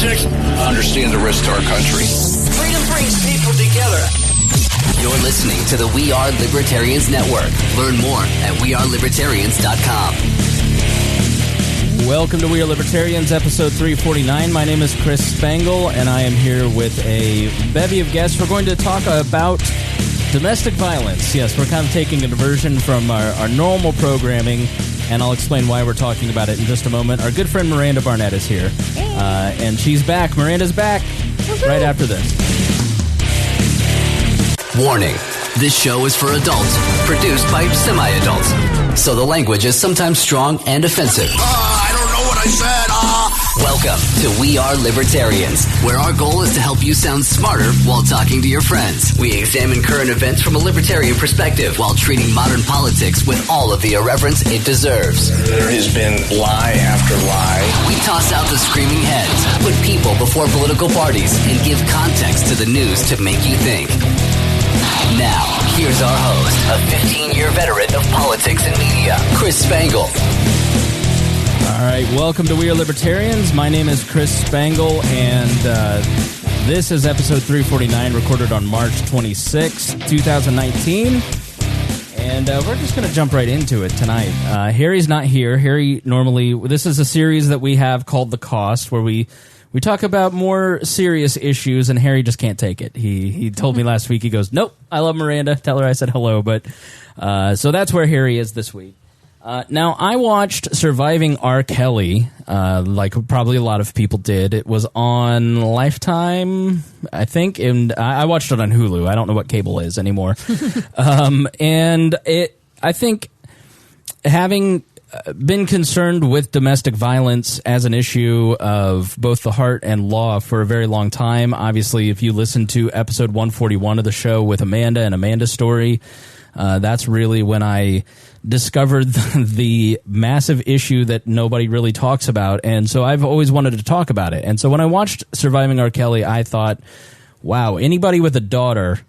politics, understand the risk to our country. Freedom brings people together. You're listening to the We Are Libertarians Network. Learn more at wearelibertarians.com. Welcome to We Are Libertarians, episode 349. My name is Chris Spangle, and I am here with a bevy of guests. We're going to talk about domestic violence. Yes, we're kind of taking a diversion from our normal programming, and I'll explain why we're talking about it in just a moment. Our good friend Miranda Barnett is here, and she's back. Miranda's back right after this. Warning, this show is for adults, produced by semi-adults, so the language is sometimes strong and offensive. I don't know what I said. Welcome to We Are Libertarians, where our goal is to help you sound smarter while talking to your friends. We examine current events from a libertarian perspective while treating modern politics with all of the irreverence it deserves. There has been lie after lie. We toss out the screaming heads, put people before political parties, and give context to the news to make you think. Now, here's our host, a 15-year veteran of politics and media, Chris Spangle. All right, welcome to We Are Libertarians. My name is Chris Spangle, and this is episode 349, recorded on March 26, 2019. And we're just going to jump right into it tonight. Harry's not here. Harry normally, this is a series that we have called The Cost, where we talk about more serious issues, and Harry just can't take it. He told me last week, he goes, nope, I love Miranda. Tell her I said hello. But so that's where Harry is this week. Now, I watched Surviving R. Kelly, like probably a lot of people did. It was on Lifetime, I think, and I watched it on Hulu. I don't know what cable is anymore. And I think having been concerned with domestic violence as an issue of both the heart and law for a very long time. Obviously, if you listen to episode 141 of the show with Amanda and Amanda's story, that's really when I discovered the massive issue that nobody really talks about. And so I've always wanted to talk about it. And so when I watched Surviving R. Kelly, I thought, wow, anybody with a daughter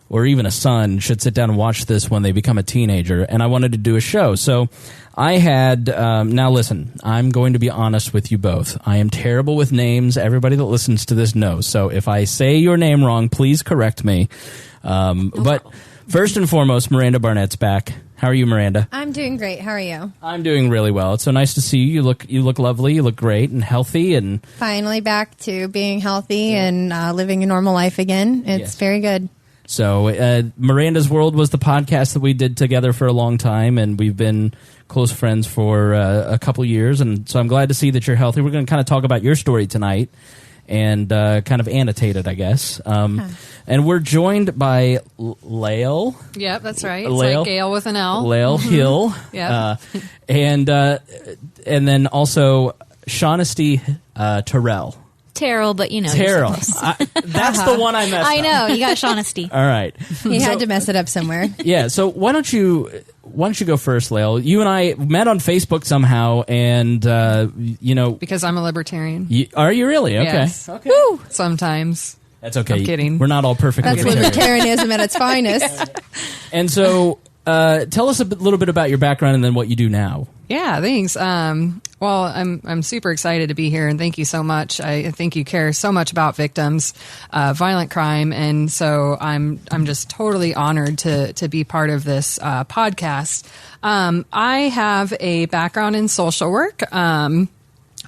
or even a son should sit down and watch this when they become a teenager. And I wanted to do a show. So I had, now listen, I'm going to be honest with you both. I am terrible with names. Everybody that listens to this knows. So if I say your name wrong, please correct me. But first and foremost, Miranda Barnett's back. How are you, Miranda? I'm doing great. How are you? I'm doing really well. It's so nice to see you. You look lovely. You look great and healthy. And finally back to being healthy and living a normal life again. It's very good. So Miranda's World was the podcast that we did together for a long time, and we've been close friends for a couple years. And so I'm glad to see that you're healthy. We're going to kind of talk about your story tonight and kind of annotate it, I guess. And we're joined by Lael. Yep, that's right. It's Lael, like Gail with an L. Lael Hill. Yeah. And then also Shaughnessy Terrell. Terrell, but you know. Terrell. That's the one I messed up. I know. You got Shaughnessy. All right. He had to mess it up somewhere. Yeah. So why don't you go first, Lael? You and I met on Facebook somehow, and because I'm a libertarian. Are you really? Okay. Yes. Okay. Woo! Sometimes. That's okay. I'm kidding. We're not all perfect. That's libertarianism at its finest. And so, tell us a little bit about your background and then what you do now. Yeah, thanks. Well, I'm super excited to be here, and thank you so much. I think you care so much about victims, violent crime, and so I'm just totally honored to be part of this podcast. I have a background in social work.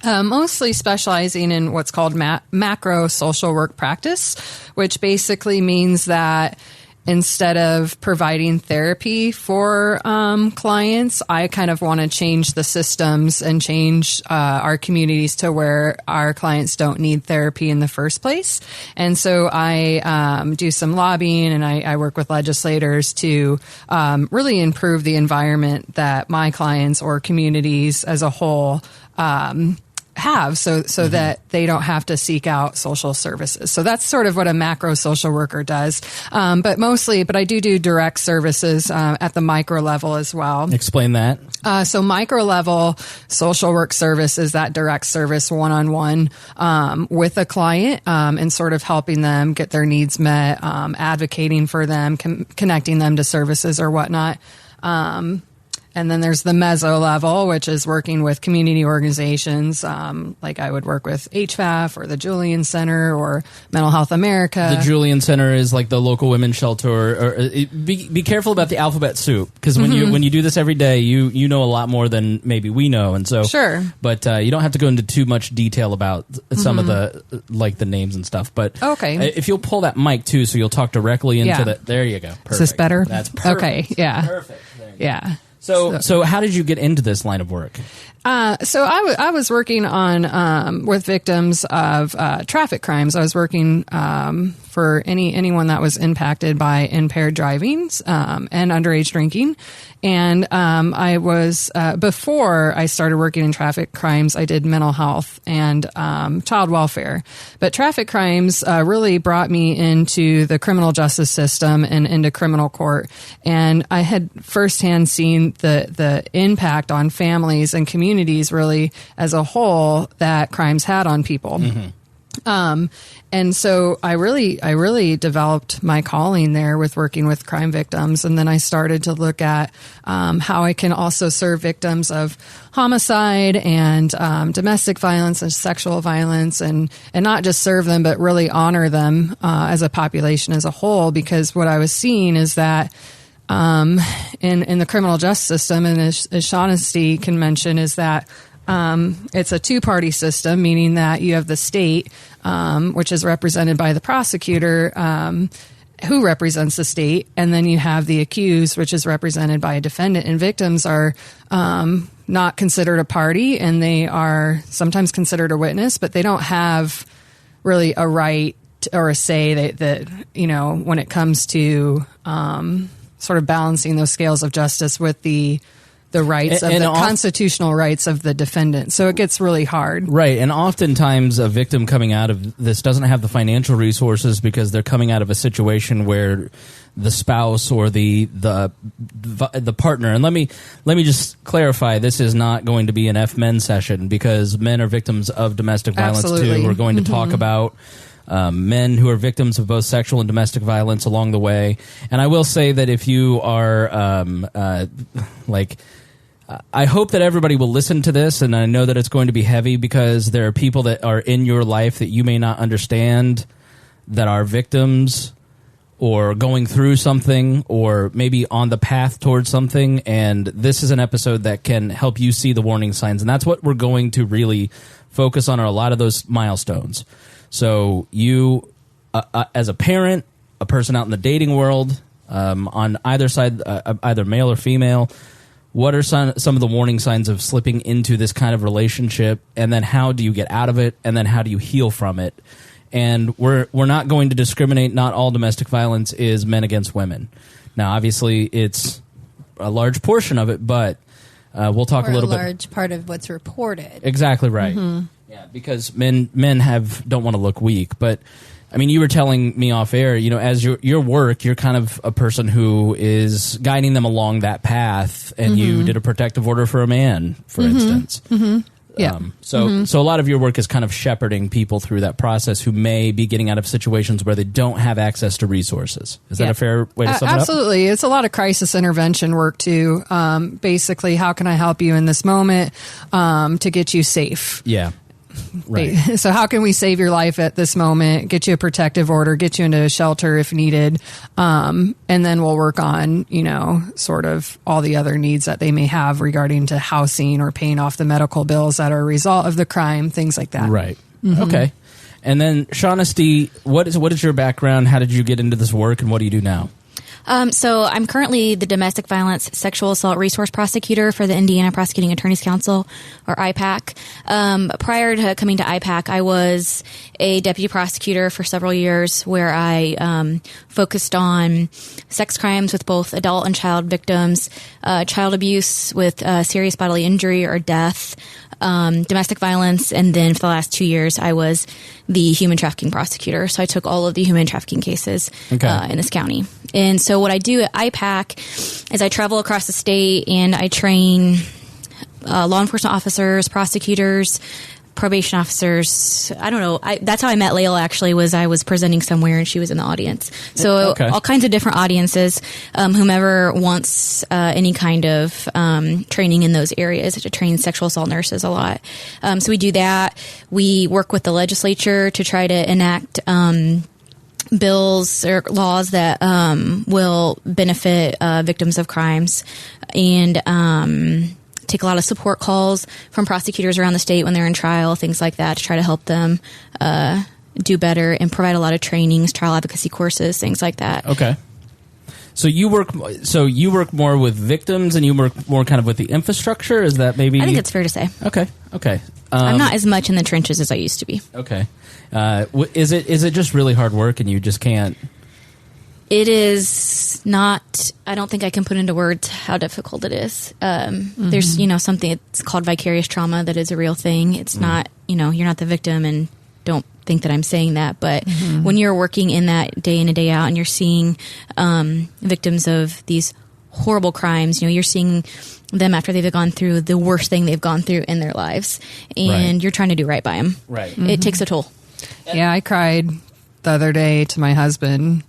Mostly specializing in what's called macro social work practice, which basically means that instead of providing therapy for clients, I kind of want to change the systems and change our communities to where our clients don't need therapy in the first place. And so I do some lobbying, and I work with legislators to really improve the environment that my clients or communities as a whole have so that they don't have to seek out social services. So that's sort of what a macro social worker does. But I do direct services at the micro level as well. Explain that. So micro level social work service is that direct service one-on-one with a client and sort of helping them get their needs met, advocating for them, connecting them to services or whatnot. And then there's the meso level, which is working with community organizations. Like I would work with HFAF or the Julian Center or Mental Health America. The Julian Center is like the local women's shelter. Or be careful about the alphabet soup, because when you do this every day, you know a lot more than maybe we know, and so sure. But you don't have to go into too much detail about some of the the names and stuff. But okay, if you'll pull that mic too, so you'll talk directly into the. There you go. Perfect. Is this better? That's perfect. Okay. Yeah. Perfect. Yeah. So how did you get into this line of work? So I was working on with victims of traffic crimes. I was working for anyone that was impacted by impaired driving and underage drinking. And I was before I started working in traffic crimes, I did mental health and child welfare. But traffic crimes really brought me into the criminal justice system and into criminal court. And I had firsthand seen the impact on families and communities really as a whole that crimes had on people. And so I really developed my calling there with working with crime victims. And then I started to look at how I can also serve victims of homicide and domestic violence and sexual violence, and not just serve them, but really honor them as a population as a whole. Because what I was seeing is that in the criminal justice system, and as Shaughnessy can mention, is that it's a two-party system, meaning that you have the state, which is represented by the prosecutor, who represents the state, and then you have the accused, which is represented by a defendant. And victims are not considered a party, and they are sometimes considered a witness, but they don't have really a right or a say that when it comes to sort of balancing those scales of justice with the rights of the constitutional rights of the defendant. So it gets really hard. Right. And oftentimes a victim coming out of this doesn't have the financial resources because they're coming out of a situation where the spouse or the partner, and let me just clarify, this is not going to be an F-Men session, because men are victims of domestic violence too. We're going to talk about men who are victims of both sexual and domestic violence along the way. And I will say that if you are I hope that everybody will listen to this, and I know that it's going to be heavy because there are people that are in your life that you may not understand that are victims or going through something or maybe on the path towards something, and this is an episode that can help you see the warning signs, and that's what we're going to really focus on, are a lot of those milestones. So you, as a parent, a person out in the dating world, on either side, either male or female, what are some of the warning signs of slipping into this kind of relationship, and then how do you get out of it, and then how do you heal from it? And we're not going to discriminate. Not all domestic violence is men against women. Now, obviously, it's a large portion of it, but we'll talk a little bit. A large part of what's reported. Exactly right. Yeah, because men don't want to look weak, but I mean, you were telling me off air, as your work, you're kind of a person who is guiding them along that path, and you did a protective order for a man, for instance. Yeah. So a lot of your work is kind of shepherding people through that process who may be getting out of situations where they don't have access to resources. Is that a fair way to sum it up? Absolutely. It's a lot of crisis intervention work too. Basically, how can I help you in this moment to get you safe? Yeah. Right. So how can we save your life at this moment, get you a protective order, get you into a shelter if needed, and then we'll work on, sort of all the other needs that they may have regarding to housing or paying off the medical bills that are a result of the crime, things like that. Right. Okay. And then, Shaughnessy, what is your background? How did you get into this work, and what do you do now? So I'm currently the Domestic Violence Sexual Assault Resource Prosecutor for the Indiana Prosecuting Attorneys Council, or IPAC. Prior to coming to IPAC, I was a deputy prosecutor for several years, where I focused on sex crimes with both adult and child victims, child abuse with serious bodily injury or death, domestic violence, and then for the last 2 years, I was the human trafficking prosecutor. So I took all of the human trafficking cases in this county. And so what I do at IPAC is I travel across the state and I train law enforcement officers, prosecutors, probation officers. I don't know. That's how I met Layla, actually, was I was presenting somewhere and she was in the audience. So all kinds of different audiences, whomever wants any kind of training in those areas, to train sexual assault nurses a lot. So we do that. We work with the legislature to try to enact bills or laws that will benefit victims of crimes, and take a lot of support calls from prosecutors around the state when they're in trial, things like that, to try to help them do better, and provide a lot of trainings, trial advocacy courses, things like that. Okay. So you work more with victims, and you work more kind of with the infrastructure. Is that maybe? I think it's fair to say. Okay. I'm not as much in the trenches as I used to be. Okay. Is it just really hard work, and you just can't? It is not. I don't think I can put into words how difficult it is. There's something it's called vicarious trauma that is a real thing. It's not you're not the victim, and don't think that I'm saying that. But when you're working in that day in and day out, and you're seeing victims of these horrible crimes, you're seeing them after they've gone through the worst thing they've gone through in their lives, and you're trying to do right by them. Right. It takes a toll. Yeah, I cried the other day to my husband.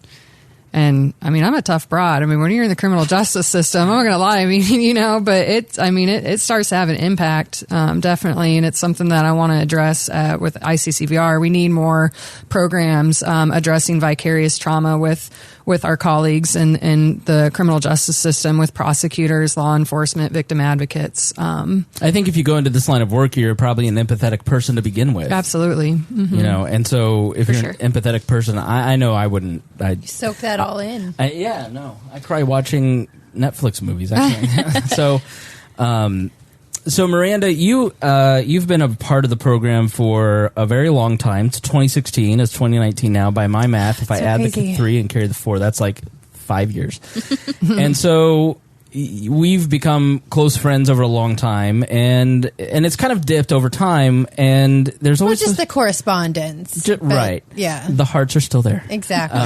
And I mean, I'm a tough broad. I mean, when you're in the criminal justice system, I'm not going to lie. I mean, but it starts to have an impact, definitely. And it's something that I want to address with ICCVR. We need more programs addressing vicarious trauma with our colleagues in the criminal justice system, with prosecutors, law enforcement, victim advocates. I think if you go into this line of work, you're probably an empathetic person to begin with. Absolutely. Mm-hmm. And so if you're an empathetic person, I know I wouldn't. I'd soak that all in. I cry watching Netflix movies, actually. So Miranda, you've been a part of the program for a very long time. It's 2016, it's 2019 now by my math. If I add the 3 and carry the 4, that's like 5 years. And so we've become close friends over a long time, and it's kind of dipped over time, and there's always just the correspondence. Right. Yeah. The hearts are still there. Exactly.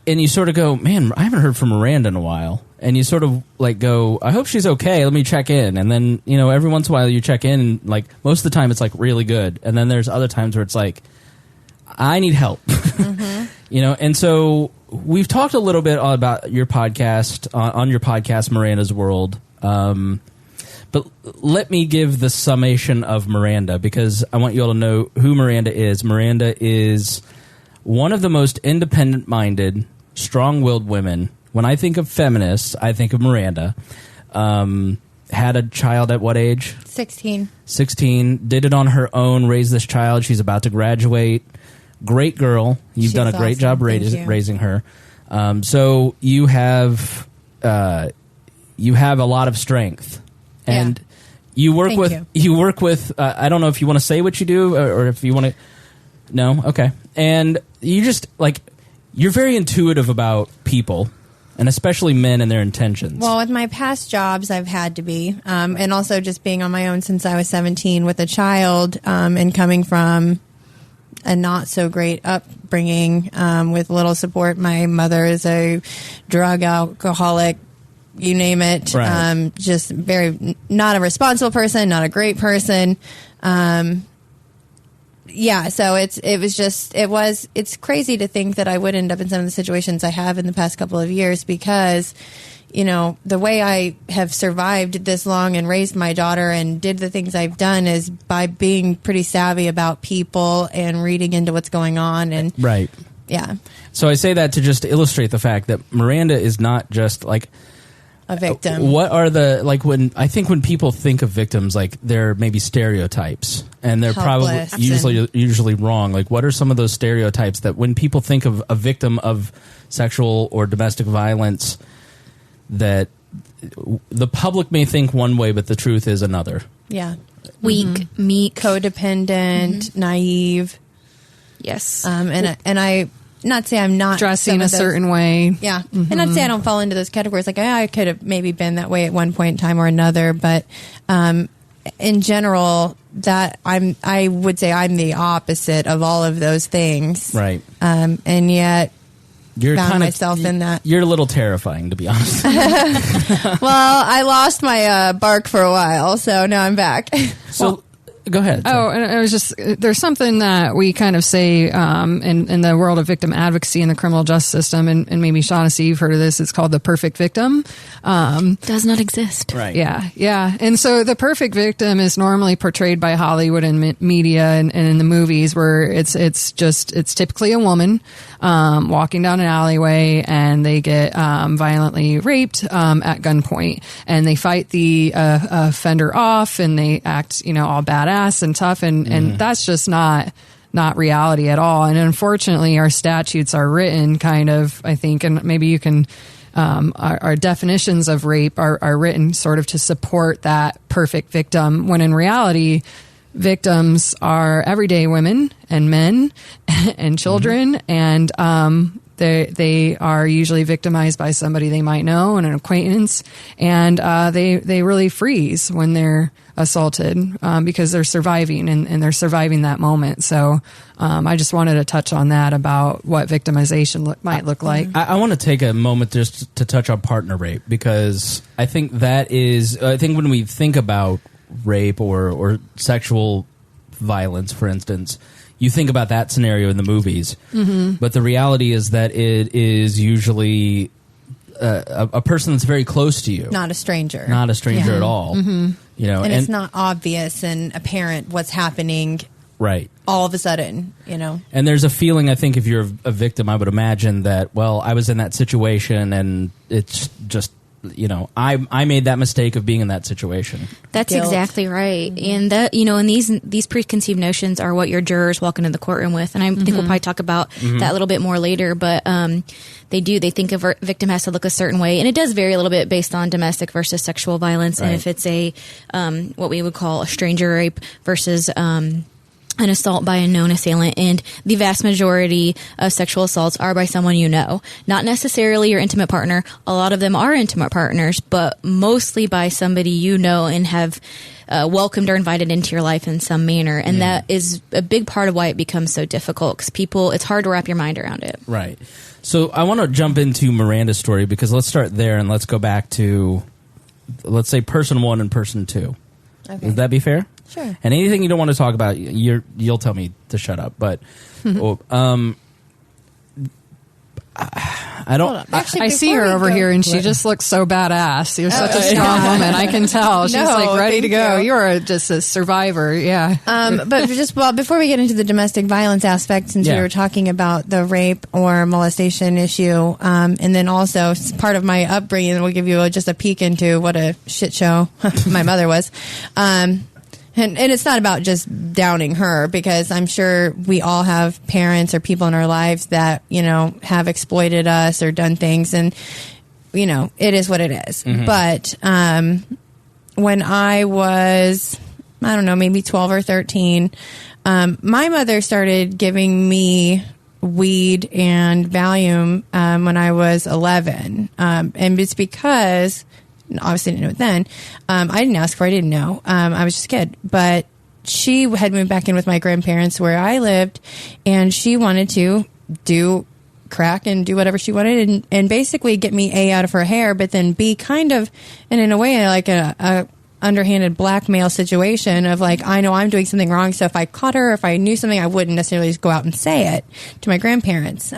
And you sort of go, man, I haven't heard from Miranda in a while. And you sort of like go, I hope she's okay. Let me check in. And then, every once in a while you check in, and like most of the time it's like really good. And then there's other times where it's like, I need help. And so we've talked a little bit about your podcast, on your podcast, Miranda's World. But let me give the summation of Miranda, because I want you all to know who Miranda is. Miranda is one of the most independent-minded, strong-willed women. When I think of feminists, I think of Miranda. Had a child at what age? 16. 16. Did it on her own, raised this child. She's about to graduate. Great girl. You've done a great job raising her. So you have a lot of strength. And you work with I don't know if you want to say what you do, or if you want to. No? Okay. And you just, you're very intuitive about people, and especially men and their intentions. Well, with my past jobs, I've had to be. And also just being on my own since I was 17 with a child, and coming from a not so great upbringing, with little support. My mother is a drug alcoholic, you name it. Right. Just very, not a responsible person, not a great person. So it's crazy to think that I would end up in some of the situations I have in the past couple of years, because, the way I have survived this long and raised my daughter and did the things I've done is by being pretty savvy about people and reading into what's going on. And right. Yeah. So I say that to just illustrate the fact that Miranda is not just like a victim. What are when people think of victims, they're maybe stereotypes, and they're Helpless. probably usually wrong. What are some of those stereotypes that when people think of a victim of sexual or domestic violence, that the public may think one way, but the truth is another? Yeah. Weak, meek, codependent, naive. Yes. And I not say I'm not dressing a certain way. Yeah. And not say I don't fall into those categories. I could have maybe been that way at one point in time or another, but in general, that I would say I'm the opposite of all of those things. Right. And yet you're found myself in that. You're a little terrifying, to be honest. Well, I lost my bark for a while, so now I'm back. So Go ahead. Oh, and it was just, there's something that we kind of say in the world of victim advocacy in the criminal justice system, and maybe Shaughnessy, you've heard of this, it's called the perfect victim. Does not exist. Right. Yeah. And so the perfect victim is normally portrayed by Hollywood and media and in the movies, where it's typically a woman walking down an alleyway, and they get violently raped at gunpoint, and they fight the offender off, and they act, all badass and tough, and that's just not reality at all. And unfortunately, our statutes are written kind of, I think, and maybe you can, our definitions of rape are written sort of to support that perfect victim, when in reality, victims are everyday women and men and children, and they are usually victimized by somebody they might know and an acquaintance, and they really freeze when they're assaulted because they're surviving and they're surviving that moment. So I just wanted to touch on that about what victimization might look like. I want to take a moment just to touch on partner rape, because I think when we think about rape or sexual violence, for instance, you think about that scenario in the movies, but the reality is that it is usually a person that's very close to you, Not a stranger at all. And it's not obvious and apparent what's happening right all of a sudden, And there's a feeling, I think, if you're a victim, I would imagine that, well, I was in that situation, and it's just, I made that mistake of being in that situation. That's Guilt. Exactly right. And that, and these preconceived notions are what your jurors walk into the courtroom with. And I think we'll probably talk about that a little bit more later, but they think a victim has to look a certain way. And it does vary a little bit based on domestic versus sexual violence. Right. And if it's a, what we would call a stranger rape versus, an assault by a known assailant, and the vast majority of sexual assaults are by someone you know. Not necessarily your intimate partner. A lot of them are intimate partners, but mostly by somebody you know and have welcomed or invited into your life in some manner. And that is a big part of why it becomes so difficult, because it's hard to wrap your mind around it. Right. So I want to jump into Miranda's story, because let's start there and let's go back to, let's say, person one and person two. Okay. Would that be fair? Sure. And anything you don't want to talk about, you'll tell me to shut up. But I don't. Actually, I see her over here, and she just looks so badass. You're such a strong woman. I can tell. She's ready to go. You're just a survivor. Yeah. But before we get into the domestic violence aspect, since we were talking about the rape or molestation issue, and then also part of my upbringing, we'll give you just a peek into what a shit show my mother was. And it's not about just downing her, because I'm sure we all have parents or people in our lives that, have exploited us or done things, and, it is what it is. But when I was, I don't know, maybe 12 or 13, my mother started giving me weed and Valium when I was 11. And it's because... obviously didn't know it then. I didn't ask for it. I didn't know. I was just a kid. But she had moved back in with my grandparents where I lived, and she wanted to do crack and do whatever she wanted, and basically get me A, out of her hair, but then B, kind of, and in a way, like a underhanded blackmail situation of like, I know I'm doing something wrong, so if I caught her, if I knew something, I wouldn't necessarily just go out and say it to my grandparents.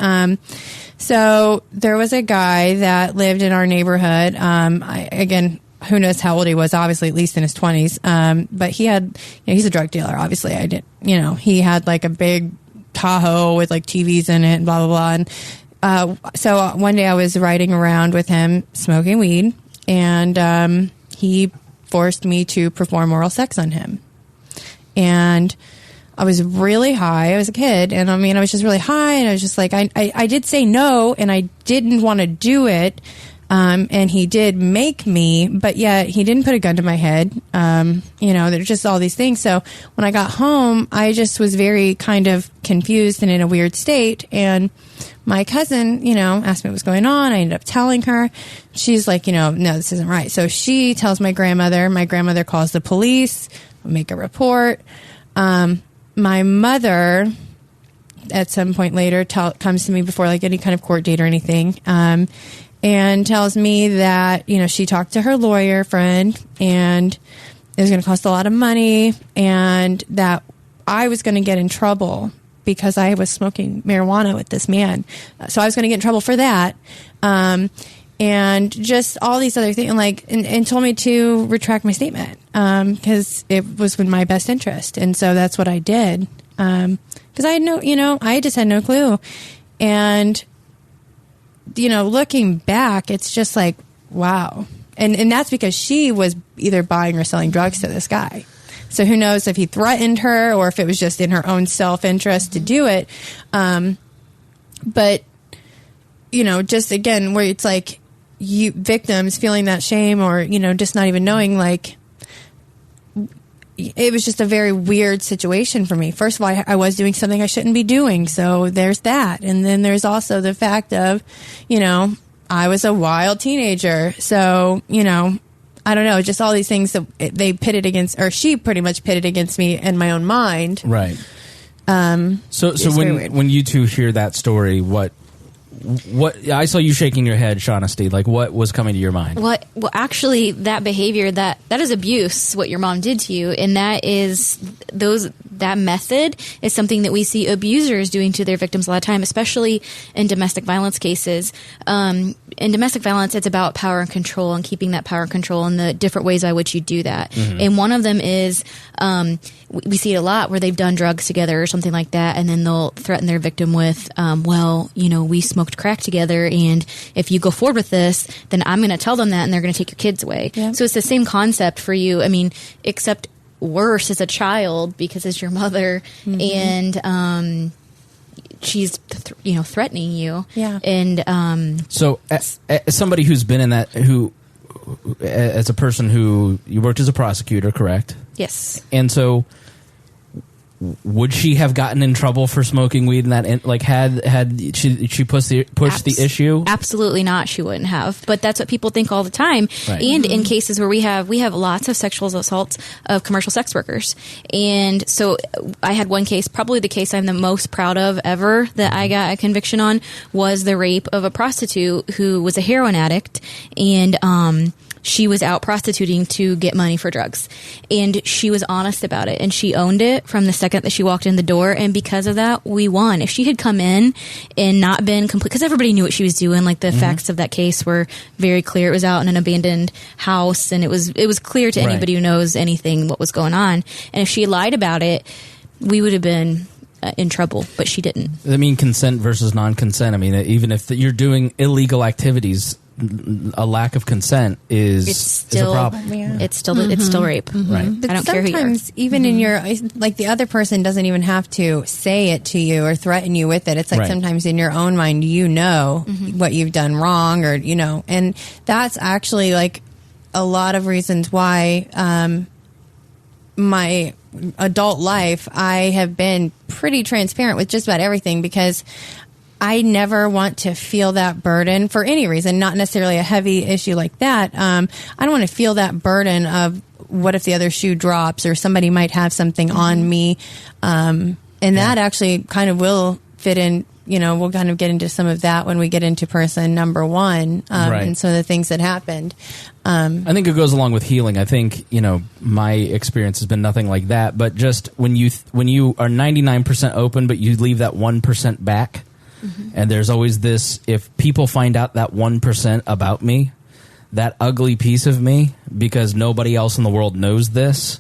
So there was a guy that lived in our neighborhood. Again, who knows how old he was, obviously at least in his 20s. But he had, he's a drug dealer, obviously. He had like a big Tahoe with like TVs in it and blah, blah, blah. And so one day I was riding around with him smoking weed, and he forced me to perform oral sex on him. And I was really high. I was a kid, and I was just really high, and I was just like, I did say no, and I didn't want to do it, and he did make me, but yet he didn't put a gun to my head. There's just all these things. So when I got home, I just was very kind of confused and in a weird state, and my cousin, asked me what was going on. I ended up telling her. She's like, no, this isn't right. So she tells my grandmother. My grandmother calls the police, make a report. My mother, at some point later, comes to me before like any kind of court date or anything, and tells me that, she talked to her lawyer friend, and it was going to cost a lot of money, and that I was going to get in trouble because I was smoking marijuana with this man. So I was going to get in trouble for that. And just all these other things, and told me to retract my statement because it was in my best interest. And so that's what I did because I just had no clue. And, looking back, it's just like, wow. And that's because she was either buying or selling drugs to this guy. So who knows if he threatened her or if it was just in her own self-interest to do it. But, just again, where it's like victims feeling that shame or, just not even knowing, it was just a very weird situation for me. First of all, I was doing something I shouldn't be doing. So there's that. And then there's also the fact of, I was a wild teenager. So, I don't know, just all these things that they pitted against, or she pretty much pitted against me in my own mind. Right. So when you two hear that story, what I saw you shaking your head, Shaughnessy, what was coming to your mind? Well, actually, that behavior, that is abuse, what your mom did to you, and that method is something that we see abusers doing to their victims a lot of time, especially in domestic violence cases. In domestic violence, it's about power and control and keeping that power and control and the different ways by which you do that. Mm-hmm. And one of them is we see it a lot where they've done drugs together or something like that, and then they'll threaten their victim with, we smoked crack together, and if you go forward with this, then I'm going to tell them that, and they're going to take your kids away. Yeah. So it's the same concept for you. I mean, except worse as a child because it's your mother, mm-hmm. and she's threatening you. Yeah. And so as somebody who's been in that, as a person who you worked as a prosecutor, correct? Yes. And so would she have gotten in trouble for smoking weed in that? Had she pushed the issue? Absolutely not. She wouldn't have. But that's what people think all the time. Right. And in cases where we have lots of sexual assaults of commercial sex workers. And so I had one case, probably the case I'm the most proud of ever that I got a conviction on, was the rape of a prostitute who was a heroin addict, and she was out prostituting to get money for drugs. And she was honest about it. And she owned it from the second that she walked in the door. And because of that, we won. If she had come in and not been complete, because everybody knew what she was doing, the mm-hmm. facts of that case were very clear. It was out in an abandoned house, and it was clear to anybody who knows anything what was going on. And if she lied about it, we would have been in trouble, but she didn't. I mean, consent versus non-consent. I mean, even if you're doing illegal activities, a lack of consent is a problem. Yeah. It's still rape. Mm-hmm. Right. But I don't care who you are. Sometimes even in your, the other person doesn't even have to say it to you or threaten you with it. It's sometimes in your own mind, mm-hmm. what you've done wrong, or, and that's actually a lot of reasons why my adult life, I have been pretty transparent with just about everything, because I never want to feel that burden for any reason, not necessarily a heavy issue like that. I don't want to feel that burden of what if the other shoe drops or somebody might have something mm-hmm. on me. That actually kind of will fit in, we'll kind of get into some of that when we get into person number one and some of the things that happened. I think it goes along with healing. I think, my experience has been nothing like that, but just when you are 99% open, but you leave that 1% back, mm-hmm. and there's always this, if people find out that 1% about me, that ugly piece of me, because nobody else in the world knows this.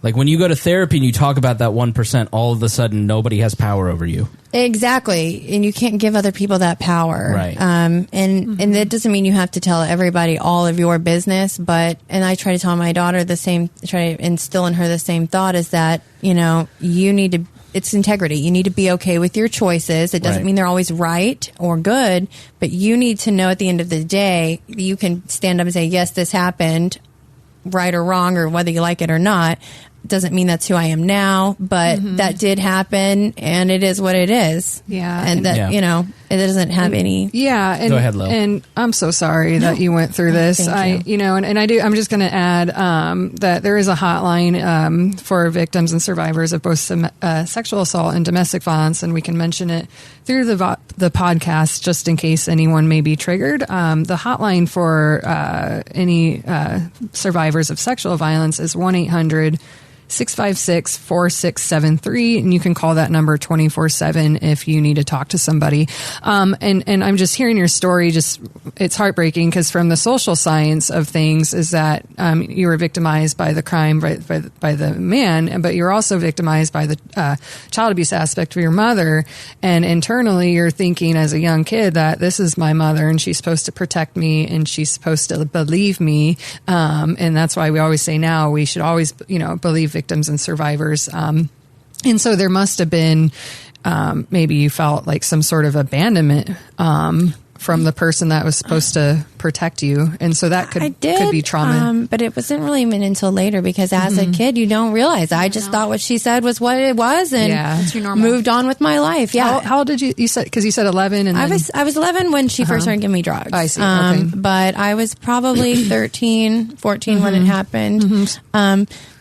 When you go to therapy and you talk about that 1%, all of a sudden nobody has power over you. Exactly. And you can't give other people that power. Right. And that doesn't mean you have to tell everybody all of your business, and I try to tell my daughter try to instill in her the same thought, is that, you need to, it's integrity. You need to be okay with your choices. It doesn't mean they're always right or good, but you need to know at the end of the day, you can stand up and say, yes, this happened, right or wrong, or whether you like it or not. Doesn't mean that's who I am now, but mm-hmm. that did happen, and it is what it is. Yeah. And that, It doesn't have any. Yeah. And, Go ahead, Lo. And I'm so sorry that you went through this. Thank you. I'm just going to add that there is a hotline for victims and survivors of both sexual assault and domestic violence, and we can mention it through the podcast just in case anyone may be triggered. The hotline for any survivors of sexual violence is 1-800-656-4673, and you can call that number 24/7 if you need to talk to somebody. And I'm just hearing your story. It's heartbreaking because from the social science of things is that you were victimized by the crime by the man, but you're also victimized by the child abuse aspect of your mother. And internally, you're thinking as a young kid that this is my mother and she's supposed to protect me and she's supposed to believe me. And that's why we always say now we should always, believe victims and survivors. And so there must have been, maybe you felt like some sort of abandonment from the person that was supposed to protect you. And so that could be trauma. But it wasn't really even until later because as a kid, you don't realize. I just thought what she said was what it was and That's your normal. moved on with my life. Yeah. How old did you said, because you said 11 and I was 11 when she first started giving me drugs. I see. Okay. But I was probably 13, 14 when it happened.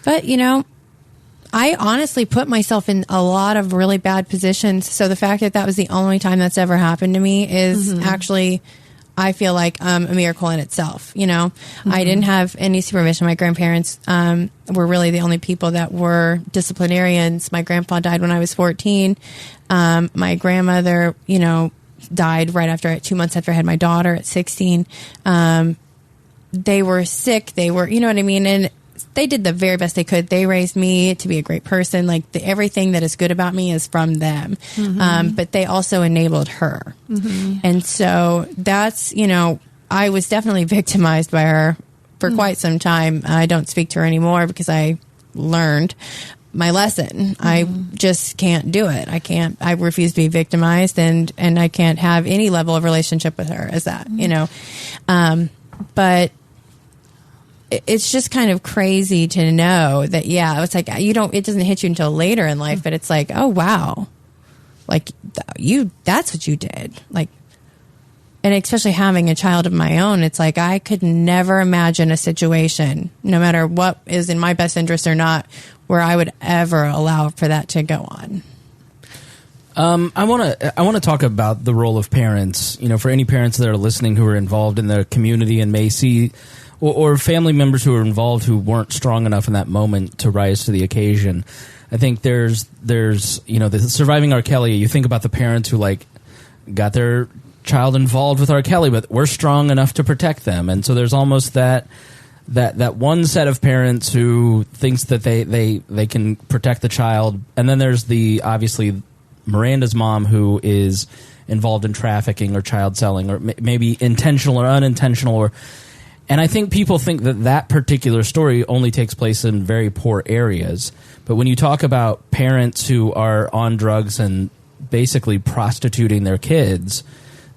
But I honestly put myself in a lot of really bad positions. So the fact that was the only time that's ever happened to me is actually, I feel like a miracle in itself. I didn't have any supervision. My grandparents were really the only people that were disciplinarians. My grandpa died when I was 14. My grandmother, died right after 2 months after I had my daughter at 16. They were sick. They were, you know what I mean? And they did the very best they could. They raised me to be a great person. Like everything that is good about me is from them. But they also enabled her. And so that's, I was definitely victimized by her for quite some time. I don't speak to her anymore because I learned my lesson. I just can't do it. I refuse to be victimized and I can't have any level of relationship with her as that, but it's just kind of crazy to know that, it's like, it doesn't hit you until later in life, but it's like, oh, wow. Like that's what you did. Like, and especially having a child of my own, it's like, I could never imagine a situation, no matter what is in my best interest or not, where I would ever allow for that to go on. I want to talk about the role of parents, for any parents that are listening who are involved in their community and may see or family members who are involved who weren't strong enough in that moment to rise to the occasion. I think there's the surviving R. Kelly. You think about the parents who got their child involved with R. Kelly, but we're strong enough to protect them. And so there's almost that one set of parents who thinks that they can protect the child, and then there's obviously Miranda's mom who is involved in trafficking or child selling, or maybe intentional or unintentional, and I think people think that particular story only takes place in very poor areas. But when you talk about parents who are on drugs and basically prostituting their kids,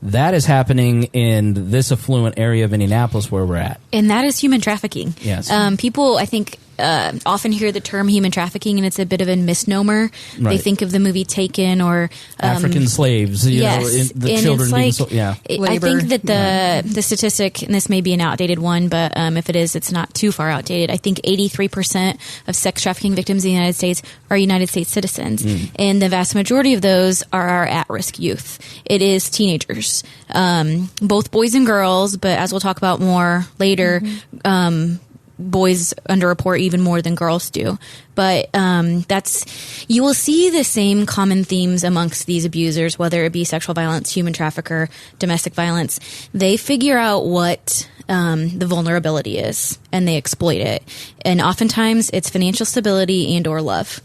that is happening in this affluent area of Indianapolis where we're at. And that is human trafficking. Yes. People, I think, often hear the term human trafficking, and it's a bit of a misnomer. Right. They think of the movie Taken or African slaves. Yes, the and children it's being I think that the statistic, and this may be an outdated one, but if it is, it's not too far outdated. I think 83% of sex trafficking victims in the United States are United States citizens, and the vast majority of those are our at-risk youth. It is teenagers, both boys and girls, but as we'll talk about more later, boys underreport even more than girls do. But you will see the same common themes amongst these abusers, whether it be sexual violence, human trafficker, domestic violence. They figure out what the vulnerability is, and they exploit it. And oftentimes it's financial stability and or love.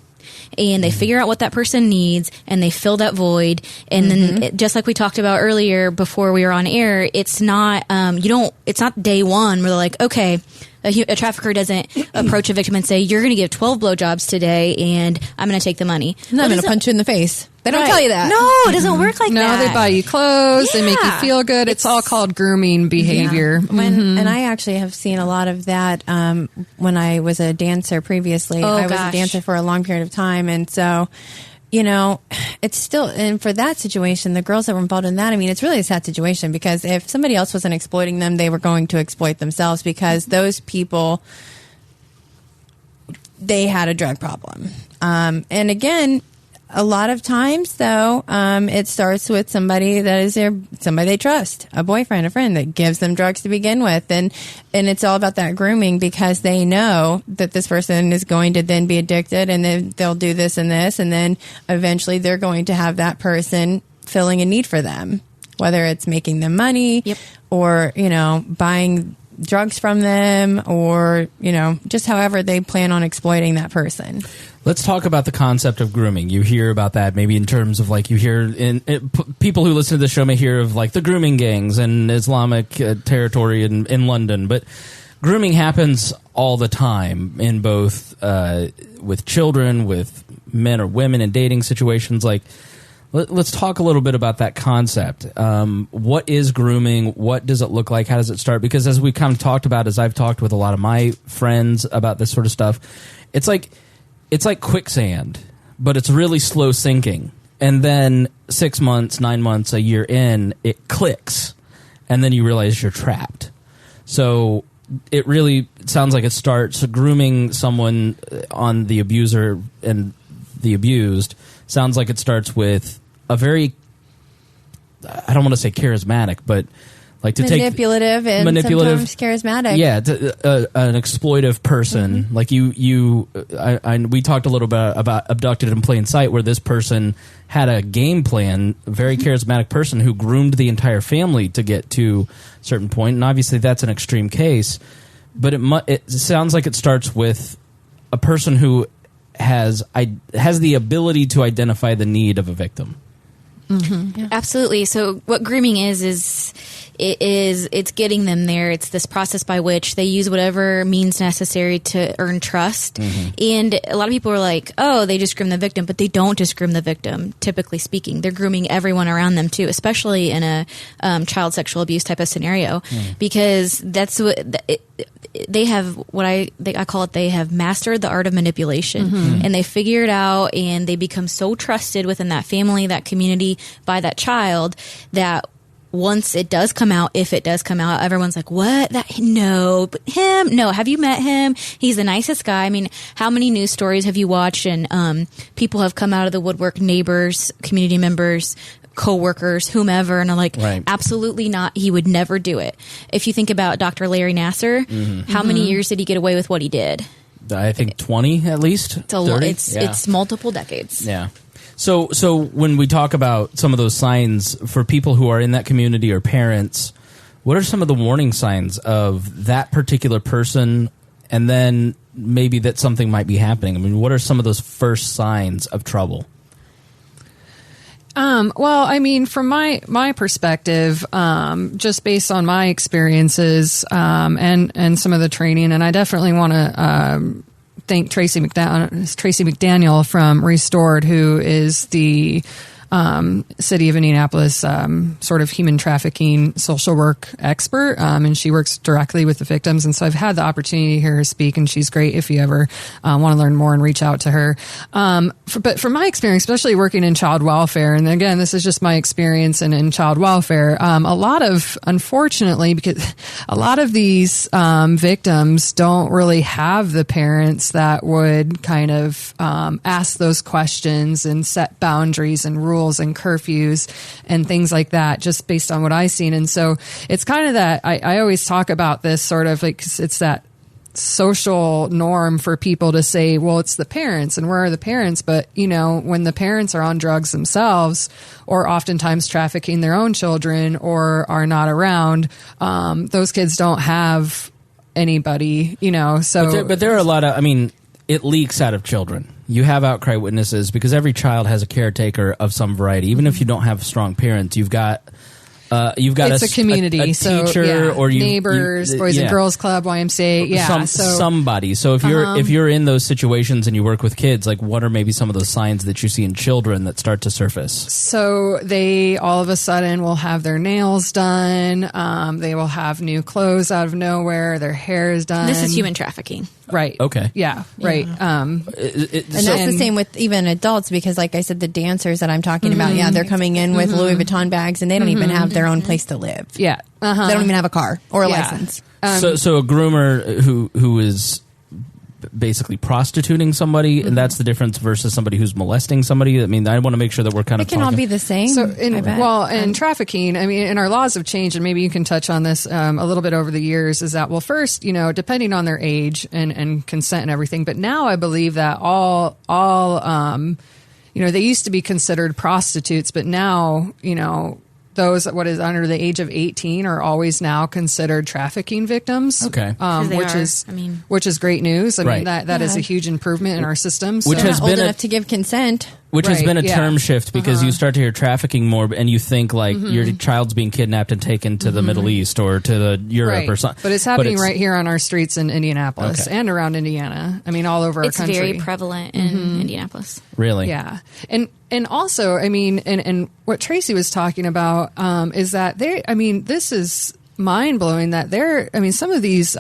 And they figure out what that person needs, and they fill that void. And then, just like we talked about earlier before we were on air, it's not it's not day one where they're like, okay, a trafficker doesn't approach a victim and say, you're going to give 12 blowjobs today, and I'm going to take the money. And I'm going to punch you in the face. They don't tell you that. No, it doesn't work like that. No, they buy you clothes. They make you feel good. It's all called grooming behavior. Yeah. And I actually have seen a lot of that when I was a dancer previously. I was a dancer for a long period of time. And so it's still, and for that situation, the girls that were involved in that, I mean, it's really a sad situation, because if somebody else wasn't exploiting them, they were going to exploit themselves, because those people, they had a drug problem. And again, a lot of times, though, it starts with somebody that is somebody they trust, a boyfriend, a friend that gives them drugs to begin with. And it's all about that grooming, because they know that this person is going to then be addicted, and then they'll do this and this. And then eventually they're going to have that person filling a need for them, whether it's making them money or, buying drugs from them, or, just however they plan on exploiting that person. Let's talk about the concept of grooming. You hear about that maybe in terms of like you hear people who listen to the show may hear of like the grooming gangs in Islamic territory in London, but grooming happens all the time in both with children, with men or women in dating situations. Like, let's talk a little bit about that concept. What is grooming? What does it look like? How does it start? Because as we kind of talked about, as I've talked with a lot of my friends about this sort of stuff, it's like quicksand, but it's really slow sinking. And then 6 months, 9 months, a year in, it clicks. And then you realize you're trapped. So it really sounds like it starts grooming someone on the abuser and the abused. Sounds like it starts with a very, I don't want to say charismatic, but like to manipulative take and sometimes charismatic. Yeah, an exploitive person. Mm-hmm. Like we talked a little bit about Abducted in Plain Sight, where this person had a game plan, a very charismatic person who groomed the entire family to get to a certain point. And obviously that's an extreme case, but it sounds like it starts with a person who has the ability to identify the need of a victim. Mm-hmm. Yeah. Absolutely. So what grooming is it's getting them there. It's this process by which they use whatever means necessary to earn trust. Mm-hmm. And a lot of people are like, oh, they just groom the victim, but they don't just groom the victim, typically speaking. They're grooming everyone around them too, especially in a child sexual abuse type of scenario, because that's what they have. What I call it, they have mastered the art of manipulation, and they figure it out, and they become so trusted within that family, that community, by that child, that once it does come out, if it does come out, everyone's like, what? But him? No, have you met him? He's the nicest guy. I mean, how many news stories have you watched? And people have come out of the woodwork, neighbors, community members, co-workers, whomever, and are like, absolutely not. He would never do it. If you think about Dr. Larry Nasser, how many years did he get away with what he did? I think 20 at least. It's multiple decades. Yeah. So when we talk about some of those signs for people who are in that community or parents, what are some of the warning signs of that particular person, and then maybe that something might be happening? I mean, what are some of those first signs of trouble? Well, I mean, from my perspective, just based on my experiences and some of the training, and I definitely want to thank Tracy McDaniel from Restored, who is the City of Indianapolis sort of human trafficking social work expert, and she works directly with the victims. And so I've had the opportunity to hear her speak, and she's great if you ever want to learn more and reach out to her. But from my experience, especially working in child welfare, and again, this is just my experience in child welfare, unfortunately, because a lot of these victims don't really have the parents that would kind of ask those questions and set boundaries and rules and curfews and things like that, just based on what I've seen. And so it's kind of that, I always talk about this sort of like, it's that social norm for people to say, well, it's the parents, and where are the parents? But, you know, when the parents are on drugs themselves, or oftentimes trafficking their own children, or are not around, those kids don't have anybody, you know, so. But there are a lot of, I mean, it leaks out of children. You have outcry witnesses because every child has a caretaker of some variety. Even if you don't have strong parents, you've got it's a community, a teacher, or neighbors, Boys and Girls Club, YMCA, somebody. So if you're in those situations and you work with kids, like what are maybe some of those signs that you see in children that start to surface? So they all of a sudden will have their nails done. They will have new clothes out of nowhere. Their hair is done. This is human trafficking. Right. Okay. Yeah. Right. And that's the same with even adults, because like I said, the dancers that I'm talking about, they're coming in with Louis Vuitton bags and they don't even have their own place to live. Yeah. They don't even have a car or a license. So a groomer who is basically prostituting somebody, and that's the difference versus somebody who's molesting somebody. I mean, I want to make sure that we're kind of It can all be the same. So, in trafficking, I mean, and our laws have changed, and maybe you can touch on this a little bit over the years, is that, well, first, depending on their age and consent and everything, but now I believe that all they used to be considered prostitutes, but now, those what is under the age of 18 are always now considered trafficking victims. Okay, which is great news. I Right. mean that is a huge improvement in our systems. Which has old been enough to give consent. Which has Right, been a yeah. term shift, because you start to hear trafficking more, and you think like your child's being kidnapped and taken to the Middle East or to the Europe or something. But it's happening right here on our streets in Indianapolis Okay. and around Indiana. I mean, all over It's our country. very prevalent in Indianapolis. Really? Yeah. And also, I mean, and what Tracy was talking about is that this is mind blowing that some of these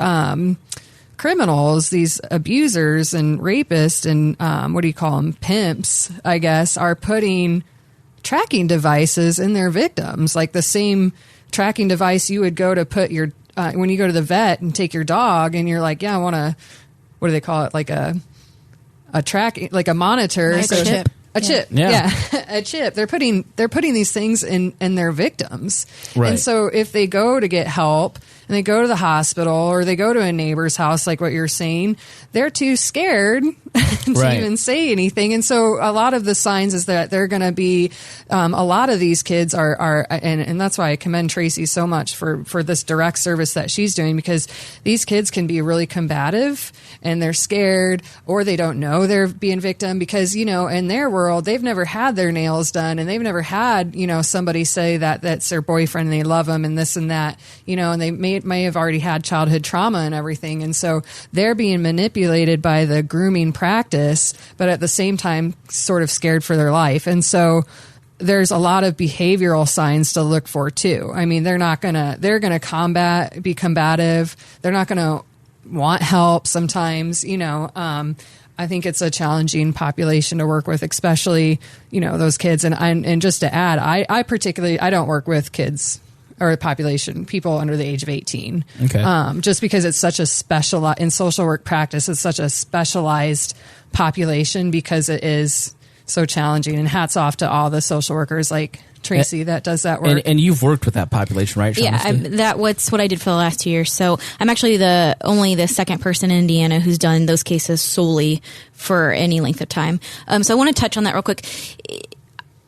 criminals, these abusers and rapists and what do you call them, pimps, I guess, are putting tracking devices in their victims, like the same tracking device you would go to put your when you go to the vet and take your dog, and you're like, yeah, I want to, what do they call it, like a track, like a monitor, Like a chip. A chip, Yeah. a chip. They're putting these things in their victims, Right. and so if they go to get help and they go to the hospital or they go to a neighbor's house, like what you're saying, they're too scared to Right. even say anything. And so a lot of the signs is that they're going to be, a lot of these kids are, and that's why I commend Tracy so much for this direct service that she's doing, because these kids can be really combative and they're scared, or they don't know they're being victim, because, in their world, they've never had their nails done, and they've never had, somebody say that that's their boyfriend and they love them and this and that, and they may have already had childhood trauma and everything. And so they're being manipulated by the grooming practice, but at the same time, sort of scared for their life. And so there's a lot of behavioral signs to look for too. I mean, they're going to be combative. They're not going to want help sometimes, I think it's a challenging population to work with, especially, those kids. And just to add, I particularly, I don't work with kids or population, people under the age of 18. Okay. Just because it's such a in social work practice, it's such a specialized population, because it is so challenging. And hats off to all the social workers like Tracy that does that work. And you've worked with that population, right, Yeah, Shaughnessy? that's what I did for the last 2 years. So I'm actually only the second person in Indiana who's done those cases solely for any length of time. So I want to touch on that real quick.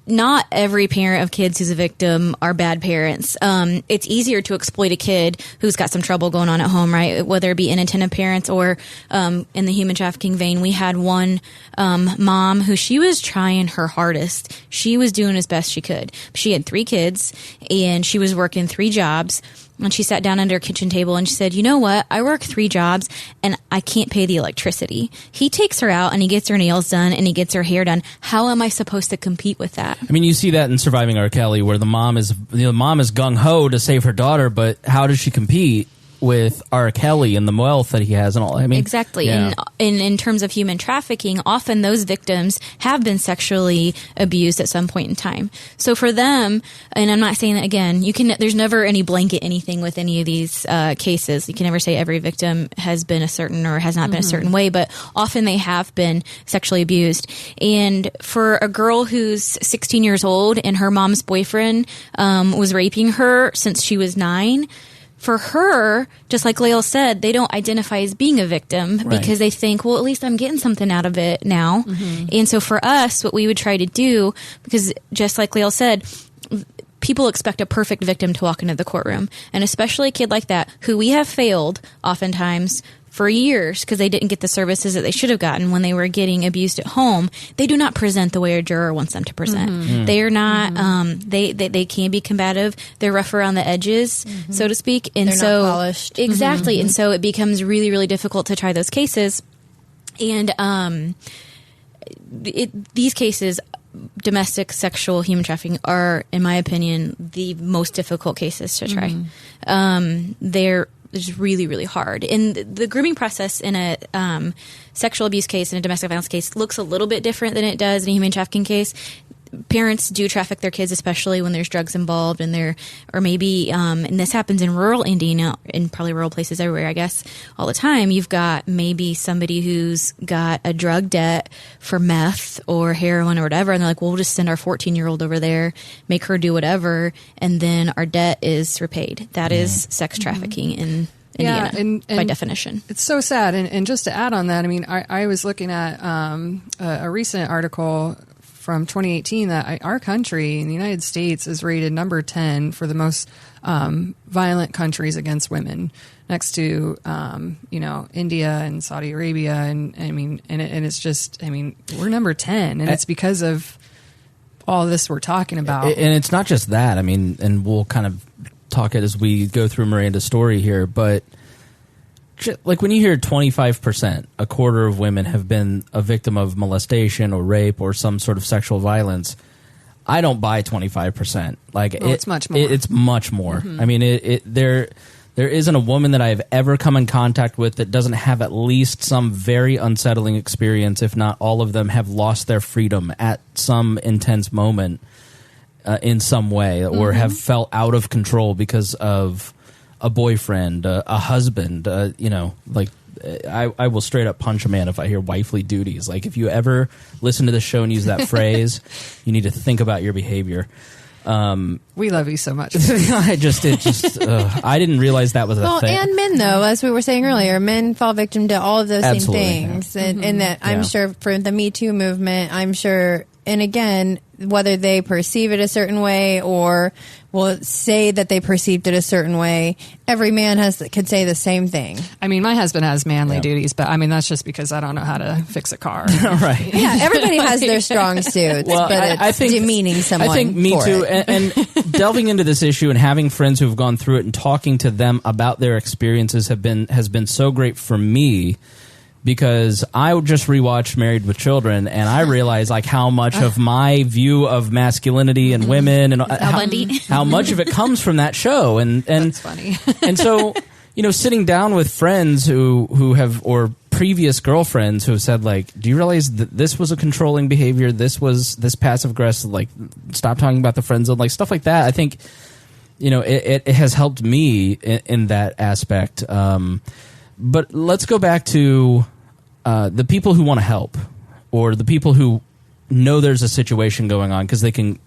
Not every parent of kids who's a victim are bad parents. It's easier to exploit a kid who's got some trouble going on at home, right? Whether it be inattentive parents or in the human trafficking vein. We had one mom who she was trying her hardest. She was doing as best she could. She had 3 kids and she was working 3 jobs. And she sat down under her kitchen table and she said, you know what? I work 3 jobs and I can't pay the electricity. He takes her out and he gets her nails done and he gets her hair done. How am I supposed to compete with that? I mean, you see that in Surviving R. Kelly, where the mom is gung-ho to save her daughter, but how does she compete with R. Kelly and the wealth that he has and all? I mean, exactly. Yeah. And in terms of human trafficking, often those victims have been sexually abused at some point in time. So for them, and I'm not saying that again, there's never any blanket anything with any of these cases. You can never say every victim has been a certain or has not been a certain way, but often they have been sexually abused. And for a girl who's 16 years old and her mom's boyfriend was raping her since she was 9, for her, just like Lael said, they don't identify as being a victim because they think, well, at least I'm getting something out of it now. And so for us, what we would try to do, because just like Lael said, people expect a perfect victim to walk into the courtroom. And especially a kid like that, who we have failed oftentimes for years because they didn't get the services that they should have gotten when they were getting abused at home. They do not present the way a juror wants them to present. They are not, they can be combative. They're rough around the edges, so to speak. And They're so, not polished. Exactly. And so it becomes really, really difficult to try those cases. And these cases, domestic sexual human trafficking, are, in my opinion, the most difficult cases to try. They're just really, really hard. And the grooming process in a sexual abuse case and a domestic violence case looks a little bit different than it does in a human trafficking case. Parents do traffic their kids, especially when there's drugs involved, and maybe and this happens in rural Indiana, in probably rural places everywhere, I guess, all the time. You've got maybe somebody who's got a drug debt for meth or heroin or whatever, and they're like, well, we'll just send our 14-year-old over there, make her do whatever, and then our debt is repaid. That is sex trafficking in Indiana, and by definition. It's so sad. And just to add on that, I mean, I was looking at a recent article from 2018 that our country in the United States is rated number 10 for the most violent countries against women, next to India and Saudi Arabia, and I mean, and it's just, I mean, we're number 10, and it's because of all this we're talking about. And it's not just that. I mean, and we'll kind of talk it as we go through Miranda's story here, but like when you hear 25%, a quarter of women have been a victim of molestation or rape or some sort of sexual violence, I don't buy 25%. Like it's much more. It's much more. I mean, there isn't a woman that I have ever come in contact with that doesn't have at least some very unsettling experience, if not all of them have lost their freedom at some intense moment in some way, or have felt out of control because of a boyfriend, a husband, like I will straight up punch a man if I hear wifely duties. Like if you ever listen to the show and use that phrase, you need to think about your behavior. We love you so much. I didn't realize that was a thing. And men, though, as we were saying earlier, men fall victim to all of those Absolutely, same things. And that I'm sure for the Me Too movement, I'm sure, and again, whether they perceive it a certain way or will say that they perceived it a certain way, every man can say the same thing. I mean, my husband has manly duties, but I mean, that's just because I don't know how to fix a car. Right. Yeah, everybody has their strong suits, Well, but it's I think, demeaning someone. I think Me for Too, it. and delving into this issue and having friends who've gone through it and talking to them about their experiences has been so great for me, because I just rewatched Married with Children, and I realized like how much of my view of masculinity and women and how much of it comes from that show. And that's funny. And so, sitting down with friends who have, or previous girlfriends who have said like, do you realize that this was a controlling behavior? This passive aggressive, like stop talking about the friend zone, like stuff like that. I think, it has helped me in that aspect. But let's go back to the people who want to help, or the people who know there's a situation going on because they can,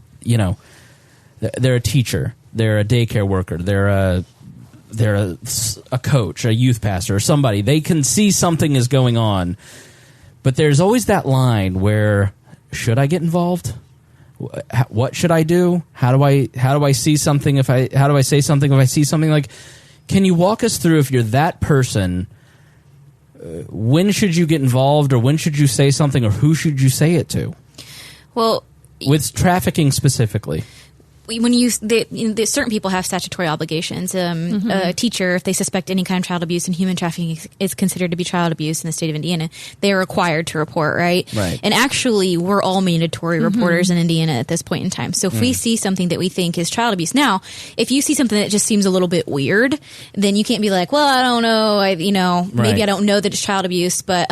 they're a teacher, they're a daycare worker, they're a coach, a youth pastor, or somebody. They can see something is going on, but there's always that line where, should I get involved? What should I do? How do I see something how do I say something if I see something? Like, can you walk us through, if you're that person, when should you get involved, or when should you say something, or who should you say it to? Well, with trafficking specifically. When certain people have statutory obligations. A teacher, if they suspect any kind of child abuse, and human trafficking is considered to be child abuse in the state of Indiana, they are required to report, right? Right. And actually, we're all mandatory reporters in Indiana at this point in time. So if we see something that we think is child abuse, now, if you see something that just seems a little bit weird, then you can't be like, well, I don't know, maybe I don't know that it's child abuse. But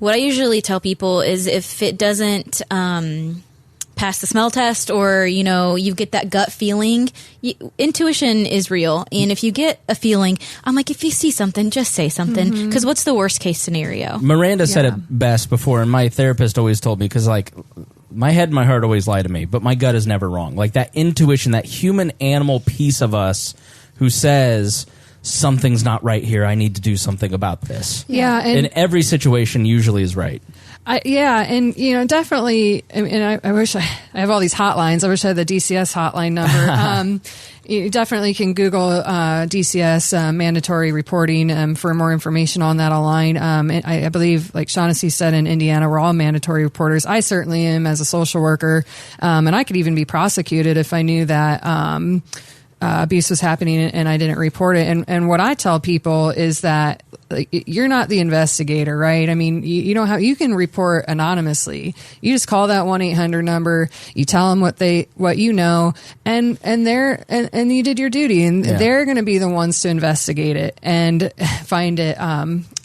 what I usually tell people is, if it doesn't pass the smell test, or you get that gut feeling, intuition is real, and if you get a feeling, I'm like, if you see something, just say something, because what's the worst case scenario? Miranda said it best before, and my therapist always told me, because like my head and my heart always lie to me, but my gut is never wrong. Like that intuition, that human animal piece of us who says something's not right here, I need to do something about this. Yeah, and in every situation usually is right. And definitely. And I wish I have all these hotlines. I wish I had the DCS hotline number. You definitely can Google DCS mandatory reporting for more information on that online. I believe, like Shaughnessy said, in Indiana, we're all mandatory reporters. I certainly am as a social worker, and I could even be prosecuted if I knew that abuse was happening and I didn't report it. And what I tell people is that like, you're not the investigator, right? I mean, you know how you can report anonymously. You just call that 1-800 number. You tell them what you know, and you did your duty, and they're going to be the ones to investigate it and find it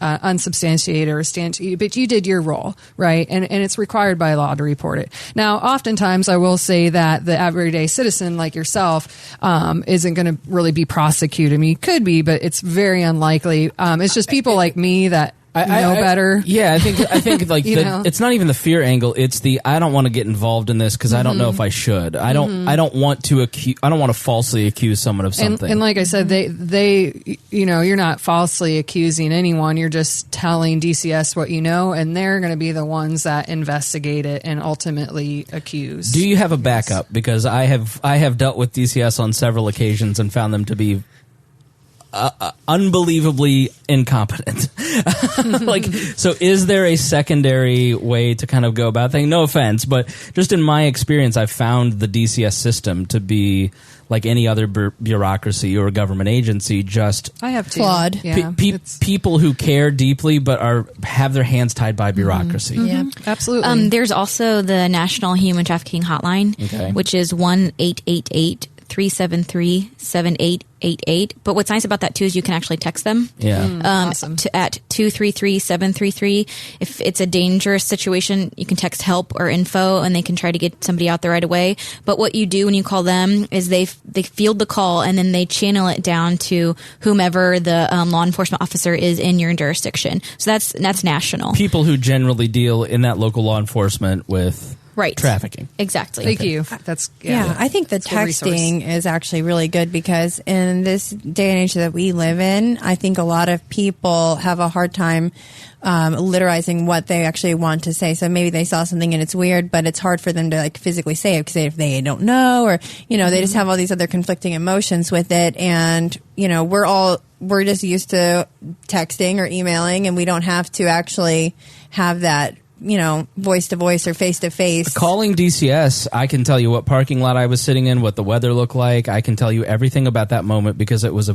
unsubstantiated or substantiated. But you did your role, right? And it's required by law to report it. Now, oftentimes, I will say that the everyday citizen like yourself isn't going to really be prosecuted. I mean, you could be, but it's very unlikely. It's just people like me that know better. Yeah, I think like it's not even the fear angle. It's the I don't want to get involved in this because I don't know if I should. I don't want to falsely accuse someone of something. And like I said, they you're not falsely accusing anyone. You're just telling DCS what you know, and they're going to be the ones that investigate it and ultimately accuse. Do you have a backup? Because I have dealt with DCS on several occasions and found them to be unbelievably incompetent. Like, so is there a secondary way to kind of go about things? No offense, but just in my experience, I've found the DCS system to be like any other bureaucracy or government agency, just I have flawed. Yeah, people who care deeply but have their hands tied by bureaucracy. Yeah, absolutely. There's also the National Human Trafficking Hotline, which is 1-888-373-7888. But what's nice about that too is you can actually text them. Awesome. At 233-733. If it's a dangerous situation, you can text help or info, and they can try to get somebody out there right away. But what you do when you call them is they field the call, and then they channel it down to whomever the law enforcement officer is in your jurisdiction. So that's national. People who generally deal in that local law enforcement with trafficking. Exactly. Thank you. That's I think the texting is actually really good because in this day and age that we live in, I think a lot of people have a hard time literizing what they actually want to say. So maybe they saw something and it's weird, but it's hard for them to like physically say it because if they don't know, or they just have all these other conflicting emotions with it. And we're just used to texting or emailing, and we don't have to actually have that voice to voice or face to face. Calling DCS, I can tell you what parking lot I was sitting in, what the weather looked like. I can tell you everything about that moment because it was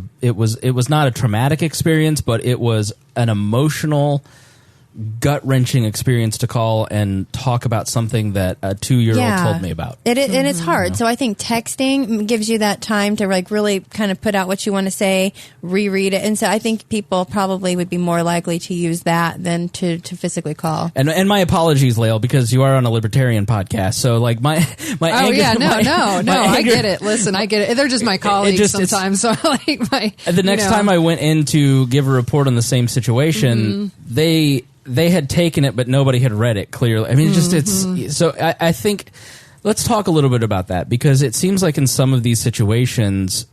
not a traumatic experience, but it was an emotional, gut-wrenching experience to call and talk about something that a 2-year-old told me about. And it's hard. So I think texting gives you that time to like really kind of put out what you want to say, reread it. And so I think people probably would be more likely to use that than to physically call. And my apologies, Lael, because you are on a libertarian podcast. So like my oh anger, yeah, no, I get it. Listen, I get it. They're just my colleagues sometimes. So like the next time I went in to give a report on the same situation, they had taken it, but nobody had read it clearly. I mean, so I think let's talk a little bit about that, because it seems like in some of these situations,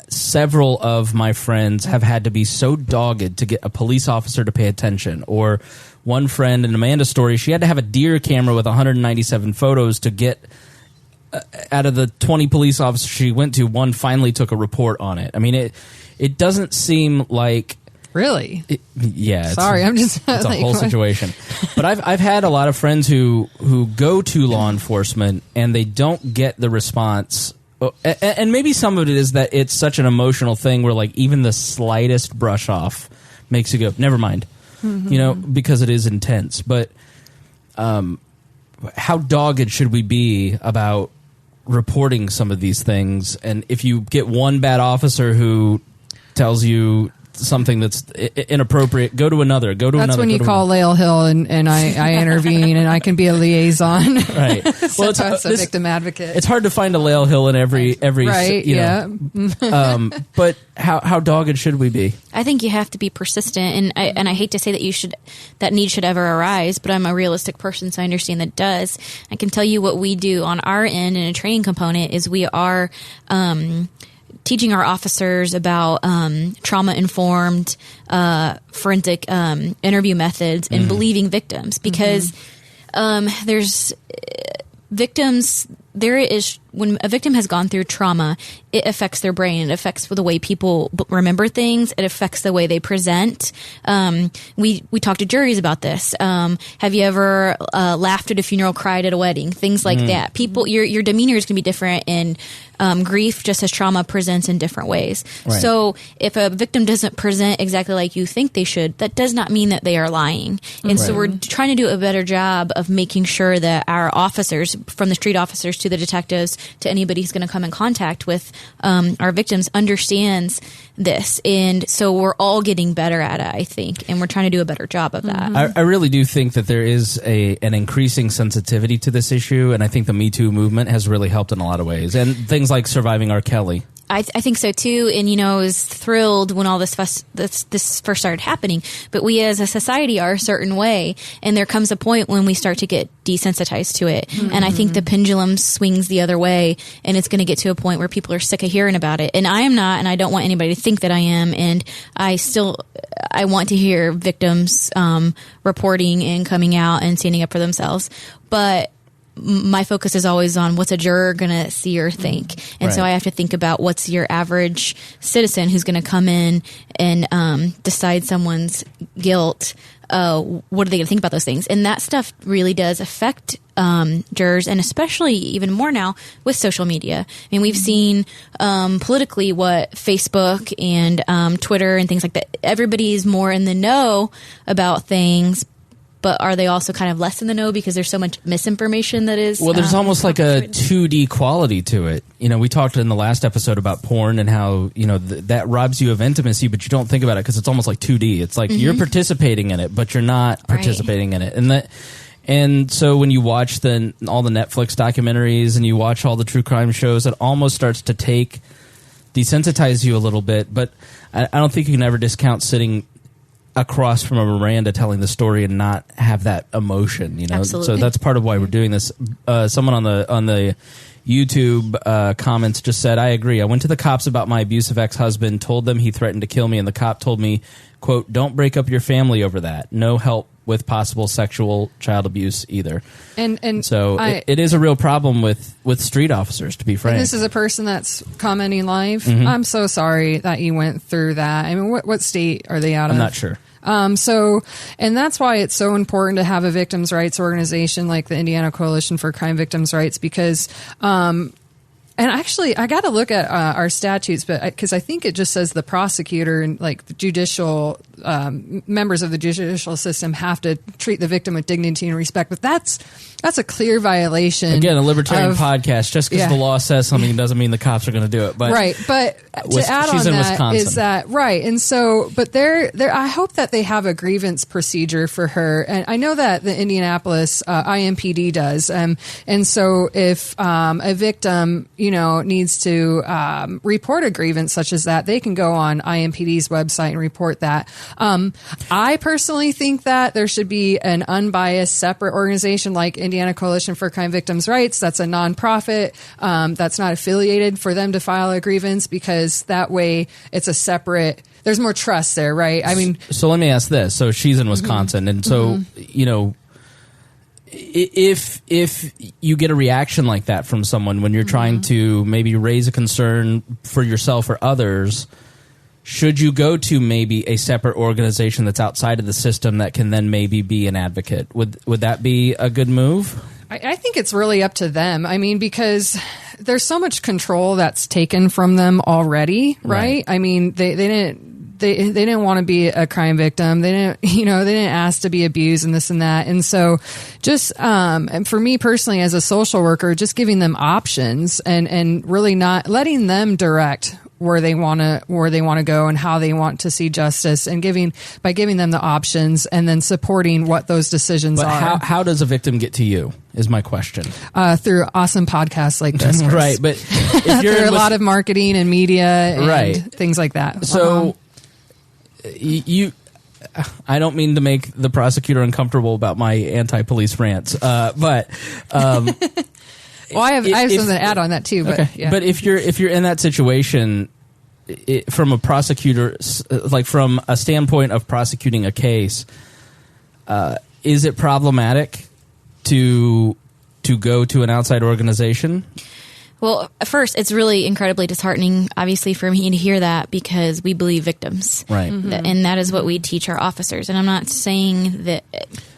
several of my friends have had to be so dogged to get a police officer to pay attention. Or one friend in Amanda's story, she had to have a deer camera with 197 photos to get out of the 20 police officers she went to, one finally took a report on it. I mean, it doesn't seem like... Really? Sorry, I'm just... It's a whole situation. But I've had a lot of friends who go to law enforcement and they don't get the response. And maybe some of it is that it's such an emotional thing where like even the slightest brush off makes you go, never mind. Because it is intense. But how dogged should we be about reporting some of these things? And if you get one bad officer who tells you something that's inappropriate, go to another. That's when you call Lael Hill and I intervene and I can be a liaison. Right. Well, it's a victim advocate. It's hard to find a Lael Hill in every right. But how dogged should we be? I think you have to be persistent, and I hate to say that need should ever arise, but I'm a realistic person, so I understand that it does. I can tell you what we do on our end in a training component is we are teaching our officers about trauma-informed forensic interview methods and believing victims, because there's victims there is, when a victim has gone through trauma, it affects their brain. It affects the way people remember things. It affects the way they present. We talk to juries about this. Have you ever laughed at a funeral, cried at a wedding? Things like that. People, your demeanor is going to be different, and grief, just as trauma, presents in different ways. Right. So if a victim doesn't present exactly like you think they should, that does not mean that they are lying. And so we're trying to do a better job of making sure that our officers, from the street officers to the detectives to anybody who's going to come in contact with our victims, understands this. And so we're all getting better at it, I think, and we're trying to do a better job of that. I really do think that there is an increasing sensitivity to this issue, and I think the Me Too movement has really helped in a lot of ways. And things like surviving R. Kelly. I think so too, and I was thrilled when all this first started happening. But we as a society are a certain way, and there comes a point when we start to get desensitized to it. And I think the pendulum swings the other way, and it's going to get to a point where people are sick of hearing about it. And I am not, and I don't want anybody to think that I am. And I want to hear victims reporting and coming out and standing up for themselves, but my focus is always on what's a juror going to see or think. And so I have to think about what's your average citizen who's going to come in and decide someone's guilt. What are they going to think about those things? And that stuff really does affect jurors, and especially even more now with social media. I mean, we've seen politically what Facebook and Twitter and things like that. Everybody's more in the know about things, but are they also kind of less in the know because there's so much misinformation that is... Well, there's almost like a 2D quality to it. We talked in the last episode about porn and how, that robs you of intimacy, but you don't think about it because it's almost like 2D. It's like you're participating in it, but you're not participating in it. And so when you watch all the Netflix documentaries and you watch all the true crime shows, it almost starts to desensitize you a little bit. But I don't think you can ever discount sitting across from a Miranda telling the story and not have that emotion, Absolutely. So that's part of why we're doing this. Someone on the YouTube comments just said, I agree. I went to the cops about my abusive ex-husband, told them he threatened to kill me, and the cop told me, quote, don't break up your family over that. No help with possible sexual child abuse either. And so it is a real problem with street officers, to be frank. And this is a person that's commenting live. I'm so sorry that you went through that. I mean, what state are they out of? I'm not sure. And that's why it's so important to have a victims' rights organization like the Indiana Coalition for Crime Victims' Rights, because, and actually, I got to look at our statutes, but because I think it just says the prosecutor and like the judicial members of the judicial system have to treat the victim with dignity and respect. But that's a clear violation. Again, a libertarian podcast. Just because the law says something doesn't mean the cops are going to do it. But right. But to add on that is that right. And so, but there, I hope that they have a grievance procedure for her. And I know that the Indianapolis IMPD does. And so if a victim needs to report a grievance such as that, they can go on IMPD's website and report that. I personally think that there should be an unbiased, separate organization like Indiana Coalition for Crime Victims' Rights. That's a nonprofit that's not affiliated, for them to file a grievance, because that way it's a separate. There's more trust there, right? I mean, so let me ask this. So she's in Wisconsin, and so if you get a reaction like that from someone when you're trying to maybe raise a concern for yourself or others, should you go to maybe a separate organization that's outside of the system that can then maybe be an advocate? Would that be a good move? I think it's really up to them. I mean, because there's so much control that's taken from them already, right? I mean, they didn't want to be a crime victim. They didn't ask to be abused and this and that. And so just, and for me personally as a social worker, just giving them options and really not letting them direct where they want to go and how they want to see justice, and by giving them the options and then supporting what those decisions are. How does a victim get to you is my question. Through awesome podcasts like this. Right. But if you're through a lot of marketing and media and things like that. So I don't mean to make the prosecutor uncomfortable about my anti-police rants, but well, I have something to add on that too. But okay. But if you're in that situation, from a prosecutor, like from a standpoint of prosecuting a case, is it problematic to to go to an outside organization? Well, first, it's really incredibly disheartening, obviously, for me to hear that because we believe victims. Right. And that is what we teach our officers. And I'm not saying that...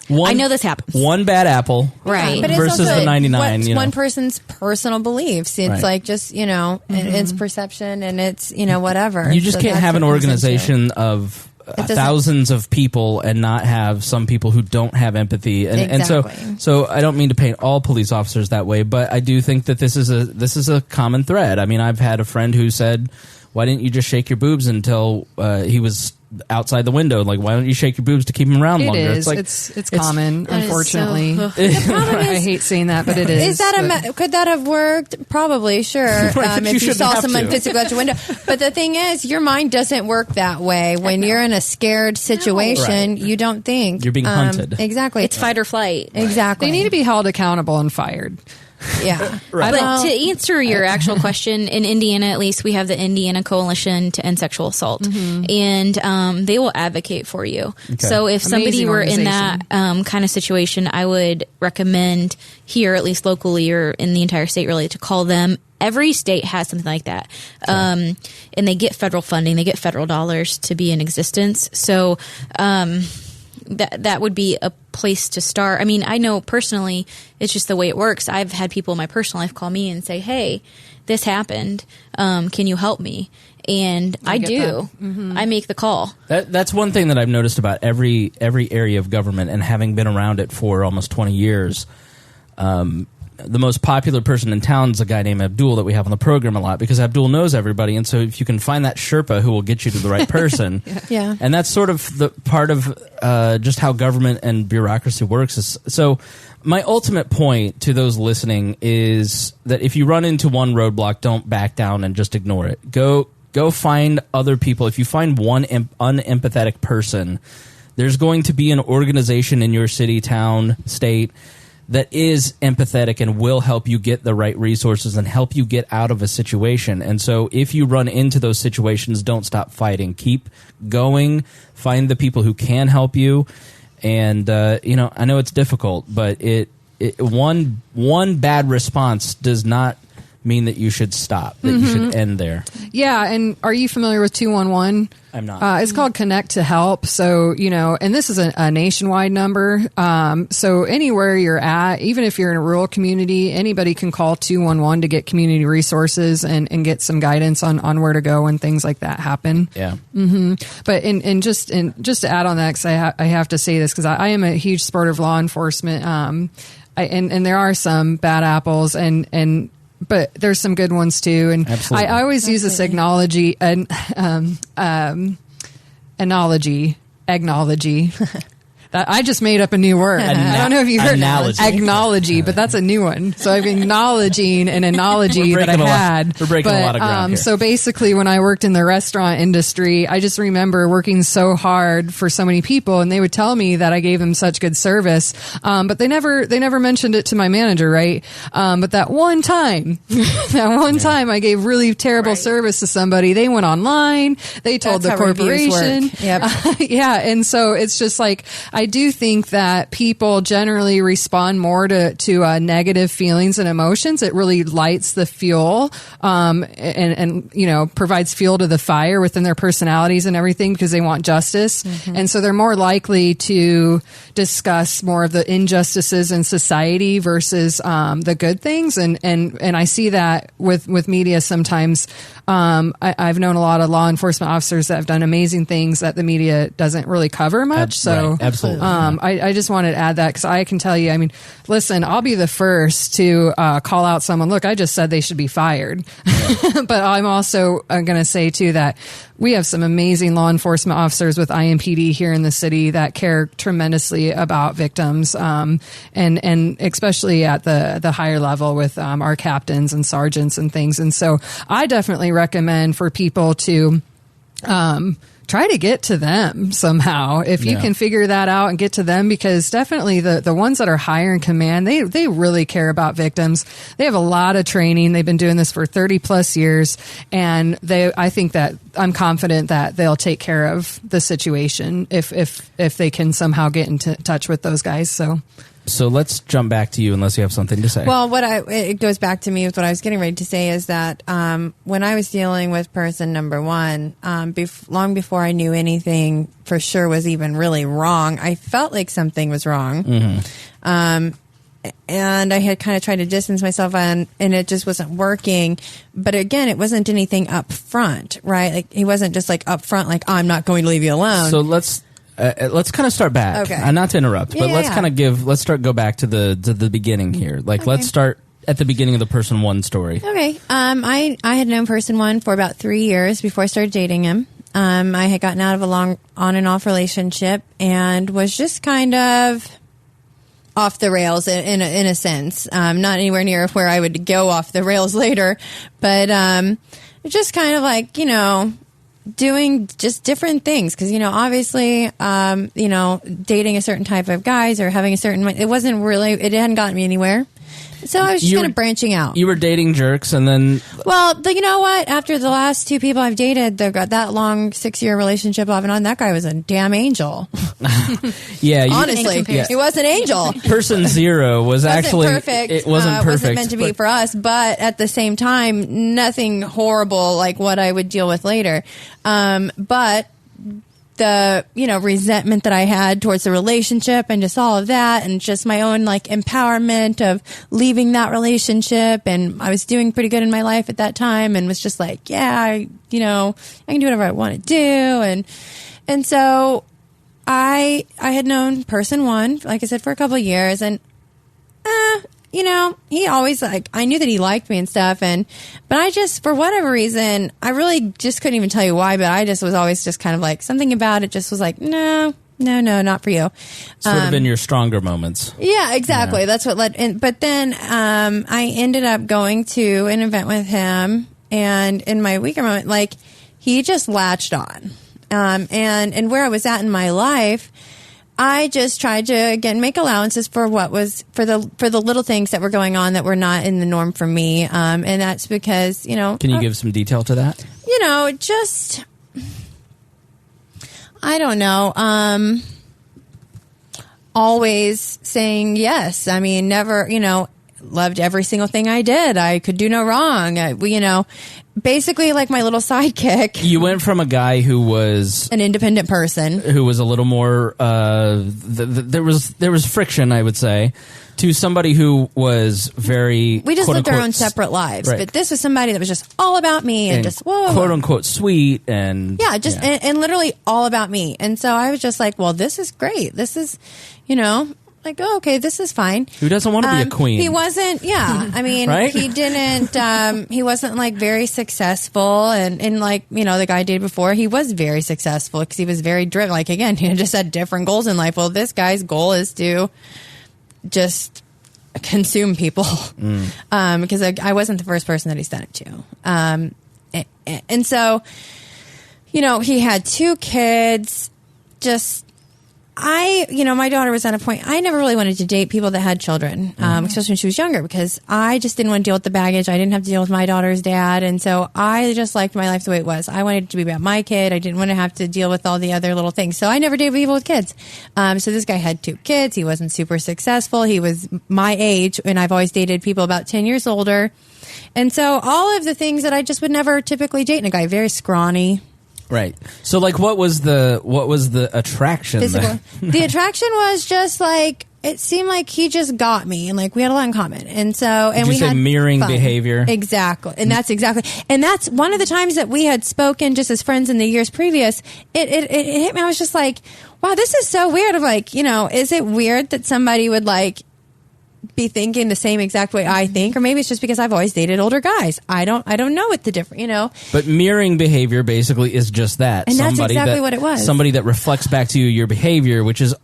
I know this happens. One bad apple right. But it's versus also the 99. What's one person's personal beliefs. It's Right. like just, it's perception and it's, whatever. You just So can't that's have an what comes into organization of doesn't- thousands of people and not have some people who don't have empathy. And Exactly. so I don't mean to paint all police officers that way, but I do think that this is a common thread. I mean, I've had a friend who said, "Why didn't you just shake your boobs until he was outside the window? Like, why don't you shake your boobs to keep him around longer?" It is. Like, It's common, unfortunately. so- I hate saying that, but it is. Is that could that have worked? Probably, sure. but you If you shouldn't saw have someone to. physically out your window. But the thing is, your mind doesn't work that way. When you're in a scared situation, Right. you don't think. You're being hunted. Exactly. It's fight or flight. Exactly. They need to be held accountable and fired. Yeah. Right. But to answer your actual question, in Indiana, at least, we have the Indiana Coalition to End Sexual Assault, and they will advocate for you. So if somebody Amazing were in that organization. kind of situation, I would recommend here, at least locally or in the entire state, really, to call them. Every state has something like that, and they get federal funding, they get federal dollars to be in existence. So that would be a place to start. I mean, I know personally, it's just the way it works. I've had people in my personal life call me and say, "Hey, this happened. Can you help me?" And I get do. I make the call. That's one thing that I've noticed about every area of government, and having been around it for almost 20 years. The most popular person in town is a guy named Abdul that we have on the program a lot, because Abdul knows everybody, and so if you can find that Sherpa who will get you to the right person, Yeah. and that's sort of the part of just how government and bureaucracy works. So my ultimate point to those listening is that if you run into one roadblock, don't back down and just ignore it. Go find other people. If you find one unempathetic person, there's going to be an organization in your city, town, state that is empathetic and will help you get the right resources and help you get out of a situation. And so if you run into those situations, don't stop fighting. Keep going. Find the people who can help you. And, I know it's difficult, but one bad response does not mean that you should stop, that you should end there. Yeah, and are you familiar with 211? I'm not. It's called Connect to Help. So, and this is a nationwide number. So anywhere you're at, even if you're in a rural community, anybody can call 211 to get community resources and get some guidance on where to go when things like that happen. Yeah. But just to add on that, because I have to say this, because I am a huge supporter of law enforcement. And there are some bad apples but there's some good ones too. And Absolutely. I always use this agnology. I just made up a new word. I don't know if you heard Analogy. agnology, but that's a new one. So I'm acknowledging an analogy We're that I breaking a lot- had. we're breaking a lot of ground here. So basically, when I worked in the restaurant industry, I just remember working so hard for so many people, and they would tell me that I gave them such good service, but they never mentioned it to my manager, right? But that one time, time I gave really terrible service to somebody. They went online. They told That's the how reviews corporation. work. Yep. Yeah, and so it's just like I do think that people generally respond more to negative feelings and emotions. It really lights the fuel, and provides fuel to the fire within their personalities and everything, because they want justice, and so they're more likely to discuss more of the injustices in society versus the good things. And I see that with media sometimes. I've known a lot of law enforcement officers that have done amazing things that the media doesn't really cover much. So Right. Absolutely. I just wanted to add that, because I can tell you, I mean, listen, I'll be the first to call out someone. Look, I just said they should be fired. But I'm also going to say, too, that we have some amazing law enforcement officers with IMPD here in the city that care tremendously about victims, and especially at the higher level with our captains and sergeants and things. And so I definitely recommend for people to try to get to them somehow if you can figure that out and get to them, because definitely the ones that are higher in command, they really care about victims. They have a lot of training. They've been doing this for 30 plus years, and I'm confident that they'll take care of the situation if they can somehow get into touch with those guys. So So let's jump back to you unless you have something to say. Well, it goes back to me with what I was getting ready to say is that when I was dealing with person number one, long before I knew anything for sure was even really wrong, I felt like something was wrong. Mm-hmm. And I had kind of tried to distance myself and it just wasn't working. But again, it wasn't anything up front, right? Like he wasn't just like up front, like, I'm not going to leave you alone. So let's kind of start back. Okay. Not to interrupt, but let's kind of go back to the beginning here. Like, okay. Let's start at the beginning of the person one story. Okay. I had known person one for about 3 years before I started dating him. I had gotten out of a long on and off relationship and was just kind of off the rails in a sense. Not anywhere near where I would go off the rails later, but just kind of like, doing just different things. Because, obviously, dating a certain type of guys or having a certain, it hadn't gotten me anywhere. So I was just kind of branching out. You were dating jerks and then... Well, you know what? After the last 2 people I've dated, that long 6-year relationship off and on, that guy was a damn angel. Yeah. Honestly, he was an angel. Person zero wasn't perfect. It wasn't perfect. Wasn't meant to be for us, but at the same time, nothing horrible like what I would deal with later. But the resentment that I had towards the relationship and just all of that and just my own like empowerment of leaving that relationship, and I was doing pretty good in my life at that time and was just like, I can do whatever I want to do, and so I had known person one, like I said, for a couple of years, and he always I knew that he liked me and stuff, but I just, for whatever reason, I really just couldn't even tell you why, but I just was always just kind of like, something about it just was like, no, not for you. Sort of in your stronger moments. Yeah, exactly. Yeah. That's what led in. But then I ended up going to an event with him, and in my weaker moment, like, he just latched on. And where I was at in my life, I just tried to, again, make allowances for what was, for the little things that were going on that were not in the norm for me. And that's because, Can you give some detail to that? Just, I don't know, always saying yes. I mean, never, loved every single thing I did. I could do no wrong. Basically like my little sidekick. You went from a guy who was an independent person, who was a little more there was friction, I would say, to somebody who was very, we just lived our own separate lives, right. But this was somebody that was just all about me and just quote unquote sweet and and literally all about me. And so I was just like, well, this is great. This is, like, oh, okay, this is fine. Who doesn't want to be a queen? He wasn't, I mean, right? He didn't, he wasn't like very successful. And like, the guy I dated before, he was very successful because he was very driven. Like, again, he just had different goals in life. Well, this guy's goal is to just consume people. Because I wasn't the first person that he's done it to. And so, he had 2 kids, just, my daughter was at a point, I never really wanted to date people that had children, especially when she was younger, because I just didn't want to deal with the baggage. I didn't have to deal with my daughter's dad. And so I just liked my life the way it was. I wanted it to be about my kid. I didn't want to have to deal with all the other little things. So I never dated people with kids. So this guy had 2 kids. He wasn't super successful. He was my age, and I've always dated people about 10 years older. And so all of the things that I just would never typically date in a guy, very scrawny. Right. So, like, what was the attraction? The attraction was just like, it seemed like he just got me, and like we had a lot in common, and so and we had mirroring fun. Behavior. Exactly, and that's one of the times that we had spoken just as friends in the years previous. It hit me. I was just like, wow, this is so weird. I'm like, is it weird that somebody would like be thinking the same exact way I think, or maybe it's just because I've always dated older guys. I don't know what the difference, But mirroring behavior basically is just that. And that's exactly what it was. Somebody that reflects back to you your behavior, which is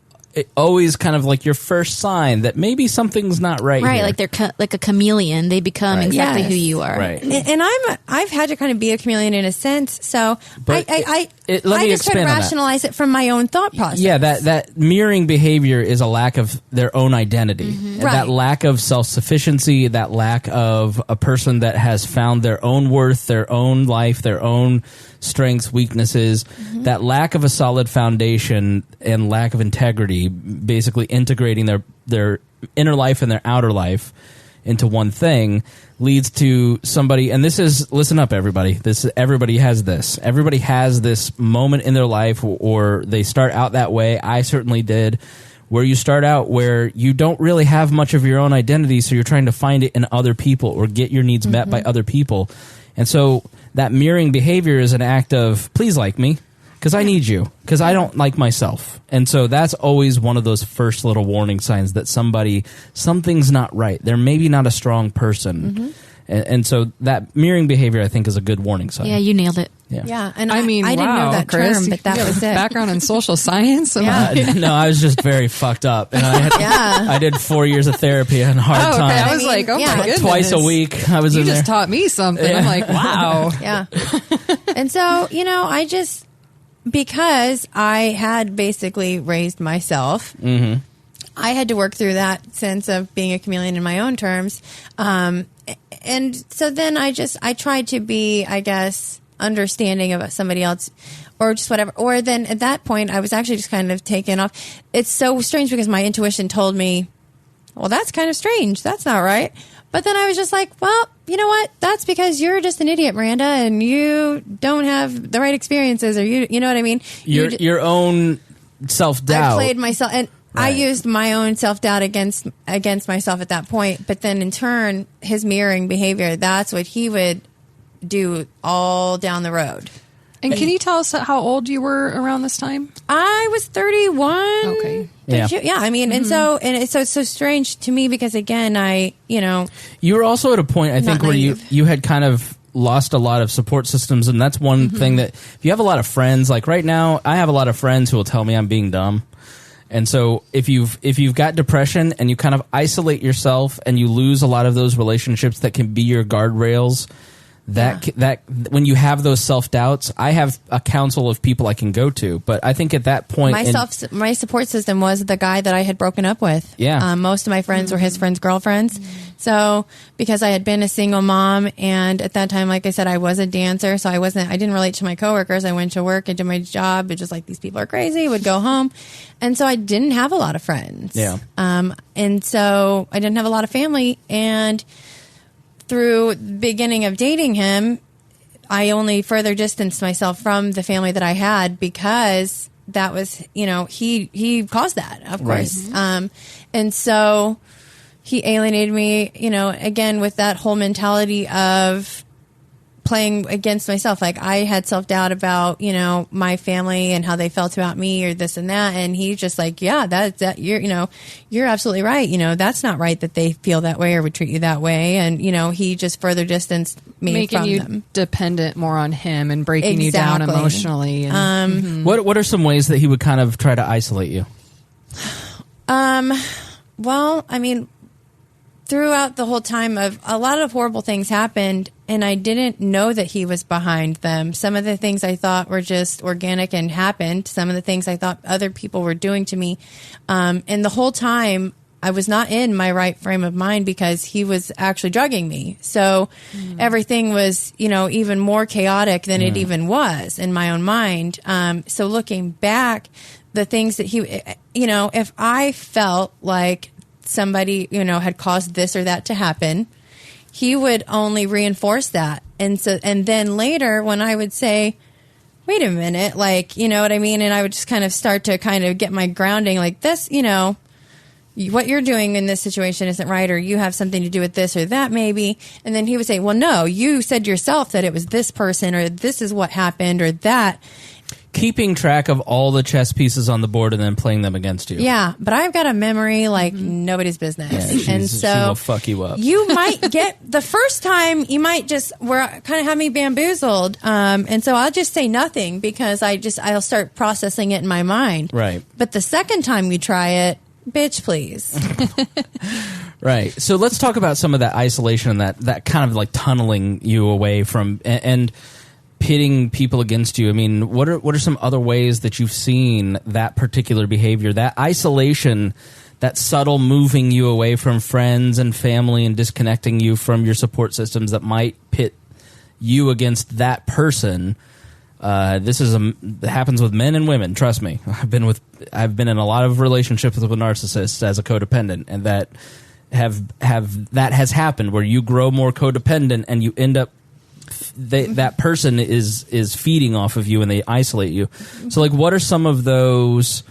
always kind of like your first sign that maybe something's not right. Right, here. like they're like a chameleon. They become exactly who you are. Right. And I've had to kind of be a chameleon in a sense. So but I let me just try to rationalize it from my own thought process. Yeah, that mirroring behavior is a lack of their own identity. Mm-hmm. That lack of self-sufficiency, that lack of a person that has found their own worth, their own life, their own strengths, weaknesses, that lack of a solid foundation and lack of integrity, basically integrating their inner life and their outer life into one thing leads to somebody, and this is, listen up everybody, everybody has this moment in their life, or they start out that way. I certainly did, where you start out where you don't really have much of your own identity, so you're trying to find it in other people or get your needs met by other people. And so that mirroring behavior is an act of, please like me, because I need you, because I don't like myself. And so that's always one of those first little warning signs that something's not right. They're maybe not a strong person. And so that mirroring behavior, I think, is a good warning sign. Yeah, you nailed it. Yeah, and I mean, I didn't know that Chris, term, but that was it. Background in social science. No, I was just very fucked up. And I did 4 years of therapy and hard time. I was like, oh my goodness. Twice a week I was you in there. You just taught me something. I'm like, wow. Yeah. And so, because I had basically raised myself, I had to work through that sense of being a chameleon in my own terms. And so then I tried to be, I guess, understanding of somebody else or just whatever. Or then at that point, I was actually just kind of taken off. It's so strange because my intuition told me, well, that's kind of strange. That's not right. But then I was just like, well, you know what? That's because you're just an idiot, Miranda, and you don't have the right experiences, or you know what I mean? Your own self-doubt. I played myself, and I used my own self-doubt against myself at that point. But then in turn, his mirroring behavior, that's what he would do all down the road. And can you tell us how old you were around this time? I was 31. Okay. Yeah. I mean, and so it's so strange to me because again, you were also at a point, I think, where you had kind of lost a lot of support systems, and that's one thing that if you have a lot of friends, like right now, I have a lot of friends who will tell me I'm being dumb. And so if you've got depression and you kind of isolate yourself and you lose a lot of those relationships that can be your guardrails, that when you have those self-doubts, I have a council of people I can go to, but I think at that point my support system was the guy that I had broken up with. Most of my friends were his friends' girlfriends. So because I had been a single mom, and at that time, like I said, I was a dancer, so I didn't relate to my coworkers. I went to work, I did my job, but just like, these people are crazy, would go home, and so I didn't have a lot of friends. And so I didn't have a lot of family, and through the beginning of dating him, I only further distanced myself from the family that I had because that was, he caused that, of course. And so he alienated me, again, with that whole mentality of playing against myself. Like, I had self-doubt about, my family and how they felt about me or this and that. And he's just like, yeah, that you're absolutely right. That's not right that they feel that way or would treat you that way. And, he just further distanced me from them. Making you dependent more on him and breaking you down emotionally. And, What are some ways that he would kind of try to isolate you? Well, I mean, throughout the whole time, a lot of horrible things happened, and I didn't know that he was behind them. Some of the things I thought were just organic and happened. Some of the things I thought other people were doing to me. And the whole time, I was not in my right frame of mind because he was actually drugging me. So everything was, even more chaotic than it even was in my own mind. So looking back, the things that he, if I felt like somebody, had caused this or that to happen, he would only reinforce that. And then later when I would say, wait a minute, like, you know what I mean? And I would just kind of start to kind of get my grounding, like, this, what you're doing in this situation isn't right, or you have something to do with this or that maybe. And then he would say, well, no, you said yourself that it was this person, or this is what happened, or that. Keeping track of all the chess pieces on the board and then playing them against you. Yeah, but I've got a memory like nobody's business. Yeah, and so she will fuck you up. You might get, the first time, you might just kind of have me bamboozled. And so I'll just say nothing because I'll start processing it in my mind. Right. But the second time you try it, bitch, please. Right. So let's talk about some of that isolation and that kind of like tunneling you away from and pitting people against you. I mean, what are some other ways that you've seen that particular behavior, that isolation, that subtle moving you away from friends and family and disconnecting you from your support systems that might pit you against that person? This happens with men and women. Trust me, I've been with I've been in a lot of relationships with narcissists as a codependent, and that that has happened where you grow more codependent and you end up that person is feeding off of you and they isolate you. So like, what are some of those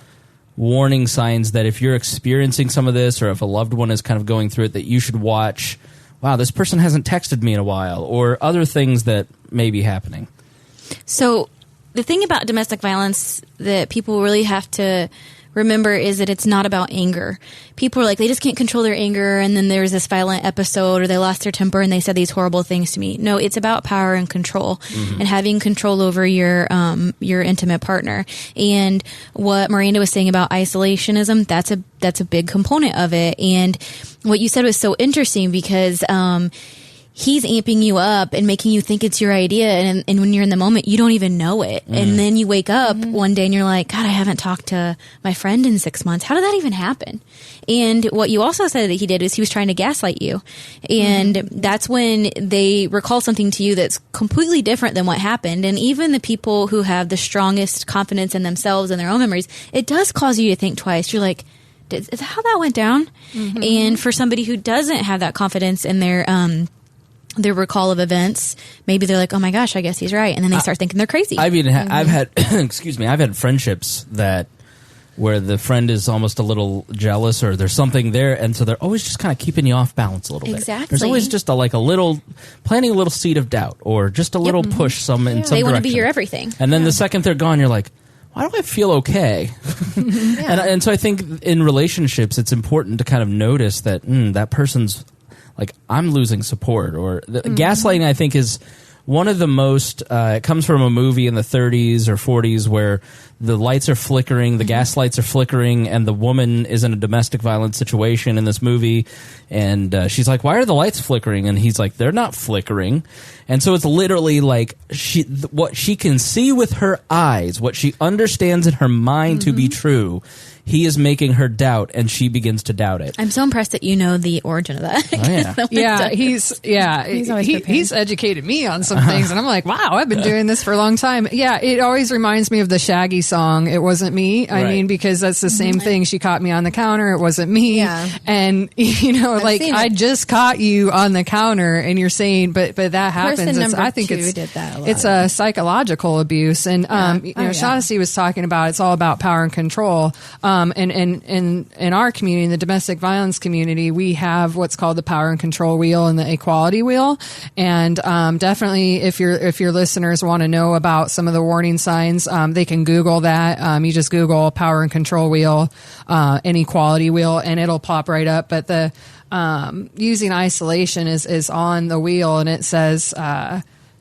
warning signs that if you're experiencing some of this, or if a loved one is kind of going through it, that you should watch, wow, this person hasn't texted me in a while, or other things that may be happening? So the thing about domestic violence that people really have to remember is that it's not about anger. People are like, they just can't control their anger, and then there's this violent episode, or they lost their temper and they said these horrible things to me. No, it's about power and control, and having control over your intimate partner. And what Miranda was saying about isolationism, that's a big component of it. And what you said was so interesting because he's amping you up and making you think it's your idea. And when you're in the moment, you don't even know it. And then you wake up one day and you're like, God, I haven't talked to my friend in 6 months. How did that even happen? And what you also said that he did is he was trying to gaslight you. And that's when they recall something to you that's completely different than what happened. And even the people who have the strongest confidence in themselves and their own memories, it does cause you to think twice. You're like, is that how that went down? And for somebody who doesn't have that confidence in their recall of events, maybe they're like, oh my gosh, I guess he's right. And then they start thinking they're crazy. I mean, I've had, I've had friendships where the friend is almost a little jealous, or there's something there. And so they're always just kind of keeping you off balance a little bit. Exactly. There's always just planting a little seed of doubt, or just a little push in some direction. They want to be your everything. And then the second they're gone, you're like, why do I feel okay? And so I think in relationships, it's important to kind of notice that that person's like, I'm losing support, or gaslighting, I think, is one of the most, it comes from a movie in the 30s or 40s where the lights are flickering, the gas lights are flickering, and the woman is in a domestic violence situation in this movie. And she's like, why are the lights flickering? And he's like, they're not flickering. And so it's literally like what she can see with her eyes, what she understands in her mind to be true, he is making her doubt, and she begins to doubt it. I'm so impressed that you know the origin of that. Oh, yeah. He's educated me on some things, and I'm like, wow, I've been doing this for a long time. Yeah, it always reminds me of the Shaggy song, It Wasn't Me. I mean, because that's the same thing. She caught me on the counter. It wasn't me. Yeah. And, I just caught you on the counter, and you're saying, but that happens. I think did that a lot. It's a psychological abuse. And, Shaughnessy was talking about it's all about power and control. And in our community, in the domestic violence community, we have what's called the power and control wheel and the equality wheel. And definitely, if your listeners want to know about some of the warning signs, they can Google that. You just Google power and control wheel and equality wheel, and it'll pop right up. But the using isolation is on the wheel, and it says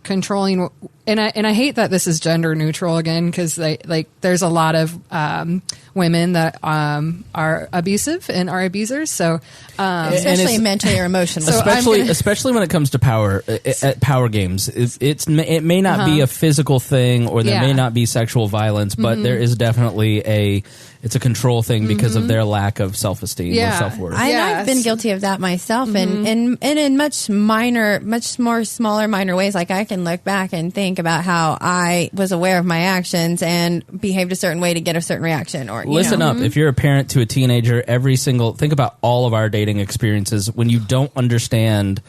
controlling. And I hate that this is gender neutral again, because there's a lot of women that are abusive and are abusers. So especially mentally or emotionally. Especially when it comes to power at power games, it may not be a physical thing, or there may not be sexual violence, but there is definitely it's a control thing because of their lack of self-esteem or self-worth. I've been guilty of that myself, and in much more smaller minor ways. Like, I can look back and think about how I was aware of my actions and behaved a certain way to get a certain reaction. Or listen up, if you're a parent to a teenager, think about all of our dating experiences when you don't understand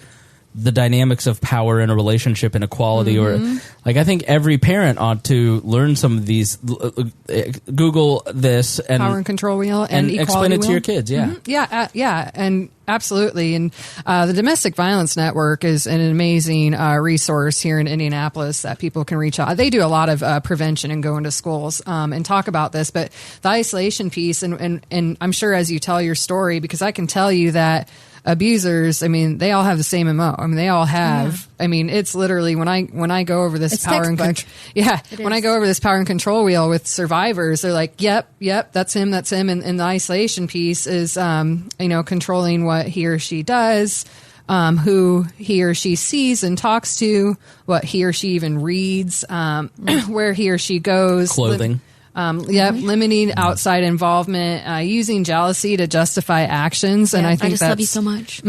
the dynamics of power in a relationship and equality, or like, I think every parent ought to learn some of these. Google this and power and control wheel and explain it wheel to your kids. And absolutely. And the Domestic Violence Network is an amazing resource here in Indianapolis that people can reach out. They do a lot of prevention and go into schools and talk about this. But the isolation piece, and I'm sure as you tell your story, because I can tell you that abusers, I mean, they all have the same MO. I mean, they all have. I mean, it's literally when I go over this power and control. Yeah, when I go over this power and control wheel with survivors, they're like, "Yep, that's him, that's him." And the isolation piece is, controlling what he or she does, who he or she sees and talks to, what he or she even reads, where he or she goes, clothing. Limiting outside involvement, using jealousy to justify actions, and I think just that's, love you so much.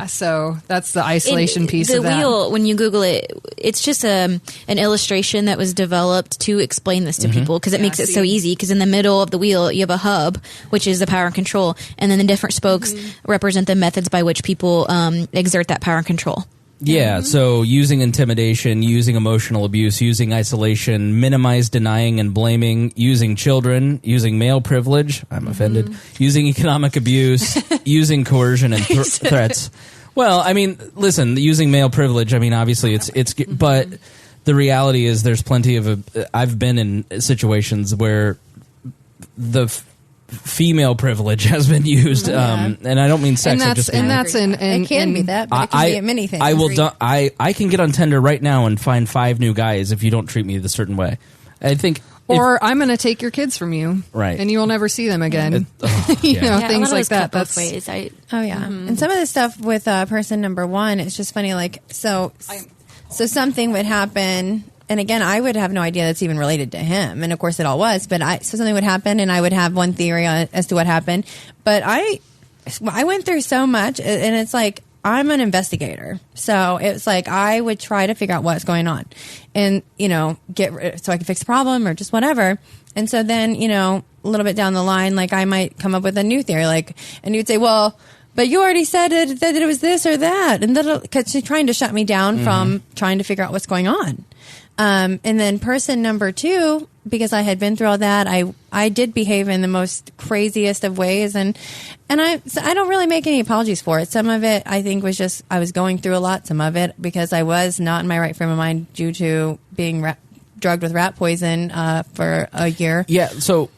So that's the isolation piece the of that. wheel, when you Google it, it's just an illustration that was developed to explain this to people because it makes it so easy. Because in the middle of the wheel, you have a hub, which is the power and control, and then the different spokes represent the methods by which people exert that power and control. Yeah, so using intimidation, using emotional abuse, using isolation, minimize denying and blaming, using children, using male privilege, I'm offended, using economic abuse, using coercion and threats. Well, I mean, listen, using male privilege, I mean, obviously it's but the reality is there's plenty of I've been in situations where the female privilege has been used, and I don't mean sex. It can be that, but it can be many things. I can get on Tinder right now and find 5 new guys if you don't treat me a certain way. I think, I'm going to take your kids from you, right? And you will never see them again. Things like that. That's ways. And some of the stuff with person number 1, it's just funny. Like so something would happen. And again, I would have no idea that's even related to him. And of course it all was. But so something would happen and I would have one theory as to what happened. But I went through so much, and it's like, I'm an investigator. So it's like I would try to figure out what's going on and, so I could fix the problem or just whatever. And so then, a little bit down the line, like I might come up with a new theory, and you'd say, well, but you already said that it was this or that. And because she's trying to shut me down from trying to figure out what's going on. And then person number 2, because I had been through all that, I did behave in the most craziest of ways, and I don't really make any apologies for it. Some of it I think was just I was going through a lot. Some of it because I was not in my right frame of mind due to being drugged with rat poison for a year. Yeah, so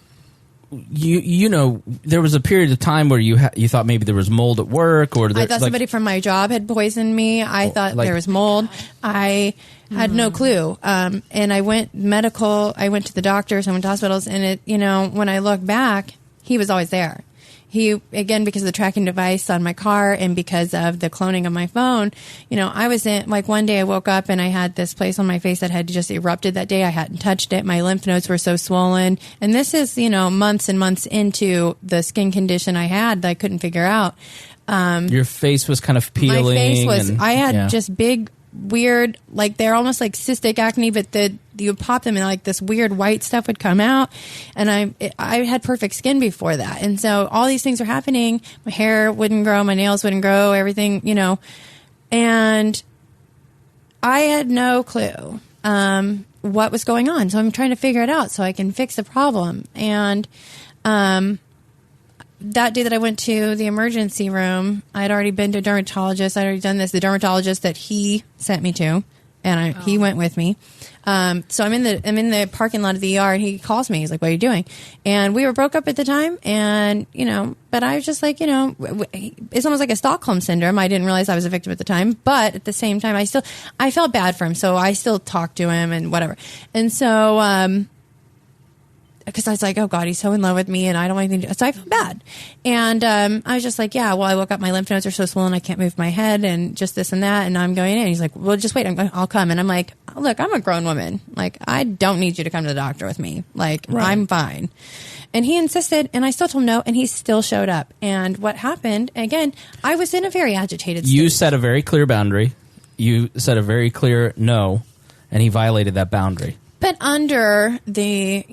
there was a period of time where you thought maybe there was mold at work, or I thought somebody from my job had poisoned me. I thought there was mold. I had no clue. And I went medical. I went to the doctors. I went to hospitals. And when I look back, he was always there. Again, because of the tracking device on my car and because of the cloning of my phone, I was in, like, one day I woke up and I had this place on my face that had just erupted that day. I hadn't touched it. My lymph nodes were so swollen. And this is, months and months into the skin condition I had that I couldn't figure out. Your face was kind of peeling. My face was, I had just big, weird, like they're almost like cystic acne, but you pop them and like this weird white stuff would come out. And I had perfect skin before that. And so all these things were happening. My hair wouldn't grow, my nails wouldn't grow, everything, and I had no clue what was going on. So I'm trying to figure it out so I can fix the problem. And that day that I went to the emergency room, I'd already been to a dermatologist. I'd already done this. The dermatologist that he sent me to, and he went with me. So I'm in the parking lot of the ER, and he calls me. He's like, "What are you doing?" And we were broke up at the time, and but I was just like, it's almost like a Stockholm syndrome. I didn't realize I was a victim at the time, but at the same time, I felt bad for him, so I still talked to him and whatever. And so, because I was like, oh God, he's so in love with me and I don't want anything to do. So I felt bad. And I was just like, yeah, well, I woke up, my lymph nodes are so swollen, I can't move my head and just this and that. And I'm going in. He's like, well, just wait, I'll come. And I'm like, look, I'm a grown woman. Like, I don't need you to come to the doctor with me. Like, I'm fine. And he insisted, and I still told him no, and he still showed up. And what happened, again, I was in a very agitated state. You set a very clear boundary. You said a very clear no, and he violated that boundary. But under the,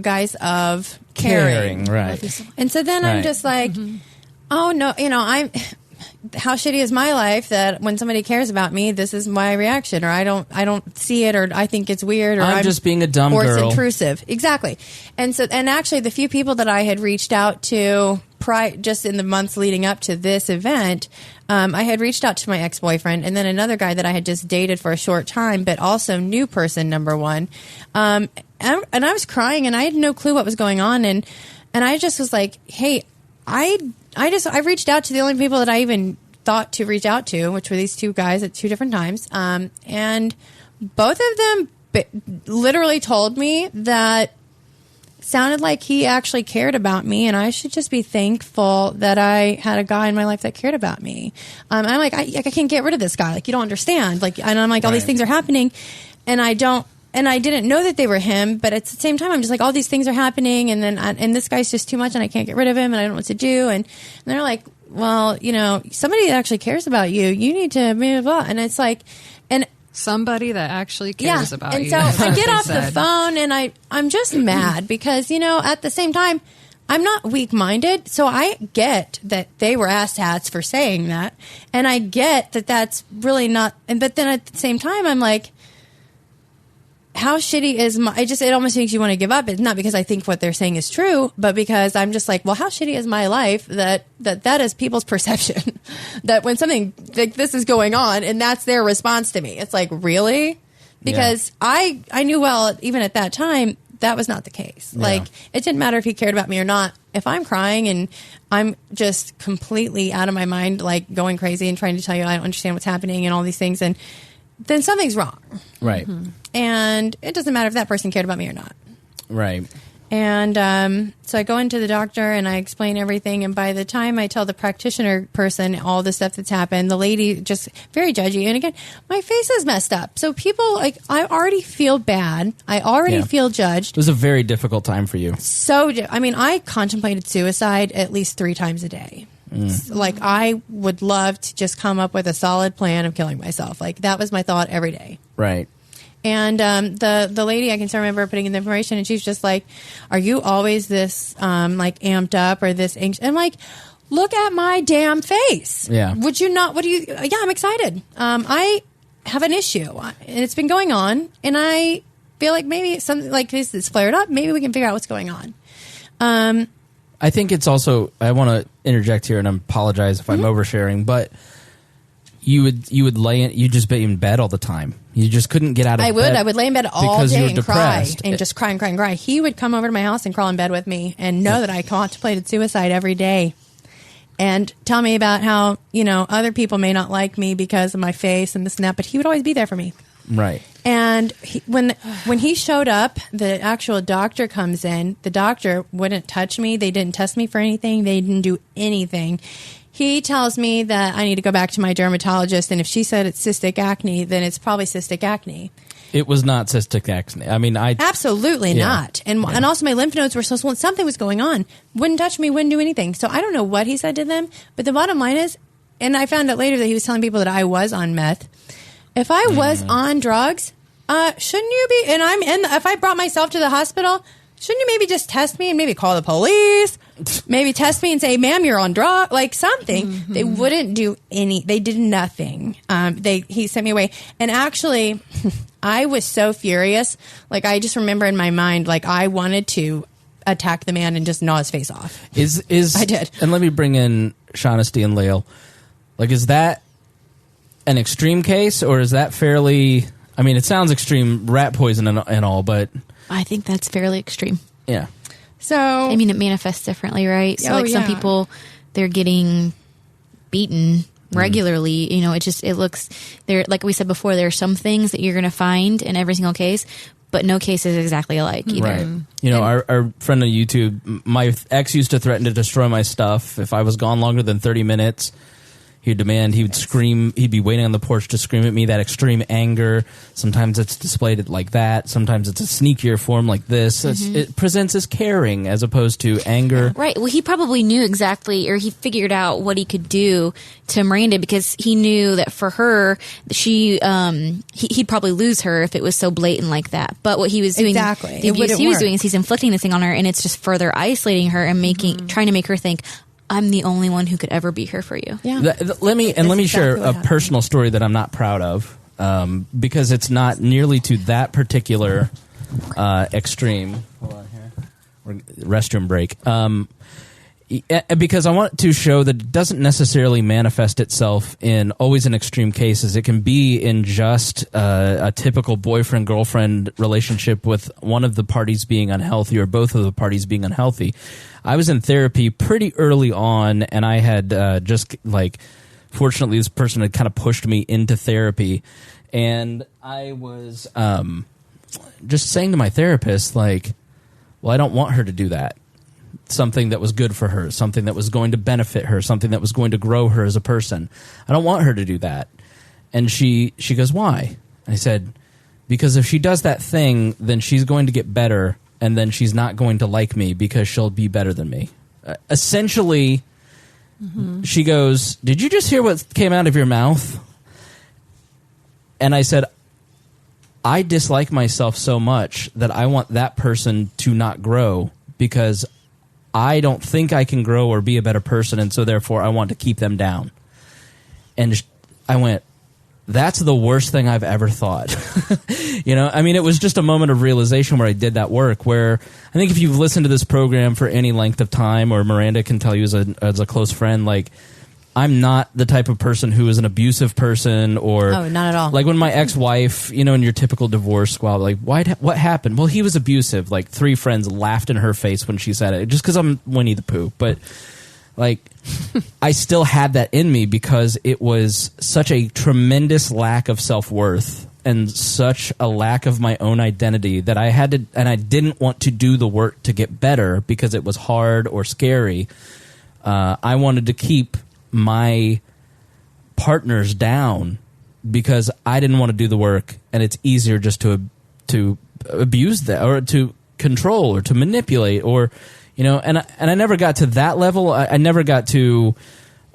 guise of caring. Right. And so then I'm just like, oh no, how shitty is my life that when somebody cares about me, this is my reaction, or I don't see it, or I think it's weird, or I'm just being a dumb or girl. It's intrusive. Exactly. And actually the few people that I had reached out to just in the months leading up to this event, I had reached out to my ex-boyfriend, and then another guy that I had just dated for a short time, but also new person number 1. And I was crying, and I had no clue what was going on, and I just was like, hey, I reached out to the only people that I even thought to reach out to, which were these 2 guys at 2 different times, and both of them literally told me that sounded like he actually cared about me, and I should just be thankful that I had a guy in my life that cared about me. And I'm like, I can't get rid of this guy. Like, you don't understand. Like, and I'm like, all these things are happening, and I don't and I didn't know that they were him, but at the same time, I'm just like, all these things are happening, and then and this guy's just too much, and I can't get rid of him, and I don't know what to do. And they're like, well, somebody that actually cares about you, you need to blah, blah, blah. And it's like, and somebody that actually cares about and you. so That's I what get they off said. the phone, and I'm just mad because, at the same time, I'm not weak-minded, so I get that they were asshats for saying that, and I get that that's really not. But then at the same time, I'm like, how shitty is my? It almost makes you want to give up. It's not because I think what they're saying is true, but because I'm just like, well, how shitty is my life that is people's perception that when something like this is going on, and that's their response to me. It's like, really? Because I knew well, even at that time, that was not the case. Yeah. Like, it didn't matter if he cared about me or not. If I'm crying and I'm just completely out of my mind, like going crazy and trying to tell you I don't understand what's happening and all these things, and then something's wrong. Right. And it doesn't matter if that person cared about me or not. Right. And so I go into the doctor and I explain everything. And by the time I tell the practitioner person all the stuff that's happened, the lady just very judgy. And again, my face is messed up. So people, like, I already feel bad. I already feel judged. It was a very difficult time for you. I contemplated suicide at least 3 times a day. Like, I would love to just come up with a solid plan of killing myself. Like, that was my thought every day. Right. And the lady, I can still remember putting in the information, and she's just like, are you always this like amped up or this anxious? I'm like, look at my damn face. Yeah. Would you not? Yeah, I'm excited. I have an issue, and it's been going on, and I feel like maybe something like this is flared up. Maybe we can figure out what's going on. I think it's also, I want to interject here and apologize if I'm oversharing, but you would just be in bed all the time. You just couldn't get out of bed. I would lay in bed all because you day were and depressed. cry and just cry and cry and cry. He would come over to my house and crawl in bed with me and know that I contemplated suicide every day and tell me about how, other people may not like me because of my face and this and that, but he would always be there for me. Right. And when he showed up, the actual doctor comes in. The doctor wouldn't touch me. They didn't test me for anything. They didn't do anything. He tells me that I need to go back to my dermatologist, and if she said it's cystic acne, then it's probably cystic acne. It was not cystic acne. I mean, absolutely not. And also my lymph nodes were so swollen. Something was going on. Wouldn't touch me. Wouldn't do anything. So I don't know what he said to them. But the bottom line is, and I found out later that he was telling people that I was on meth. If I was on drugs, shouldn't you be? And if I brought myself to the hospital, shouldn't you maybe just test me and maybe call the police? Maybe test me and say, ma'am, you're on drugs, like something. Mm-hmm. They wouldn't do they did nothing. He sent me away. And actually, I was so furious. Like, I just remember in my mind, like, I wanted to attack the man and just gnaw his face off. I did. And let me bring in Shaughnessy and Lael. Like, is that an extreme case, or is that fairly, I mean, it sounds extreme, rat poison and all, but I think that's fairly extreme. Yeah. So, I mean, it manifests differently, right? So, some people, they're getting beaten regularly. It looks, there, like we said before, there are some things that you're going to find in every single case, but no case is exactly alike either. Right. Our friend on YouTube, my ex used to threaten to destroy my stuff if I was gone longer than 30 minutes. He'd demand, he would scream, he'd be waiting on the porch to scream at me, that extreme anger. Sometimes it's displayed like that. Sometimes it's a sneakier form like this. Mm-hmm. It presents as caring as opposed to anger. Right. Well, he probably knew exactly, or he figured out what he could do to Miranda, because he knew that for her, he'd probably lose her if it was so blatant like that. But what he was doing, the abuse he was doing is he's inflicting this thing on her, and it's just further isolating her and trying to make her think, I'm the only one who could ever be here for you. Yeah. Let me share a personal story that I'm not proud of, because it's not nearly to that particular extreme. Hold on here. Restroom break. Because I want to show that it doesn't necessarily manifest itself in always in extreme cases. It can be in just a typical boyfriend-girlfriend relationship with one of the parties being unhealthy or both of the parties being unhealthy. I was in therapy pretty early on, and I had fortunately this person had kind of pushed me into therapy, and I was just saying to my therapist, like, well, I don't want her to do that. Something that was good for her, something that was going to benefit her, something that was going to grow her as a person. I don't want her to do that. And she goes, why? I said, because if she does that thing, then she's going to get better, and then she's not going to like me because she'll be better than me. Essentially, she goes, "Did you just hear what came out of your mouth?" And I said, "I dislike myself so much that I want that person to not grow because I don't think I can grow or be a better person, and so therefore I want to keep them down." And I went, that's the worst thing I've ever thought. I mean, it was just a moment of realization where I did that work, where I think if you've listened to this program for any length of time, or Miranda can tell you as a close friend, like, I'm not the type of person who is an abusive person, or Oh, not at all. Like when my ex-wife, in your typical divorce squad, like, what happened? Well, he was abusive. Like 3 friends laughed in her face when she said it, just because I'm Winnie the Pooh. But like, I still had that in me because it was such a tremendous lack of self-worth and such a lack of my own identity that I had to, and I didn't want to do the work to get better because it was hard or scary. I wanted to keep my partners down because I didn't want to do the work, and it's easier just to abuse that, or to control, or to manipulate, or and I never got to that level. I never got to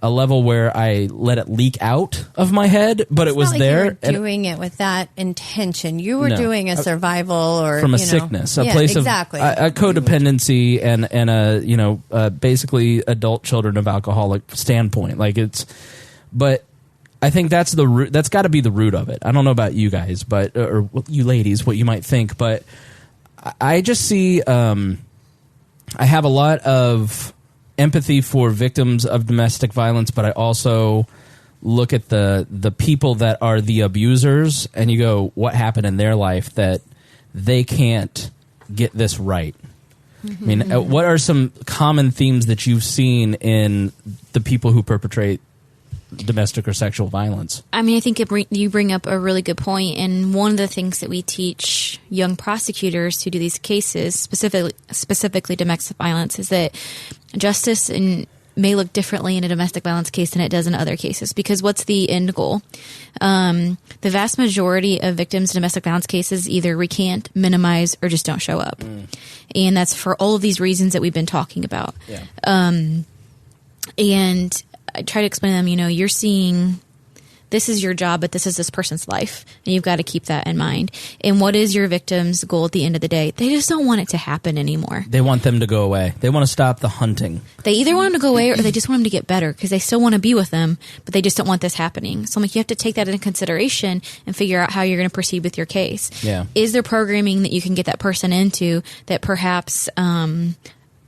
a level where I let it leak out of my head, but it was not like there. You were doing it with that intention. You were No. doing a survival, or From a sickness, a Yeah, place exactly. of a codependency, and a basically adult children of alcoholic standpoint. Like but I think that's the root. That's got to be the root of it. I don't know about you guys, but or you ladies, what you might think, but I just see. I have a lot of empathy for victims of domestic violence, but I also look at the people that are the abusers, and you go, what happened in their life that they can't get this right? I mean, what are some common themes that you've seen in the people who perpetrate domestic or sexual violence? I mean, I think you bring up a really good point, and one of the things that we teach young prosecutors who do these cases, specifically domestic violence, is that justice may look differently in a domestic violence case than it does in other cases. Because what's the end goal? The vast majority of victims in domestic violence cases either recant, minimize, or just don't show up, and that's for all of these reasons that we've been talking about. Yeah. And I try to explain to them, you're seeing this is your job, but this is this person's life, and you've got to keep that in mind. And what is your victim's goal at the end of the day? They just don't want it to happen anymore. They want them to go away. They want to stop the hunting. They either want them to go away, or they just want them to get better because they still want to be with them, but they just don't want this happening. So I'm like, you have to take that into consideration and figure out how you're going to proceed with your case. Yeah. Is there programming that you can get that person into that perhaps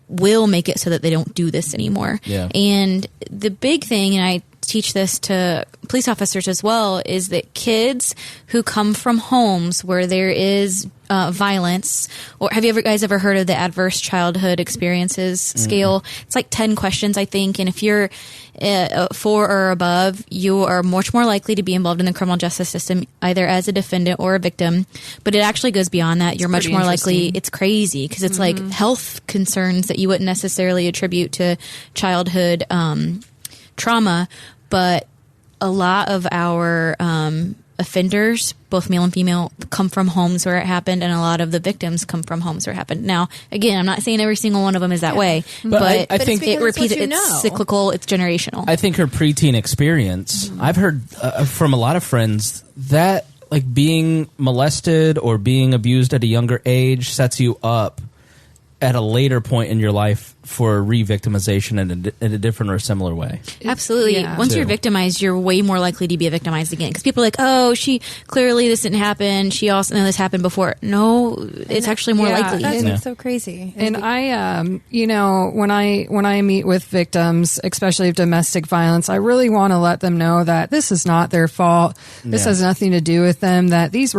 will make it so that they don't do this anymore? Yeah. And the big thing, and I teach this to police officers as well, is that kids who come from homes where there is violence, or have you guys ever heard of the adverse childhood experiences scale? It's like 10 questions, I think, and if you're 4 or above, you are much more likely to be involved in the criminal justice system, either as a defendant or a victim. But it actually goes beyond that. You're much more likely. It's crazy because it's like health concerns that you wouldn't necessarily attribute to childhood trauma, but a lot of our offenders, both male and female, come from homes where it happened, and a lot of the victims come from homes where it happened. Now, again, I'm not saying every single one of them is that way, but I think it repeats. It's cyclical. It's generational. I think her preteen experience, I've heard from a lot of friends that like being molested or being abused at a younger age sets you up at a later point in your life for re-victimization in a different or similar way. Absolutely. Yeah. Once you're victimized, you're way more likely to be victimized again. Because people are like, oh, this didn't happen. She also, no, this happened before. No, it's actually more likely. That's Yeah. so crazy. And I, when I meet with victims, especially of domestic violence, I really want to let them know that this is not their fault. This has nothing to do with them. That these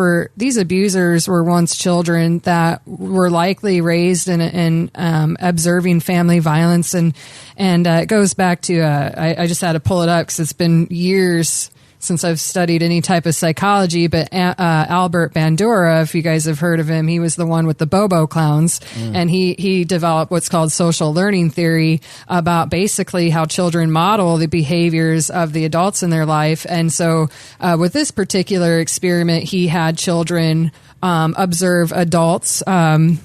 abusers were once children that were likely raised in observing family violence, and it goes back to I just had to pull it up because it's been years since I've studied any type of psychology, but Albert Bandura, if you guys have heard of him, he was the one with the Bobo clowns, and he developed what's called social learning theory about basically how children model the behaviors of the adults in their life. And so with this particular experiment, he had children observe adults, ones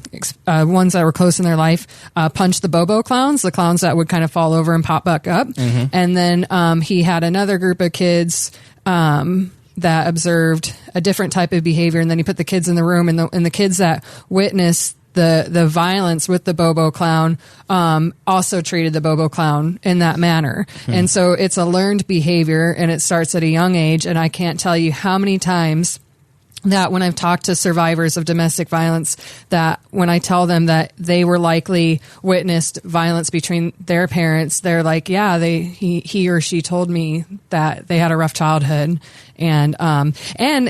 that were close in their life, punch the Bobo clowns, the clowns that would kind of fall over and pop back up. And then he had another group of kids that observed a different type of behavior, and then he put the kids in the room, and the kids that witnessed the violence with the Bobo clown also treated the Bobo clown in that manner. And so it's a learned behavior, and it starts at a young age, and I can't tell you how many times that when I've talked to survivors of domestic violence, that when I tell them that they were likely witnessed violence between their parents, they're like, yeah, he or she told me that they had a rough childhood. And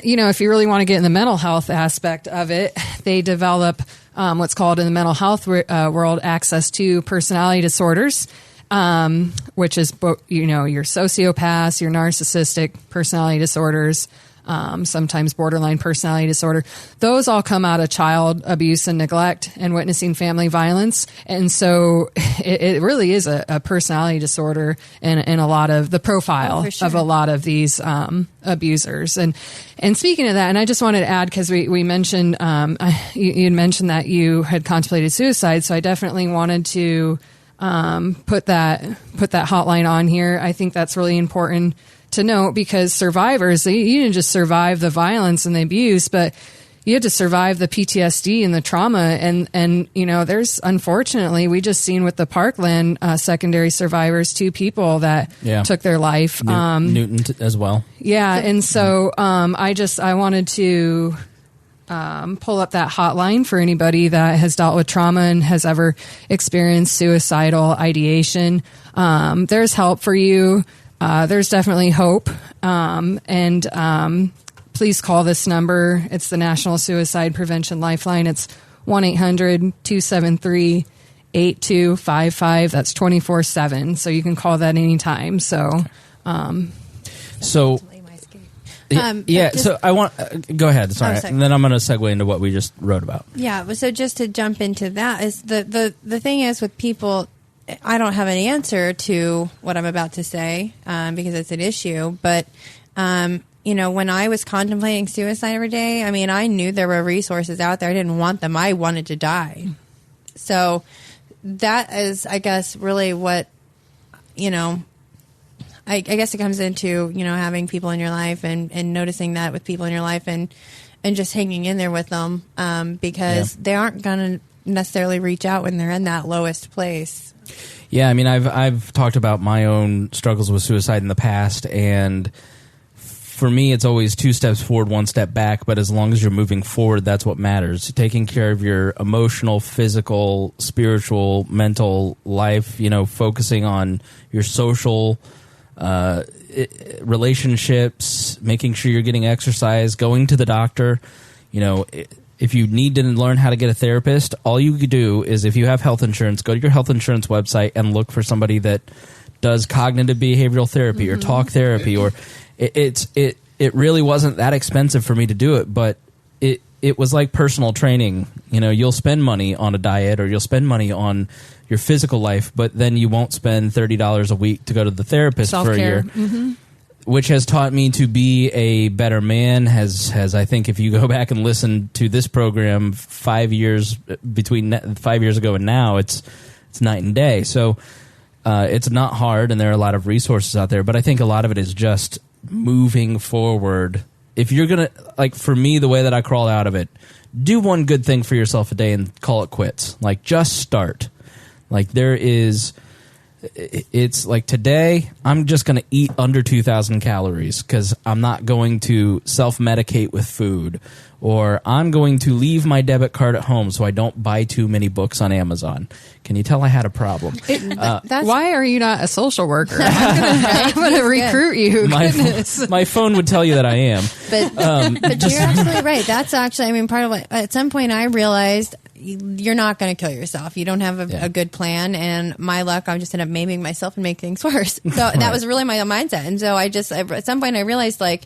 you know, if you really want to get in the mental health aspect of it, they develop what's called in the mental health world access to personality disorders. Which is, you know, your sociopaths, your narcissistic personality disorders, sometimes borderline personality disorder. Those all come out of child abuse and neglect and witnessing family violence. And so it really is a personality disorder in a lot of the profile of a lot of these abusers. And speaking of that, and I just wanted to add, because we mentioned, you had mentioned that you had contemplated suicide. So I definitely wanted to put that hotline on here. I think that's really important to note, because survivors, you didn't just survive the violence and the abuse, but you had to survive the PTSD and the trauma. And you know, there's, unfortunately, we just seen with the Parkland secondary survivors, 2 people that took their life. Newton as well. Yeah. And so I wanted to pull up that hotline for anybody that has dealt with trauma and has ever experienced suicidal ideation. There's help for you. There's definitely hope. And please call this number. It's the National Suicide Prevention Lifeline. It's 1-800-273-8255. That's 24/7. So you can call that anytime. So I want go ahead. Sorry. And then I'm going to segue into what we just wrote about. Yeah. So just to jump into that, is the thing is with people, I don't have an answer to what I'm about to say because it's an issue. But, you know, when I was contemplating suicide every day, I mean, I knew there were resources out there. I didn't want them. I wanted to die. So that is, I guess, really what, you know, I guess it comes into, you know, having people in your life and noticing that with people in your life and just hanging in there with them because they aren't going to necessarily reach out when they're in that lowest place. Yeah, I mean, I've talked about my own struggles with suicide in the past, and for me, it's always 2 steps forward, 1 step back, but as long as you're moving forward, that's what matters. Taking care of your emotional, physical, spiritual, mental life, you know, focusing on your social relationships, making sure you're getting exercise, going to the doctor. You know, if you need to learn how to get a therapist, all you could do is, if you have health insurance, go to your health insurance website and look for somebody that does cognitive behavioral therapy or talk therapy. Or it really wasn't that expensive for me to do it, but it was like personal training. You know, you'll spend money on a diet or you'll spend money on your physical life, but then you won't spend $30 a week to go to the therapist for a year. Which has taught me to be a better man. Has I think, if you go back and listen to this program 5 years between 5 years ago and now, it's night and day. So it's not hard, and there are a lot of resources out there. But I think a lot of it is just moving forward. If you're gonna, like, for me, the way that I crawl out of it, do one good thing for yourself a day and call it quits. Like, just start. Like, it's like, today I'm just going to eat under 2,000 calories because I'm not going to self-medicate with food, or I'm going to leave my debit card at home so I don't buy too many books on Amazon. Can you tell I had a problem? Why are you not a social worker? I'm going to recruit you. My phone would tell you that I am. But you're absolutely right. That's actually, I mean, part of what, at some point I realized, you're not going to kill yourself. You don't have a good plan. And my luck, I just ended up maiming myself and make things worse. So that was really my mindset. And so at some point I realized, like,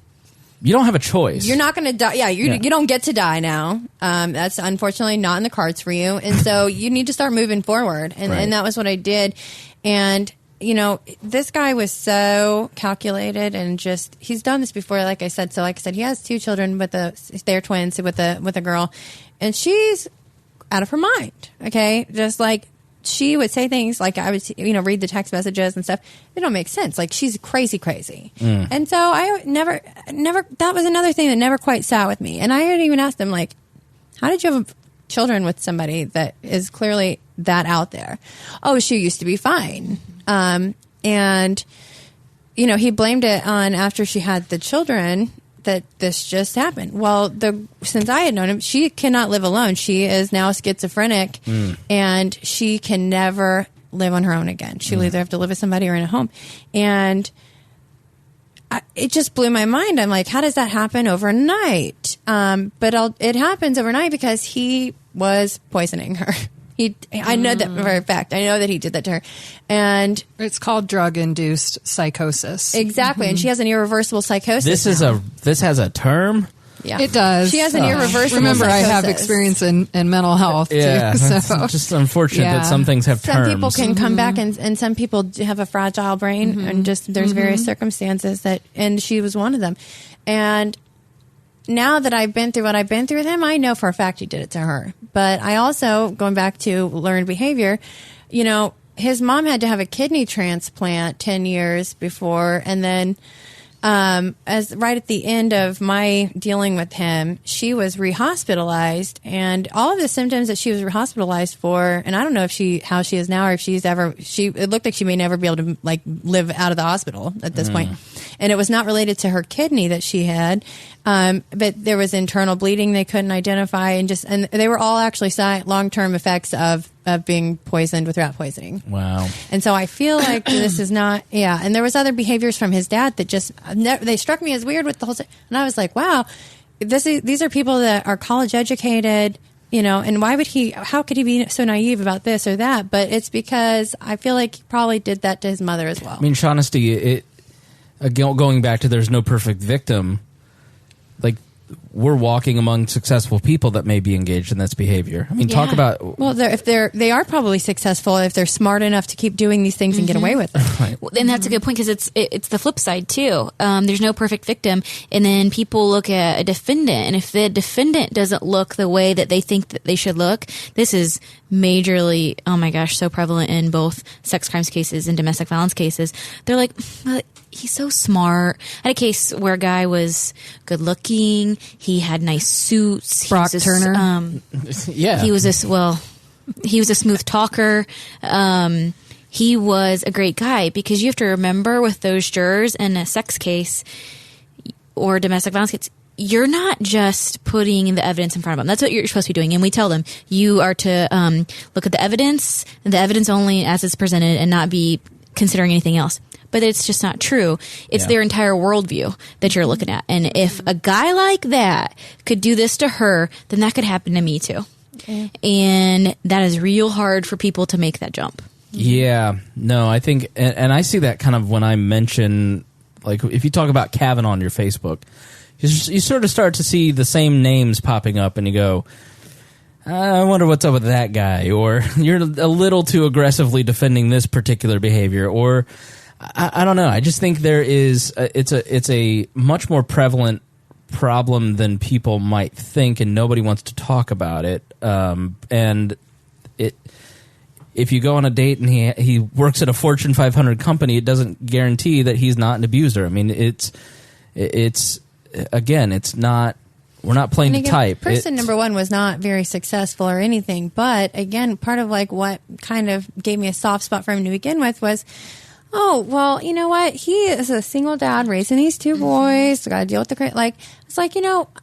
you don't have a choice. You're not going to die. Yeah, you don't get to die now. That's unfortunately not in the cards for you. And so you need to start moving forward. And that was what I did. And, you know, this guy was so calculated and just, he's done this before, like I said. So like I said, he has 2 children they're twins with a girl. And she's out of her mind. Okay. Just like, she would say things like, I would, read the text messages and stuff. They don't make sense. Like, she's crazy. And so I never, that was another thing that never quite sat with me. And I had even asked them, like, how did you have children with somebody that is clearly that out there? Oh, she used to be fine. And, he blamed it on after she had the children that this just happened. Well, since I had known him, she cannot live alone. She is now schizophrenic, and she can never live on her own again. She'll either have to live with somebody or in a home. And it just blew my mind. I'm like, how does that happen overnight? But it happens overnight because he was poisoning her. I know that for a fact. I know that he did that to her. And it's called drug-induced psychosis. Exactly. And she has an irreversible psychosis. This has a term? Yeah. It does. She has an irreversible Remember, psychosis. I have experience in mental health, too. That's just unfortunate that some things have terms. Some people can come back, and some people do have a fragile brain, and just there's various circumstances and she was one of them. And now that I've been through what I've been through with him, I know for a fact he did it to her. But I also, going back to learned behavior, his mom had to have a kidney transplant 10 years before. And then as right at the end of my dealing with him, she was rehospitalized. And all of the symptoms that she was rehospitalized for, and I don't know how she is now, or if it looked like she may never be able to live out of the hospital at this point. And it was not related to her kidney that she had. But there was internal bleeding they couldn't identify, and they were all actually long-term effects of being poisoned with rat poisoning. Wow. And so I feel like this is not, and there was other behaviors from his dad that just, they struck me as weird with the whole, and I was like, wow, these are people that are college educated, and how could he be so naive about this or that? But it's because I feel like he probably did that to his mother as well. I mean, Shaughnessy, going back to there's no perfect victim, like, we're walking among successful people that may be engaged in this behavior. I mean, talk about... Well, they are probably successful if they're smart enough to keep doing these things and get away with it. Right. Well, and that's a good point, because it's the flip side, too. There's no perfect victim, and then people look at a defendant, and if the defendant doesn't look the way that they think that they should look, this is majorly, oh my gosh, so prevalent in both sex crimes cases and domestic violence cases. They're like... He's so smart. I had a case where a guy was good looking. He had nice suits. Brock Turner. Yeah. He was a smooth talker. He was a great guy, because you have to remember with those jurors in a sex case or a domestic violence case, you're not just putting the evidence in front of them. That's what you're supposed to be doing. And we tell them you are to look at the evidence only as it's presented, and not be considering anything else. But it's just not true. It's their entire worldview that you're looking at. And if a guy like that could do this to her, then that could happen to me too. Okay. And that is real hard for people to make that jump. Yeah. No, I think, and I see that kind of when I mention, like, if you talk about Kavanaugh on your Facebook, you sort of start to see the same names popping up, and you go, I wonder what's up with that guy, or you're a little too aggressively defending this particular behavior, or I don't know. I just think there is it's a much more prevalent problem than people might think, and nobody wants to talk about it. And if you go on a date and he works at a Fortune 500 company, it doesn't guarantee that he's not an abuser. I mean, it's again, it's not. We're not playing to type. Person number one was not very successful or anything, but again, part of like what kind of gave me a soft spot for him to begin with was, oh, well, you know what? He is a single dad raising these 2 boys. Got to deal with it's like,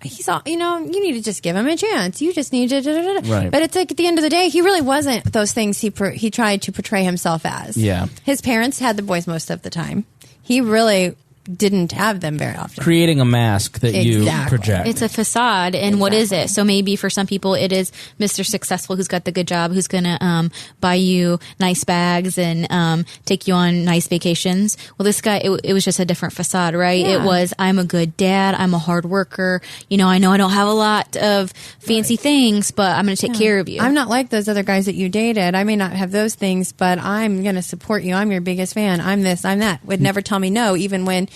he's all, you need to just give him a chance. You just need to, Right. But it's like at the end of the day, he really wasn't those things he tried to portray himself as. Yeah. His parents had the boys most of the time. He really didn't have them very often. Creating a mask that you Exactly. project. It's a facade, and what is it? So maybe for some people, it is Mr. Successful who's got the good job, who's going to buy you nice bags and take you on nice vacations. Well, this guy, it was just a different facade, right? Yeah. It was, I'm a good dad, I'm a hard worker. I know I don't have a lot of fancy things, but I'm going to take care of you. I'm not like those other guys that you dated. I may not have those things, but I'm going to support you. I'm your biggest fan. I'm this, I'm that. Would never tell me no, even when,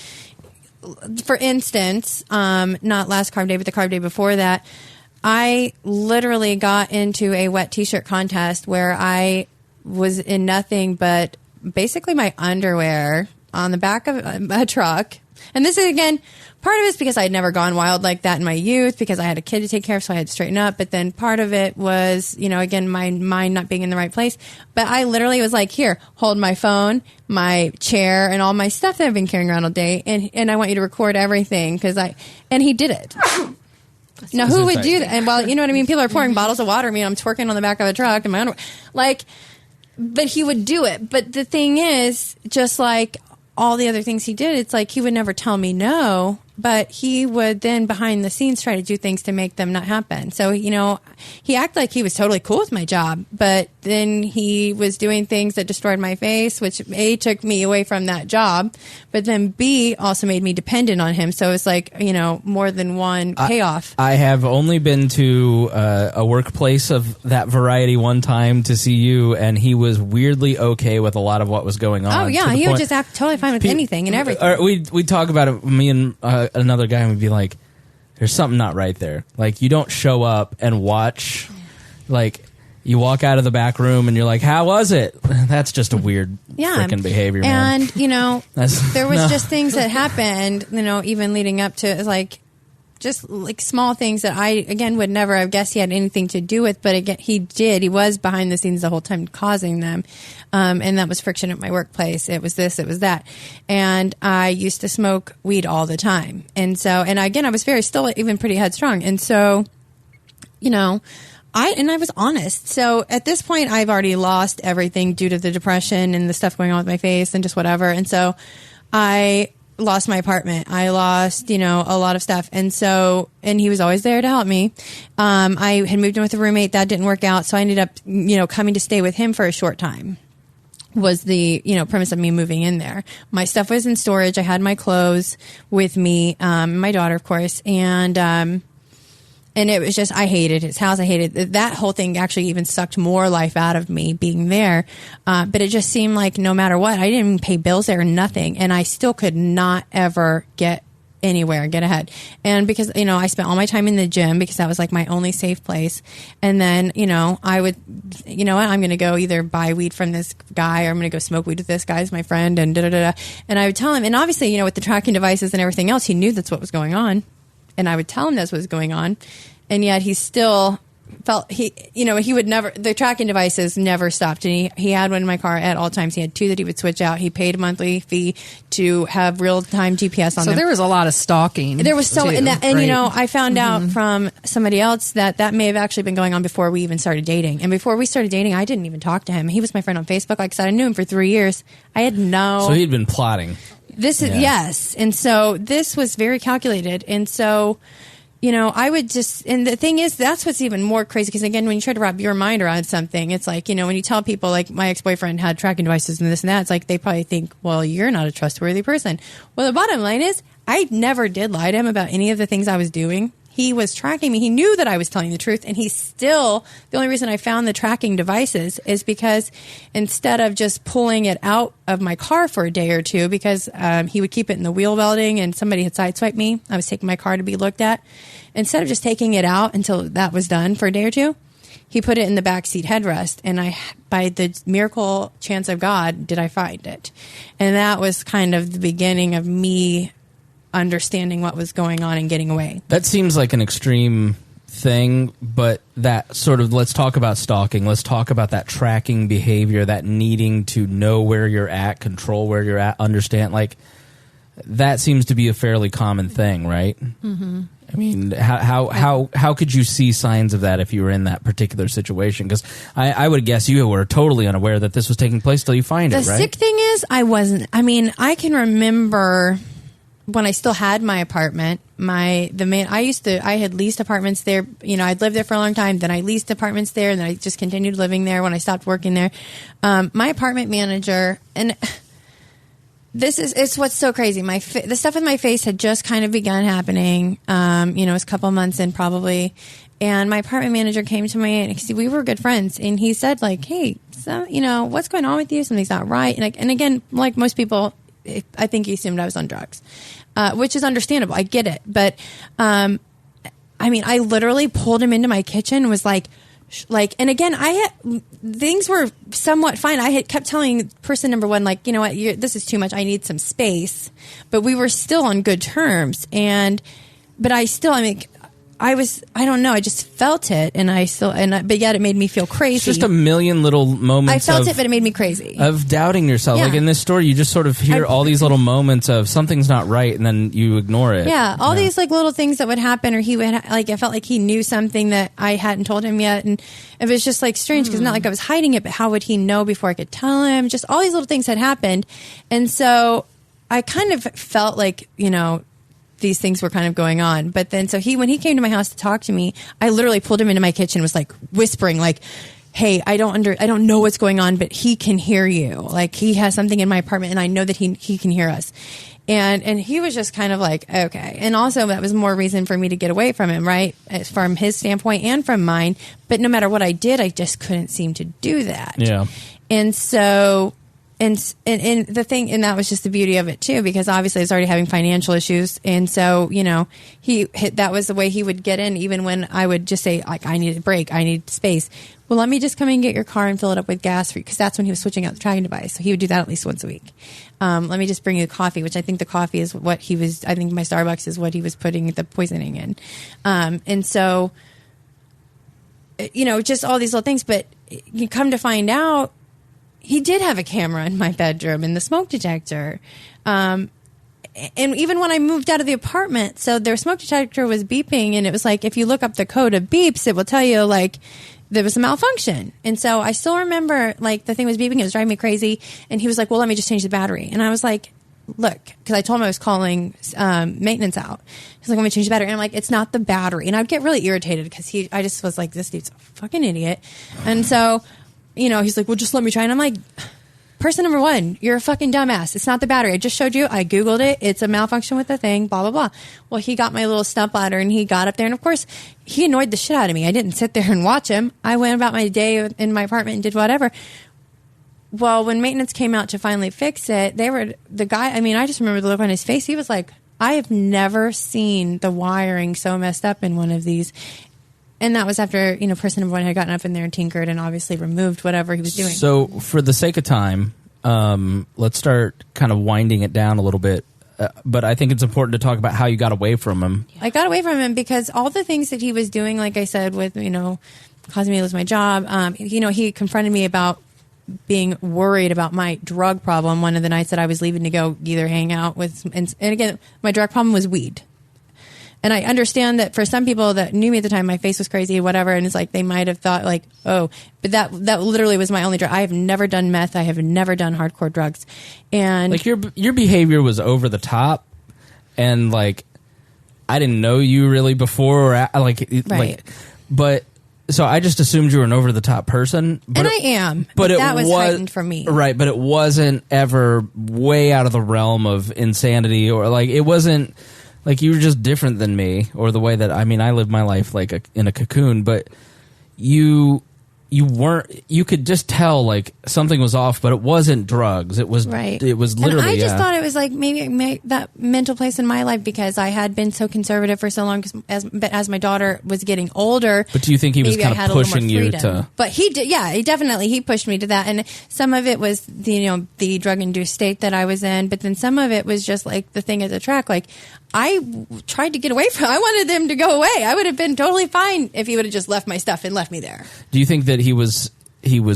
for instance, not last carb day, but the carb day before that, I literally got into a wet t-shirt contest where I was in nothing but basically my underwear on the back of a truck. And this is, again, part of it is because I had never gone wild like that in my youth, because I had a kid to take care of, so I had to straighten up. But then part of it was, again, my mind not being in the right place. But I literally was like, here, hold my phone, my chair, and all my stuff that I've been carrying around all day. And I want you to record everything. And he did it. Now, who would do that? And well, you know what I mean? People are pouring bottles of water at me, and I'm twerking on the back of a truck in my underwear. But he would do it. But the thing is, just like all the other things he did, it's like he would never tell me no, but he would then behind the scenes try to do things to make them not happen. So, he acted like he was totally cool with my job, but then he was doing things that destroyed my face, which A, took me away from that job, but then B, also made me dependent on him. So it's like, more than one payoff. I have only been to a workplace of that variety one time to see you, and he was weirdly okay with a lot of what was going on. Oh, yeah. He would just act totally fine with anything and everything. We'd talk about it, me and another guy would be like, there's something not right there. Like, you don't show up and watch, like, you walk out of the back room and you're like, how was it? That's just a weird freaking behavior, man. And, there was just things that happened, even leading up to, like, just like small things that I, again, would never have guessed he had anything to do with. But again, he did. He was behind the scenes the whole time causing them. And that was friction at my workplace. It was this, it was that. And I used to smoke weed all the time. And so, and again, I was still even pretty headstrong. And so, I was honest. So at this point, I've already lost everything due to the depression and the stuff going on with my face and just whatever. And so I lost my apartment. I lost, a lot of stuff. And so, and he was always there to help me. I had moved in with a roommate. That didn't work out. So I ended up, coming to stay with him for a short time. Was the, premise of me moving in there. My stuff was in storage. I had my clothes with me, my daughter, of course. And it was just, I hated his house. I hated that whole thing. Actually even sucked more life out of me being there. But it just seemed like no matter what, I didn't even pay bills there or nothing. And I still could not ever get anywhere, get ahead. And because, I spent all my time in the gym because that was like my only safe place. And then, I would, I'm going to go either buy weed from this guy or I'm going to go smoke weed with this guy as my friend and da-da-da-da. And I would tell him, and obviously, with the tracking devices and everything else, he knew that's what was going on. And I would tell him that's what was going on. And yet he still felt he would never, the tracking devices never stopped. And he had one in my car at all times. He had two that he would switch out. He paid a monthly fee to have real time GPS on them. So there was a lot of stalking. There was so, too, and right? I found out from somebody else that may have actually been going on before we even started dating. And before we started dating, I didn't even talk to him. He was my friend on Facebook. Like I said, I knew him for 3 years. I had no. So he'd been plotting. Yes. And so this was very calculated. And so, I would just, and the thing is, that's what's even more crazy. Because again, when you try to wrap your mind around something, it's like, when you tell people like my ex-boyfriend had tracking devices and this and that, it's like they probably think, well, you're not a trustworthy person. Well, the bottom line is I never did lie to him about any of the things I was doing. He was tracking me. He knew that I was telling the truth. And the only reason I found the tracking devices is because instead of just pulling it out of my car for a day or two, because he would keep it in the wheel welding and somebody had sideswiped me. I was taking my car to be looked at. Instead of just taking it out until that was done for a day or two, he put it in the backseat headrest. And by the miracle chance of God, did I find it. And that was kind of the beginning of me understanding what was going on and getting away. That seems like an extreme thing, but that sort of, let's talk about stalking. Let's talk about that tracking behavior, that needing to know where you're at, control where you're at, understand. Like, that seems to be a fairly common thing, right? Mm-hmm. I mean, how could you see signs of that if you were in that particular situation? Because I would guess you were totally unaware that this was taking place till you find it, right? The sick thing is, I wasn't. I mean, I can remember when I still had my apartment, I had leased apartments there. You know, I'd lived there for a long time. Then I leased apartments there, and then I just continued living there when I stopped working there. My apartment manager, and it's what's so crazy. The stuff with my face had just kind of begun happening. You know, it was a couple months in probably. And my apartment manager came to me, and we were good friends, and he said, like, hey, so, you know, what's going on with you? Something's not right. And again, like most people, I think he assumed I was on drugs, which is understandable. I get it. But, I mean, I literally pulled him into my kitchen and was like, and again, things were somewhat fine. I had kept telling person number one, like, you know what, this is too much. I need some space. But we were still on good terms. But I don't know. I just felt it, but yet it made me feel crazy. It's just a million little moments. I felt it, but it made me crazy. Of doubting yourself. Yeah. Like in this story, you just sort of hear all these little moments of something's not right, and then you ignore it. Yeah, all these like little things that would happen, or he would like. I felt like he knew something that I hadn't told him yet, and it was just like strange because not like I was hiding it, but how would he know before I could tell him? Just all these little things had happened, and so I kind of felt like, you know, these things were kind of going on. But then, when he came to my house to talk to me, I literally pulled him into my kitchen and was like whispering, like, hey, I don't know what's going on, but he can hear you. Like, he has something in my apartment, and I know that he can hear us. And he was just kind of like, okay. And also that was more reason for me to get away from him, right? From his standpoint and from mine. But no matter what I did, I just couldn't seem to do that. Yeah. And so, and the thing, and that was just the beauty of it too, because obviously I was already having financial issues. And so, you know, that was the way he would get in, even when I would just say, like, I need a break, I need space. Well, let me just come and get your car and fill it up with gas for you. Because that's when he was switching out the tracking device. So he would do that at least once a week. Let me just bring you coffee, which I think the coffee is what I think my Starbucks is what he was putting the poisoning in. And so, you know, just all these little things. But you come to find out, he did have a camera in my bedroom and the smoke detector. And even when I moved out of the apartment, so their smoke detector was beeping, and it was like, if you look up the code of beeps, it will tell you, like, there was a malfunction. And so I still remember, like, the thing was beeping, it was driving me crazy. And he was like, well, let me just change the battery. And I was like, look, because I told him I was calling maintenance out. He's like, let me change the battery. And I'm like, it's not the battery. And I'd get really irritated because I just was like, this dude's a fucking idiot. And so, you know, he's like, well, just let me try. And I'm like, person number one, you're a fucking dumbass. It's not the battery. I just showed you. I Googled it. It's a malfunction with the thing, blah, blah, blah. Well, he got my little step ladder and he got up there. And of course, he annoyed the shit out of me. I didn't sit there and watch him. I went about my day in my apartment and did whatever. Well, when maintenance came out to finally fix it, I just remember the look on his face. He was like, I have never seen the wiring so messed up in one of these. And that was after, you know, person number one had gotten up in there and tinkered and obviously removed whatever he was doing. So for the sake of time, let's start kind of winding it down a little bit. But I think it's important to talk about how you got away from him. I got away from him because all the things that he was doing, like I said, with, you know, causing me to lose my job, you know, he confronted me about being worried about my drug problem one of the nights that I was leaving to go either hang out with. And again, my drug problem was weed. And I understand that for some people that knew me at the time, my face was crazy, whatever. And it's like, they might have thought like, oh, but that literally was my only drug. I have never done meth. I have never done hardcore drugs. And like your behavior was over the top. And like, I didn't know you really before or right. But so I just assumed you were an over the top person. But and I am. But that was heightened for me. Right. But it wasn't ever way out of the realm of insanity, or like, it wasn't like you were just different than me, or the way that, I mean, I lived my life like in a cocoon, but you weren't, you could just tell like something was off, but it wasn't drugs. It was, right. It was literally, and I just thought it was like maybe that mental place in my life because I had been so conservative for so long, but as my daughter was getting older. But do you think he was kind of pushing you to? But he did, yeah, he pushed me to that. And some of it was the drug induced state that I was in, but then some of it was just like the thing at the track. Like, I tried to get away from. I wanted them to go away. I would have been totally fine if he would have just left my stuff and left me there. Do you think that he was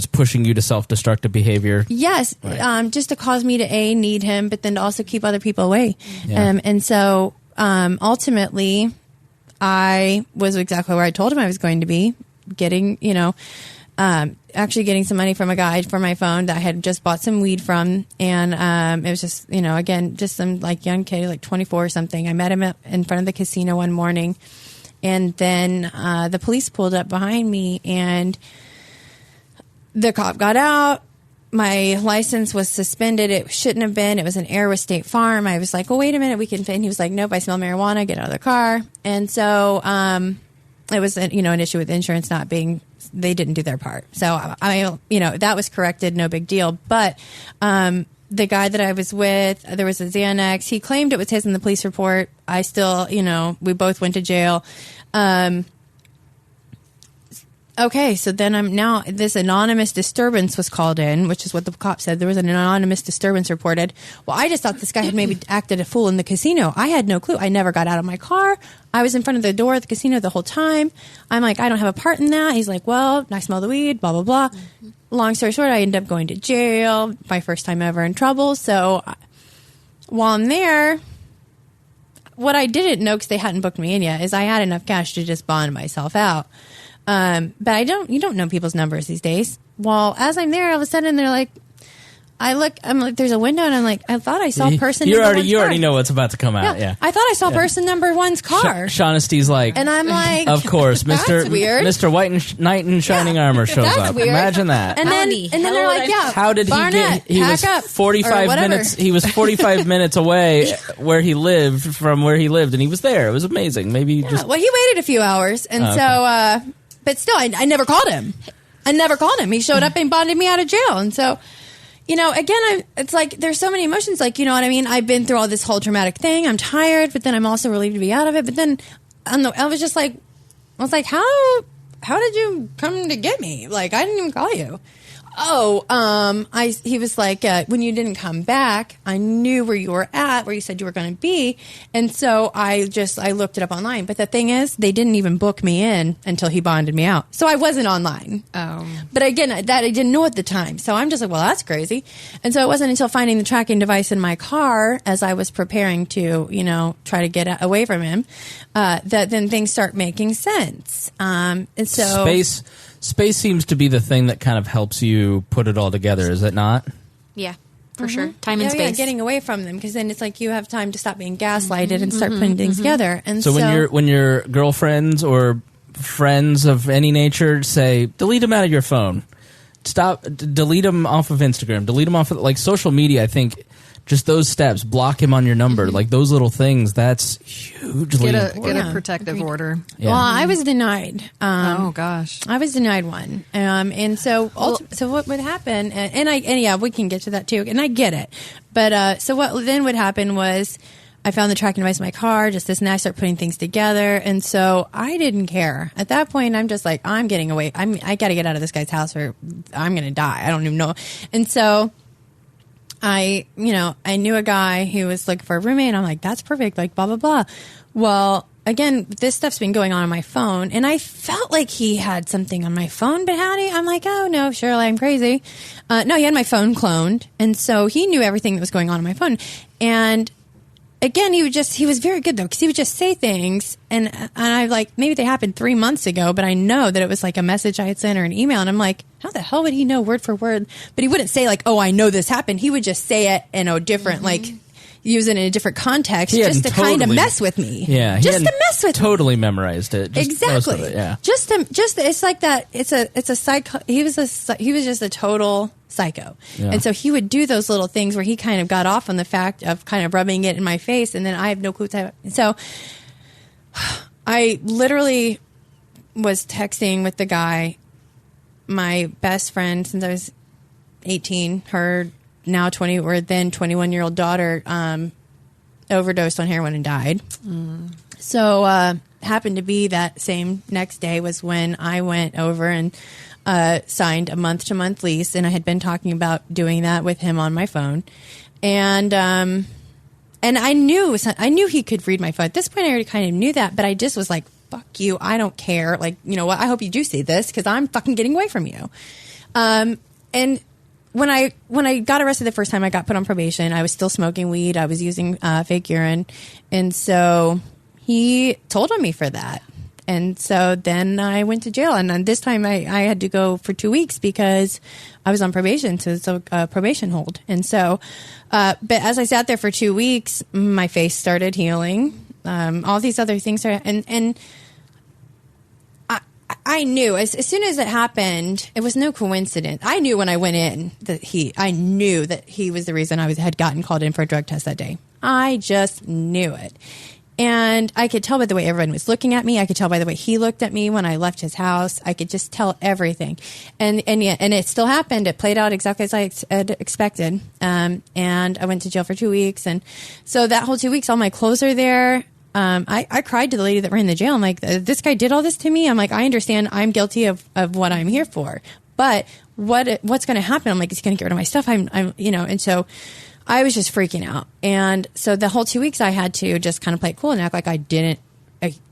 pushing you to self-destructive behavior? Yes, right. Just to cause me to need him, but then to also keep other people away. Yeah. And so ultimately, I was exactly where I told him I was going to be, getting actually getting some money from a guy for my phone that I had just bought some weed from. And it was just, again, just some like young kid, like 24 or something. I met him in front of the casino one morning. And then the police pulled up behind me, and the cop got out. My license was suspended. It shouldn't have been. It was an error with State Farm. I was like, well, wait a minute. We can fit. And he was like, nope, I smell marijuana. Get out of the car. And so it was, an issue with insurance not being, they didn't do their part. So that was corrected. No big deal. But the guy that I was with, there was a Xanax. He claimed it was his in the police report. I still, we both went to jail. Okay, so then this anonymous disturbance was called in, which is what the cop said. There was an anonymous disturbance reported. Well, I just thought this guy had maybe acted a fool in the casino. I had no clue. I never got out of my car. I was in front of the door of the casino the whole time. I'm like, I don't have a part in that. He's like, well, I smell the weed, blah, blah, blah. Mm-hmm. Long story short, I ended up going to jail, my first time ever in trouble. So while I'm there, what I didn't know, because they hadn't booked me in yet, is I had enough cash to just bond myself out. But you don't know people's numbers these days. Well, as I'm there, all of a sudden they're like, I'm like, there's a window, and I'm like, I thought I saw person number one's car. You already know what's about to come out. Yeah. I thought I saw person number one's car. Shaunesty's like, and I'm like, of course, Mr. weird. Mr. Knight in shining armor shows up. Weird. Imagine that. And then they're like, yeah, how did Barnett, he was 45 minutes. He was 45 minutes away from where he lived, and he was there. It was amazing. Well, he waited a few hours, and so, but still, I never called him. He showed up and bonded me out of jail, and so. Again, it's like there's so many emotions. Like, you know what I mean? I've been through all this whole traumatic thing. I'm tired, but then I'm also relieved to be out of it. But then I was just like, how did you come to get me? Like, I didn't even call you. He was like, when you didn't come back, I knew where you were at, where you said you were going to be. And so I looked it up online. But the thing is, they didn't even book me in until he bonded me out. So I wasn't online. Oh. But again, that I didn't know at the time. So I'm just like, well, that's crazy. And so it wasn't until finding the tracking device in my car as I was preparing to, try to get away from him, that then things start making sense. And so Space seems to be the thing that kind of helps you put it all together, is it not? Yeah, for sure. Time and space. Yeah, getting away from them, because then it's like you have time to stop being gaslighted and start putting things together. And so when your girlfriends or friends of any nature say, delete them out of your phone, delete them off of Instagram, delete them off of like social media, I think just those steps, block him on your number, like those little things, that's hugely important. Get a protective order. Yeah. Well, I was denied. Oh gosh, I was denied one, and so so what would happen? And we can get to that too, and I get it. But so what then would happen was I found the tracking device in my car, just this, and I start putting things together, and so I didn't care at that point. I'm just like, I'm getting away. I got to get out of this guy's house, or I'm going to die. I don't even know, and so. I knew a guy who was looking for a roommate, and I'm like, that's perfect, like, blah, blah, blah. Well, again, this stuff's been going on my phone, and I felt like he had something on my phone, but I'm like, oh, no, surely I'm crazy. No, he had my phone cloned, and so he knew everything that was going on my phone. And again, he was very good, though, because he would just say things, and I like, maybe they happened 3 months ago, but I know that it was like a message I had sent or an email, and I'm like, how the hell would he know word for word? But he wouldn't say like, oh, I know this happened. He would just say it in a different, like, use it in a different context just to kind of mess with me. Yeah. Just to mess with me. Totally memorized it. Exactly. Most of it, yeah. Just it's like that. It's a psycho. He was just a total psycho. Yeah. And so he would do those little things where he kind of got off on the fact of kind of rubbing it in my face, and then I have no clue. So I literally was texting with the guy, my best friend since I was 18, her now 20 or then 21-year-old daughter overdosed on heroin and died. So happened to be that same next day was when I went over and signed a month-to-month lease, and I had been talking about doing that with him on my phone. And I knew he could read my phone. At this point, I already kind of knew that, but I just was like, fuck you, I don't care. Like, you know what? I hope you do see this, because I'm fucking getting away from you. And when I got arrested the first time, I got put on probation. I was still smoking weed. I was using fake urine, and so he told on me for that. And so then I went to jail, and this time I had to go for 2 weeks because I was on probation, so it's a probation hold. And so, but as I sat there for 2 weeks, my face started healing. All these other things are, and I knew as soon as it happened, it was no coincidence. I knew when I went in I knew that he was the reason I had gotten called in for a drug test that day. I just knew it. And I could tell by the way everyone was looking at me. I could tell by the way he looked at me when I left his house. I could just tell everything. And it still happened. It played out exactly as I had expected. And I went to jail for 2 weeks. And so that whole 2 weeks, all my clothes are there. I cried to the lady that ran the jail. I'm like, this guy did all this to me. I'm like, I understand I'm guilty of what I'm here for. But what's going to happen? I'm like, is he going to get rid of my stuff? And so I was just freaking out. And so the whole 2 weeks I had to just kind of play it cool and act like I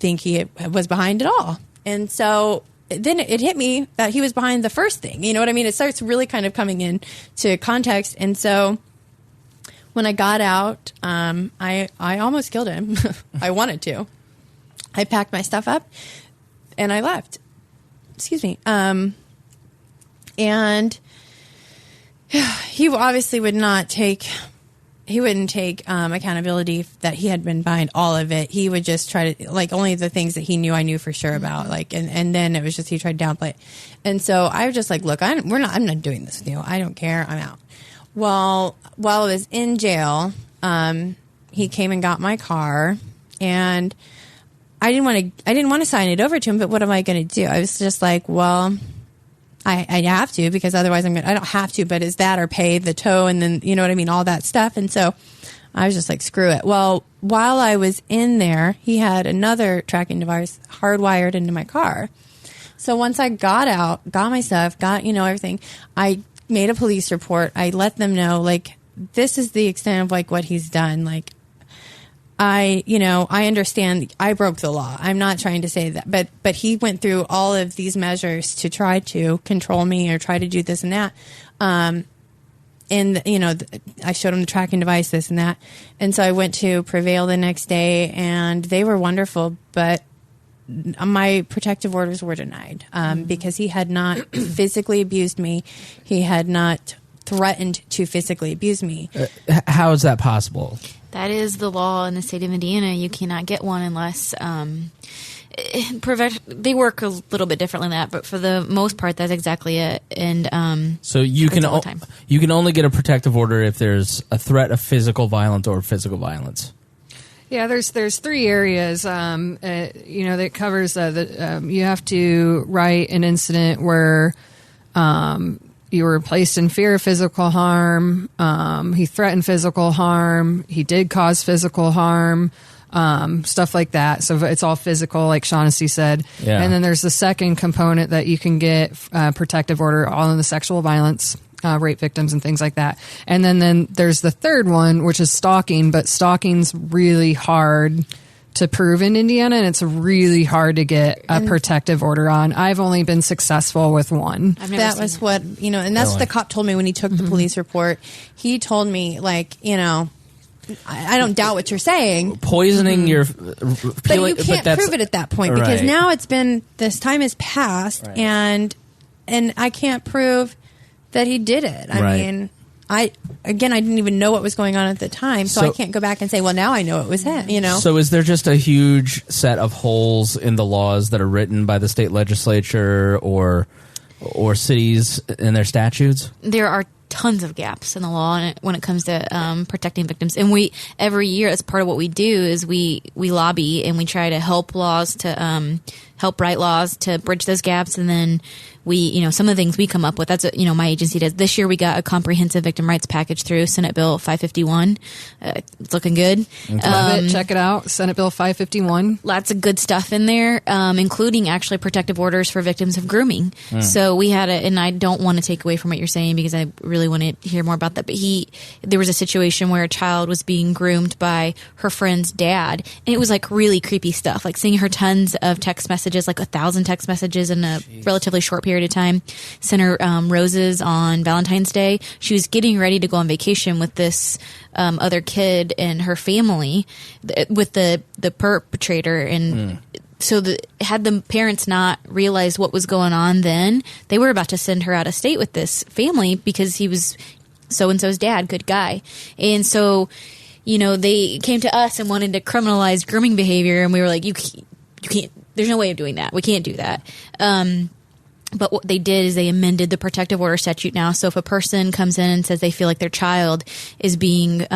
think he was behind it all. And so then it hit me that he was behind the first thing. You know what I mean? It starts really kind of coming in to context. And so when I got out, I almost killed him. I wanted to. I packed my stuff up and I left. Excuse me. And he obviously wouldn't take accountability that he had been behind all of it. He would just try to, like, only the things that he knew I knew for sure about, like, and then it was just he tried to downplay it. And so I was just like, look, I'm not doing this with you. I don't care. I'm out. Well, while I was in jail, he came and got my car, and I didn't want to sign it over to him. But what am I going to do? I was just like, well, I have to, because otherwise I don't have to, but is that or pay the tow and then, you know what I mean, all that stuff. And so I was just like, screw it. Well, while I was in there, he had another tracking device hardwired into my car. So once I got out, got my stuff, got, everything, I made a police report. I let them know, like, this is the extent of, like, what he's done. Like, I understand I broke the law. I'm not trying to say that, but he went through all of these measures to try to control me or try to do this and that. And I showed him the tracking device, this and that. And so I went to Prevail the next day, and they were wonderful, but my protective orders were denied because he had not physically abused me. He had not threatened to physically abuse me. How is that possible? That is the law in the state of Indiana. You cannot get one unless they work a little bit differently than that, but for the most part, that's exactly it. And so you can only get a protective order if there's a threat of physical violence or physical violence. Yeah, there's 3 areas. That covers you have to write an incident where you were placed in fear of physical harm. He threatened physical harm. He did cause physical harm. Stuff like that. So it's all physical, like Shaughnessy said. Yeah. And then there's the second component that you can get protective order, all in the sexual violence, rape victims and things like that. And then there's the third one, which is stalking. But stalking's really hard to prove in Indiana, and it's really hard to get a protective order on. I've only been successful with one. That was what, and that's what the cop told me when he took the police report. He told me, like, I don't doubt what you're saying. Poisoning your... But you can't prove it at that point, because now this time has passed, and I can't prove that he did it. I mean, I didn't even know what was going on at the time, so I can't go back and say, well, now I know it was him, So is there just a huge set of holes in the laws that are written by the state legislature or cities in their statutes? There are tons of gaps in the law when it comes to protecting victims. And every year, as part of what we do is we lobby and we try to help help write laws to bridge those gaps. And then some of the things we come up with, that's what, my agency does. This year we got a comprehensive victim rights package through Senate Bill 551. It's looking good. Check it out. Senate Bill 551. Lots of good stuff in there, including actually protective orders for victims of grooming. So we had and I don't want to take away from what you're saying because I really want to hear more about that. But there was a situation where a child was being groomed by her friend's dad, and it was like really creepy stuff, like sending her tons of text messages, like 1,000 text messages in a relatively short period of time. Sent her roses on Valentine's Day. She was getting ready to go on vacation with this other kid and her family with the perpetrator, and had the parents not realized what was going on then, they were about to send her out of state with this family because he was so-and-so's dad, good guy. And so, they came to us and wanted to criminalize grooming behavior, and we were like, you can't, there's no way of doing that. We can't do that. But what they did is they amended the protective order statute now. So if a person comes in and says they feel like their child is being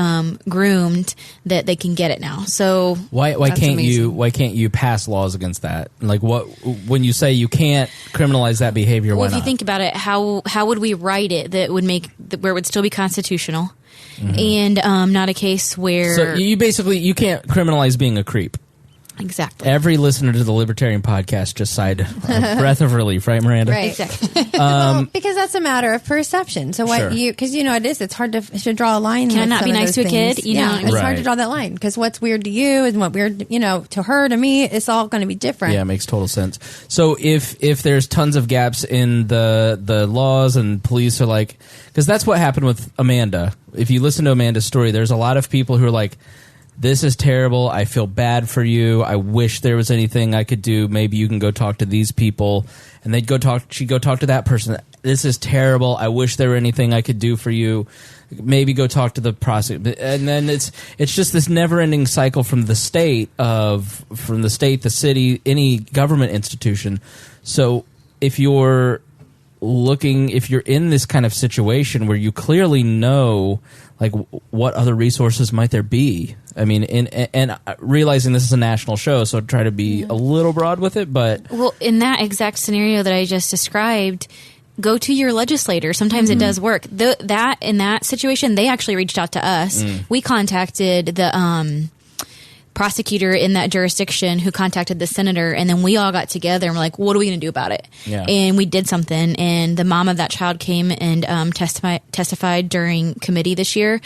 groomed, that they can get it now. So why can't you pass laws against that? Like when you say you can't criminalize that behavior, well, why if not? you think about it, how would we write it that would make where it would still be constitutional and not a case where so you can't criminalize being a creep. Exactly. Every listener to the Libertarian podcast just sighed a breath of relief, right, Miranda? Right. Exactly. Because that's a matter of perception. So what Sure. because it's hard to draw a line. Can I with not some be of nice those to a things. kid? You know? It's hard Right. to draw that line because what's weird to you and what weird, to her, to me, it's all going to be different. Yeah, it makes total sense. So if there's tons of gaps in the laws and police are like, because that's what happened with Amanda. If you listen to Amanda's story, there's a lot of people who are like, this is terrible. I feel bad for you. I wish there was anything I could do. Maybe you can go talk to these people. And she'd go talk to that person. This is terrible. I wish there were anything I could do for you. Maybe go talk to the prosecutor. And then it's just this never-ending cycle from the state, the city, any government institution. So if you're in this kind of situation where you clearly know, like, what other resources might there be? I mean, and realizing this is a national show, so try to be a little broad with it, but... Well, in that exact scenario that I just described, go to your legislator. Sometimes it does work. In that situation, they actually reached out to us. We contacted the prosecutor in that jurisdiction who contacted the senator, and then we all got together and we're like, what are we going to do about it? Yeah. And we did something, and the mom of that child came and testified during committee this year.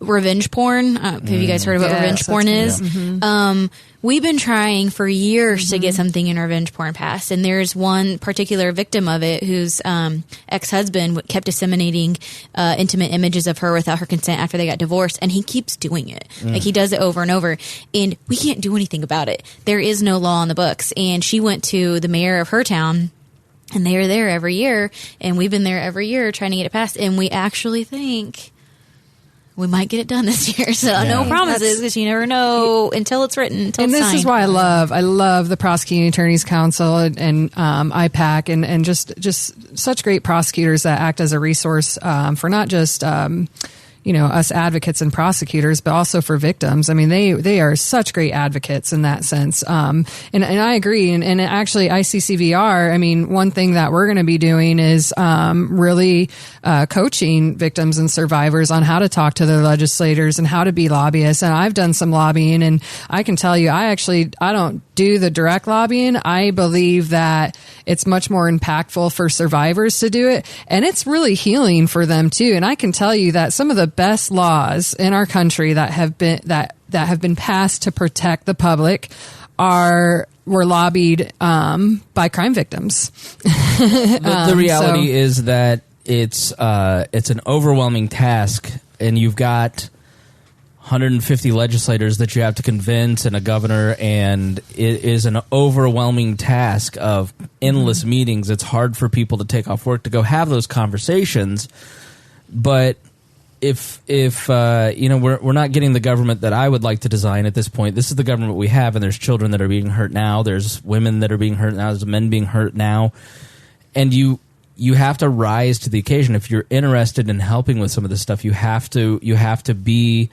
Revenge porn. Have you guys heard of what revenge porn is? We've been trying for years to get something in revenge porn passed, and there's one particular victim of it whose ex-husband kept disseminating intimate images of her without her consent after they got divorced, and he keeps doing it. Like, he does it over and over, and we can't do anything about it. There is no law on the books, and she went to the mayor of her town, and they are there every year, and we've been there every year trying to get it passed, and we actually think we might get it done this year. So no promises, because you never know until it's written. And this is why I love the Prosecuting Attorneys Council and IPAC and just such great prosecutors that act as a resource for not just us advocates and prosecutors, but also for victims. I mean, they are such great advocates in that sense. And I agree. And actually, ICCVR, I mean, one thing that we're going to be doing is really coaching victims and survivors on how to talk to their legislators and how to be lobbyists. And I've done some lobbying, and I can tell you, I don't do the direct lobbying. I believe that it's much more impactful for survivors to do it, and it's really healing for them too. And I can tell you that some of the best laws in our country that have been passed to protect the public were lobbied by crime victims. The reality is that it's an overwhelming task, and you've got 150 legislators that you have to convince and a governor, and it is an overwhelming task of endless meetings. It's hard for people to take off work to go have those conversations. But if we're not getting the government that I would like to design at this point. This is the government we have, and there's children that are being hurt now. There's women that are being hurt now. There's men being hurt now. And you have to rise to the occasion. If you're interested in helping with some of this stuff, you have to be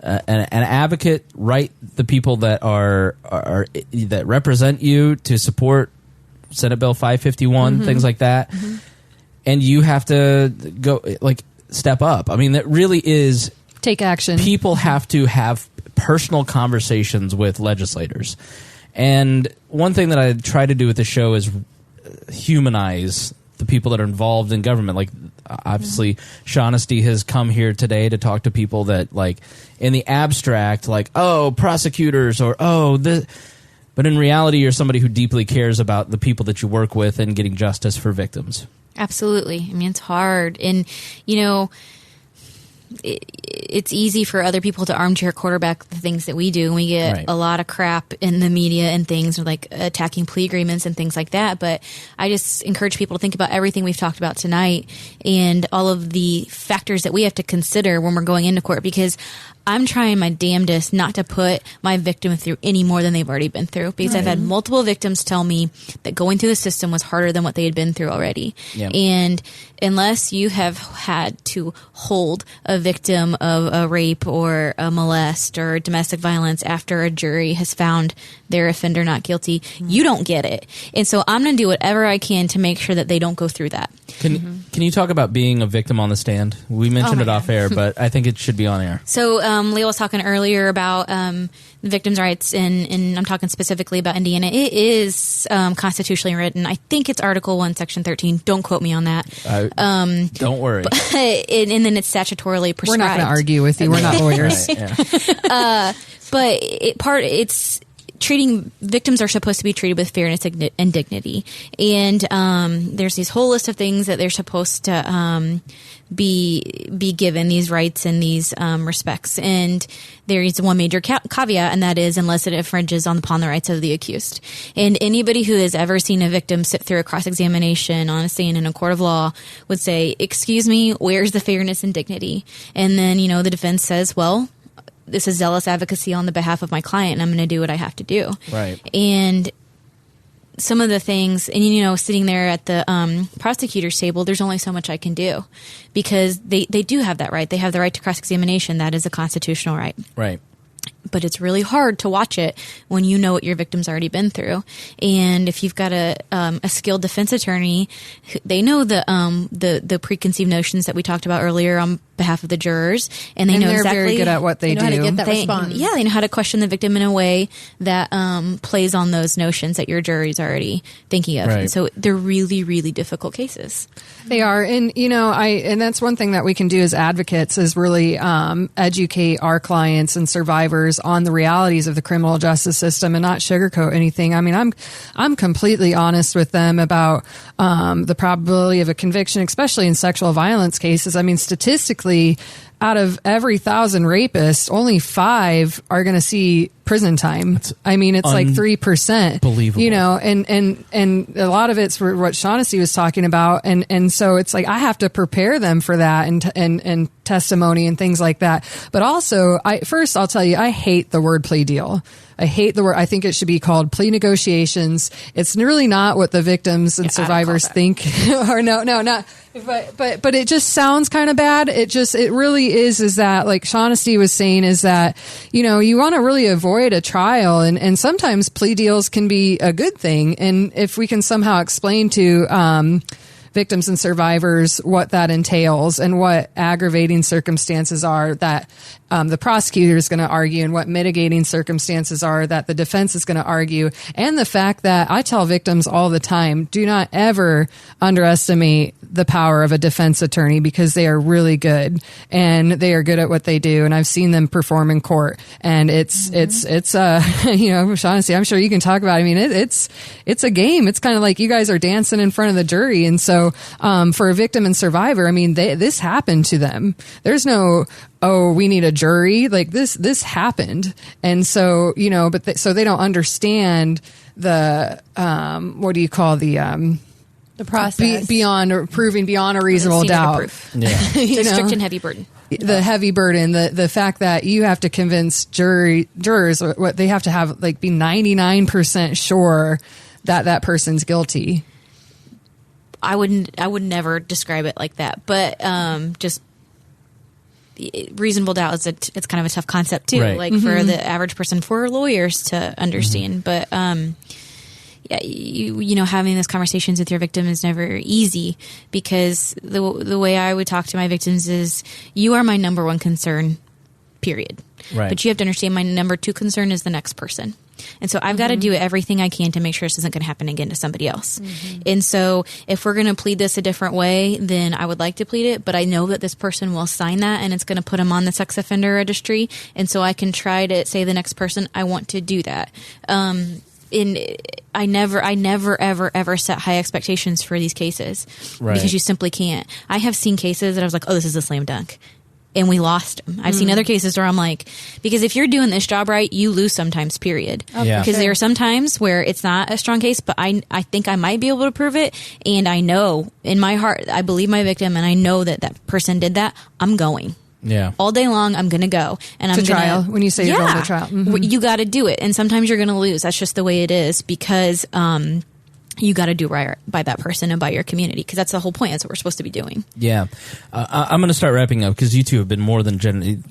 an advocate, write the people that are that represent you to support Senate Bill 551, things like that. And you have to go, like, step up. I mean, that really is... Take action. People have to have personal conversations with legislators. And one thing that I try to do with the show is humanize the people that are involved in government. Like, obviously, Shaughnessy has come here today to talk to people that, like, in the abstract, like, oh, prosecutors, or oh, this. But in reality, you're somebody who deeply cares about the people that you work with and getting justice for victims. Absolutely. I mean, it's hard. And, it's easy for other people to armchair quarterback the things that we do. And we get a lot of crap in the media and things like attacking plea agreements and things like that. But I just encourage people to think about everything we've talked about tonight and all of the factors that we have to consider when we're going into court, because I'm trying my damnedest not to put my victim through any more than they've already been through, because I've had multiple victims tell me that going through the system was harder than what they had been through already. Yep. And unless you have had to hold a victim of a rape or a molest or domestic violence after a jury has found their offender not guilty, you don't get it. And so I'm going to do whatever I can to make sure that they don't go through that. Can you talk about being a victim on the stand? We mentioned it off air, but I think it should be on air. So Leah was talking earlier about the victims' rights, and I'm talking specifically about Indiana. It is constitutionally written. I think it's Article 1, Section 13. Don't quote me on that. Don't worry. And then it's statutorily prescribed. We're not going to argue with you. We're not lawyers. But it's treating victims are supposed to be treated with fairness and dignity. And there's these whole list of things that they're supposed to be given, these rights and these respects. And there is one major caveat, and that is unless it infringes upon the rights of the accused. And anybody who has ever seen a victim sit through a cross-examination on a stand in a court of law would say, excuse me, where's the fairness and dignity? And then, the defense says, well, this is zealous advocacy on the behalf of my client, and I'm going to do what I have to do. Right. And some of the things, and sitting there at the prosecutor's table, there's only so much I can do, because they do have that right. They have the right to cross-examination. That is a constitutional right. Right. But it's really hard to watch it when you know what your victim's already been through. And if you've got a skilled defense attorney, they know the preconceived notions that we talked about earlier on behalf of the jurors, and they know they're exactly very good at what they know do. how to get that response. Yeah, they know how to question the victim in a way that plays on those notions that your jury's already thinking of. Right. And so they're really, really difficult cases. They are. And, and that's one thing that we can do as advocates is really educate our clients and survivors on the realities of the criminal justice system and not sugarcoat anything. I mean, I'm completely honest with them about the probability of a conviction, especially in sexual violence cases. I mean, statistically, out of every 1,000 rapists, only 5 are going to see prison time. I mean, it's like 3%. Believable. And a lot of it's for what Shaughnessy was talking about. And so it's like I have to prepare them for that and testimony and things like that. But also, I'll tell you, I hate the word plea deal. I hate the word. I think it should be called plea negotiations. It's really not what the victims and survivors think. Or not. But it just sounds kind of bad. It really is that, like Shaughnessy was saying, is that, you want to really avoid a trial, and sometimes plea deals can be a good thing. And if we can somehow explain to victims and survivors what that entails and what aggravating circumstances are that the prosecutor is going to argue, and what mitigating circumstances are that the defense is going to argue. And the fact that I tell victims all the time, do not ever underestimate the power of a defense attorney, because they are really good and they are good at what they do. And I've seen them perform in court, and it's Shaughnessy, I'm sure you can talk about it. I mean, it's a game. It's kind of like you guys are dancing in front of the jury. And so, for a victim and survivor, I mean, this happened to them. There's no, we need a jury. Like this happened. And so, so they don't understand the, what do you call the process proving beyond a reasonable doubt. Yeah. The strict and heavy burden. The heavy burden, the fact that you have to convince jurors what they have to have, like, be 99% sure that person's guilty. I would never describe it like that, but just reasonable doubt it's kind of a tough concept too, right. Like for the average person, for lawyers to understand. But having those conversations with your victim is never easy, because the way I would talk to my victims is, you are my number one concern, period. Right. But you have to understand my number 2 concern is the next person. And so I've got to do everything I can to make sure this isn't going to happen again to somebody else. And so if we're going to plead this a different way, then I would like to plead it, but I know that this person will sign that, and it's going to put them on the sex offender registry. And so I can try to say the next person, I want to do that. And I never, ever set high expectations for these cases, right. Because you simply can't. I have seen cases that I was like, oh, this is a slam dunk. and we lost them. I've seen other cases where I'm like, because if you're doing this job right, you lose sometimes, period. Yeah. Because there are some times where it's not a strong case, but I think I might be able to prove it. And I know in my heart, I believe my victim, and I know that that person did that. I'm going. Yeah. All day long, I'm going to go. And I'm To trial. When you say you're going to trial. You got to do it. And sometimes you're going to lose. That's just the way it is, because you got to do right by that person and by your community, because that's the whole point. That's what we're supposed to be doing. Yeah. I'm going to start wrapping up, because you two have been more than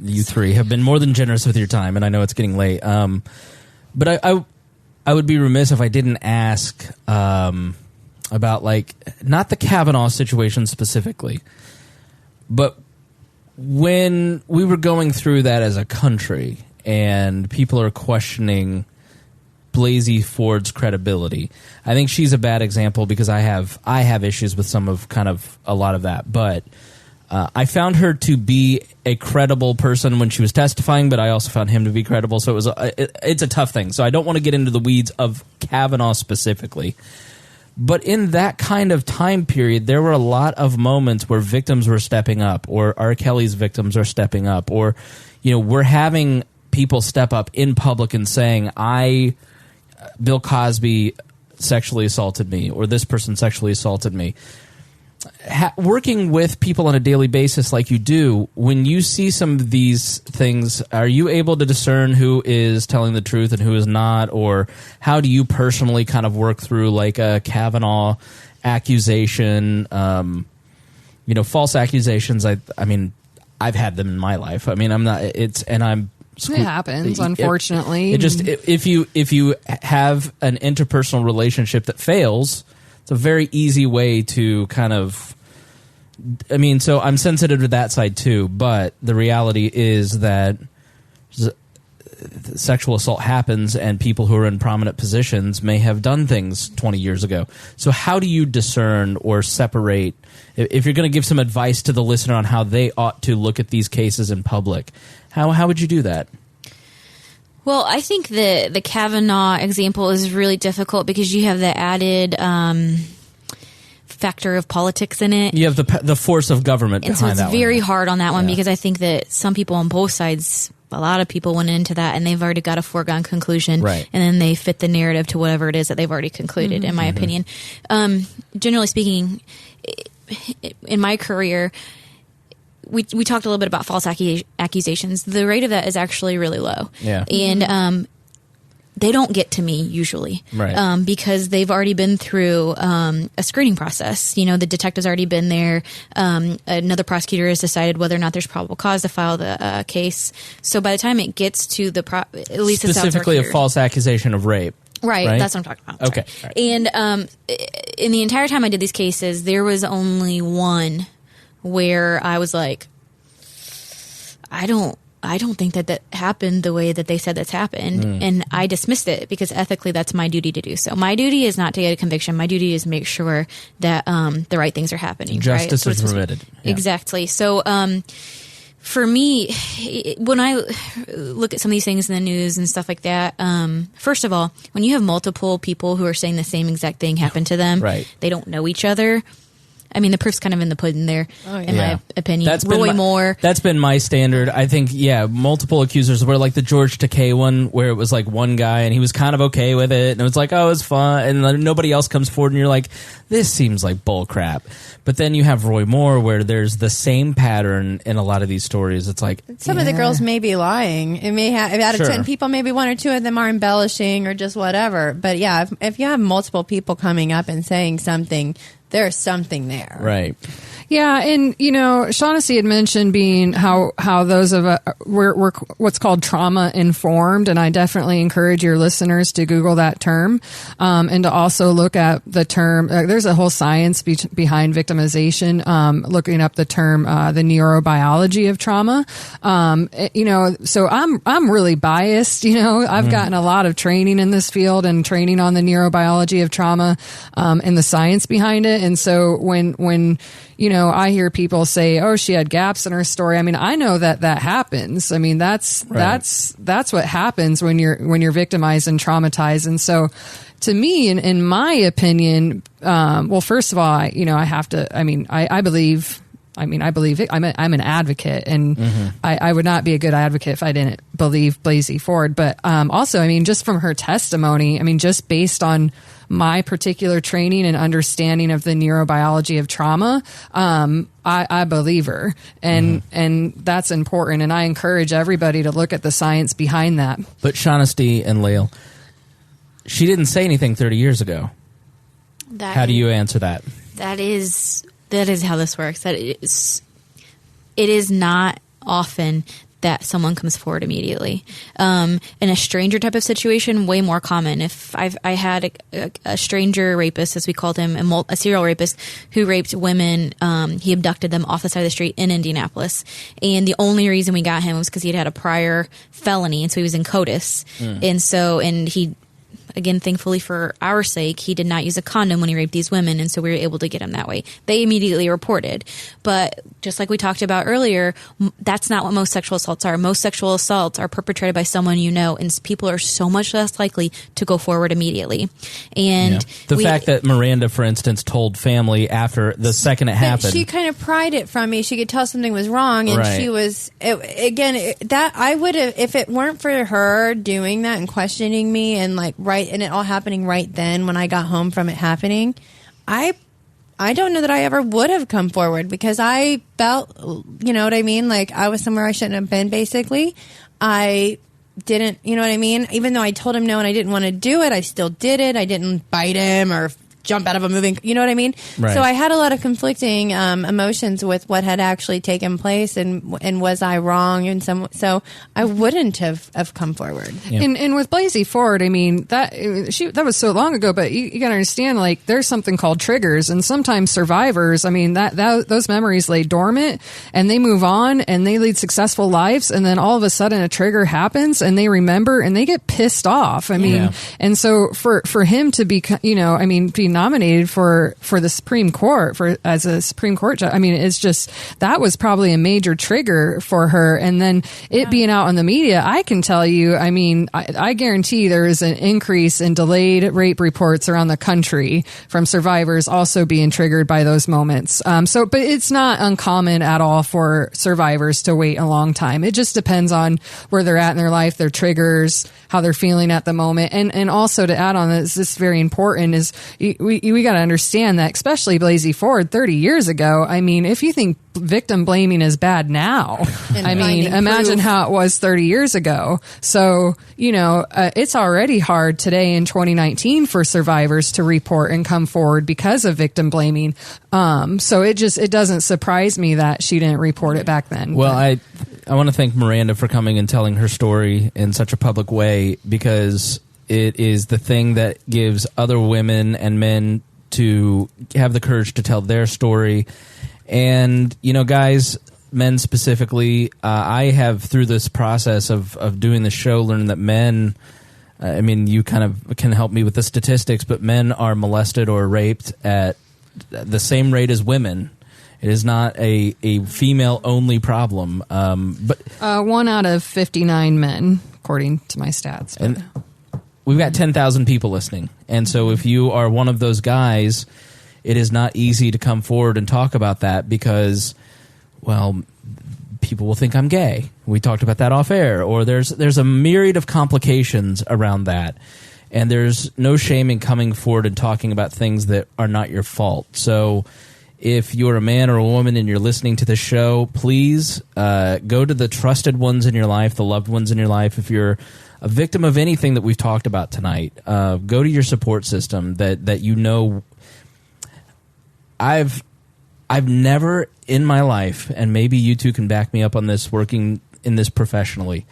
you three have been more than generous with your time, and I know it's getting late. But I would be remiss if I didn't ask about, like, not the Kavanaugh situation specifically, but when we were going through that as a country and people are questioning Blasey Ford's credibility. I think she's a bad example, because I have issues with some of kind of a lot of that, but I found her to be a credible person when she was testifying, but I also found him to be credible. So it's a tough thing. So I don't want to get into the weeds of Kavanaugh specifically, but in that kind of time period, there were a lot of moments where victims were stepping up, or R. Kelly's victims are stepping up, or we're having people step up in public and saying, Bill Cosby sexually assaulted me, or this person sexually assaulted me. Working with people on a daily basis like you do, when you see some of these things, are you able to discern who is telling the truth and who is not? Or how do you personally kind of work through, like, a Kavanaugh accusation, false accusations? I mean, I've had them in my life. I mean, it happens, unfortunately. If you have an interpersonal relationship that fails, it's a very easy way to kind of, so I'm sensitive to that side too, but the reality is that sexual assault happens, and people who are in prominent positions may have done things 20 years ago. So how do you discern or separate, if you're going to give some advice to the listener on how they ought to look at these cases in public, how would you do that? Well, I think the Kavanaugh example is really difficult, because you have the added factor of politics in it. You have the force of government and behind that. So it's very hard on that one, because I think that some people on both sides, a lot of people went into that and they've already got a foregone conclusion, right, and then they fit the narrative to whatever it is that they've already concluded, in my opinion. Generally speaking, in my career, we talked a little bit about false accusations. The rate of that is actually really low. Yeah. And they don't get to me usually, right, because they've already been through a screening process. The detective's already been there. Another prosecutor has decided whether or not there's probable cause to file the case. So by the time it gets to at least specifically a false accusation of rape. Right, that's what I'm talking about. Okay. Right. And in the entire time I did these cases, there was only one where I was like, I don't think that happened the way that they said that's happened. And I dismissed it, because ethically that's my duty to do so. My duty is not to get a conviction. My duty is to make sure that the right things are happening. Justice right? is permitted. Yeah. Exactly. So for me, when I look at some of these things in the news and stuff like that, first of all, when you have multiple people who are saying the same exact thing happened to them, right, they don't know each other. I mean, the proof's kind of in the pudding there, in my opinion. Roy Moore. That's been my standard. I think, multiple accusers were like the George Takei one, where it was like one guy and he was kind of okay with it, and it was like, oh, it's fun, and then nobody else comes forward, and you're like, this seems like bull crap. But then you have Roy Moore, where there's the same pattern in a lot of these stories. It's like, some of the girls may be lying. It may have, out of 10 people, maybe 1 or 2 of them are embellishing or just whatever. But if you have multiple people coming up and saying something, there's something there. Right. Yeah, and Shaughnessy had mentioned being how those of we're what's called trauma informed, and I definitely encourage your listeners to Google that term, and to also look at the term. There's a whole science behind victimization. Looking up the term, the neurobiology of trauma. So I'm really biased. I've gotten a lot of training in this field and training on the neurobiology of trauma, and the science behind it. And so when I hear people say, "Oh, she had gaps in her story." I mean, I know that happens. I mean, that's what happens when you're victimized and traumatized. And so, to me, in my opinion, well, first of all, I have to. I mean, I believe I mean, I believe I'm an advocate, and I would not be a good advocate if I didn't believe Blasey Ford. But also, I mean, just from her testimony, I mean, just based on my particular training and understanding of the neurobiology of trauma, I believe her, and that's important. And I encourage everybody to look at the science behind that. But Shaughnessy and Lael, she didn't say anything 30 years ago. How do you answer that? That is how this works. It is not often that someone comes forward immediately. In a stranger type of situation, way more common. If I had a stranger rapist, as we called him, a serial rapist who raped women, he abducted them off the side of the street in Indianapolis. And the only reason we got him was because he had a prior felony, and so he was in CODIS. And he, again, thankfully for our sake, he did not use a condom when he raped these women, and so we were able to get him that way. They immediately reported. But just like we talked about earlier, that's not what most sexual assaults are. Most sexual assaults are perpetrated by someone you know, and people are so much less likely to go forward immediately. And the fact that Miranda, for instance, told family after the second it happened. She kind of pried it from me. She could tell something was wrong, and she was, that I would have, if it weren't for her doing that and questioning me and and it all happening right then when I got home from it happening, I don't know that I ever would have come forward, because I felt, you know what I mean? Like I was somewhere I shouldn't have been, basically. I didn't, you know what I mean? Even though I told him no and I didn't want to do it, I still did it. I didn't bite him or jump out of a moving, you know what I mean? Right. So I had a lot of conflicting emotions with what had actually taken place, and was I wrong in some, so I wouldn't have come forward. Yeah. And with Blasey Ford, I mean, that was so long ago, but you got to understand, like, there's something called triggers, and sometimes survivors, I mean, that those memories lay dormant, and they move on, and they lead successful lives, and then all of a sudden a trigger happens, and they remember, and they get pissed off. I mean, and so for him to be, you know, I mean, be nominated for the Supreme Court as a Supreme Court judge, I mean, it's just, that was probably a major trigger for her. And then it being out on the media, I can tell you, I mean, I guarantee there is an increase in delayed rape reports around the country from survivors also being triggered by those moments. But it's not uncommon at all for survivors to wait a long time. It just depends on where they're at in their life, their triggers, how they're feeling at the moment. And also to add on this is very important is we got to understand that, especially Blasey Ford 30 years ago, I mean, if you think victim blaming is bad now, I mean, imagine how it was 30 years ago. So, you know, it's already hard today in 2019 for survivors to report and come forward because of victim blaming. So it doesn't surprise me that she didn't report it back then. Well, I want to thank Miranda for coming and telling her story in such a public way, because it is the thing that gives other women and men to have the courage to tell their story. And, you know, guys, men specifically, I have, through this process of doing the show, learned that men, I mean, you kind of can help me with the statistics, but men are molested or raped at the same rate as women. It is not a female-only problem. But 1 out of 59 men, according to my stats. And we've got 10,000 people listening. And so if you are one of those guys, it is not easy to come forward and talk about that because, well, people will think I'm gay. We talked about that off air. Or there's a myriad of complications around that. And there's no shame in coming forward and talking about things that are not your fault. So if you're a man or a woman and you're listening to the show, please go to the trusted ones in your life, the loved ones in your life. If you're a victim of anything that we've talked about tonight, go to your support system that you know. I've never in my life, and maybe you two can back me up on this, working in this professionally,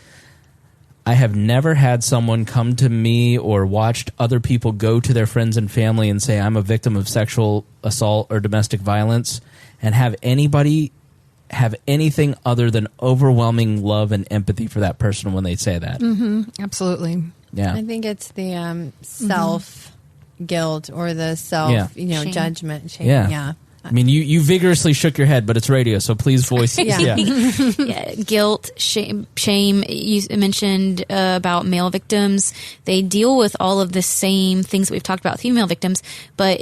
I have never had someone come to me or watched other people go to their friends and family and say, I'm a victim of sexual assault or domestic violence, and have anybody have anything other than overwhelming love and empathy for that person when they say that. Mm-hmm. Absolutely. Yeah. I think it's the self guilt or the self, Shame. judgment. Shame. Yeah. Yeah. I mean, you vigorously shook your head, but it's radio, so please voice. Yeah. Yeah, guilt, shame. You mentioned about male victims. They deal with all of the same things that we've talked about female victims, but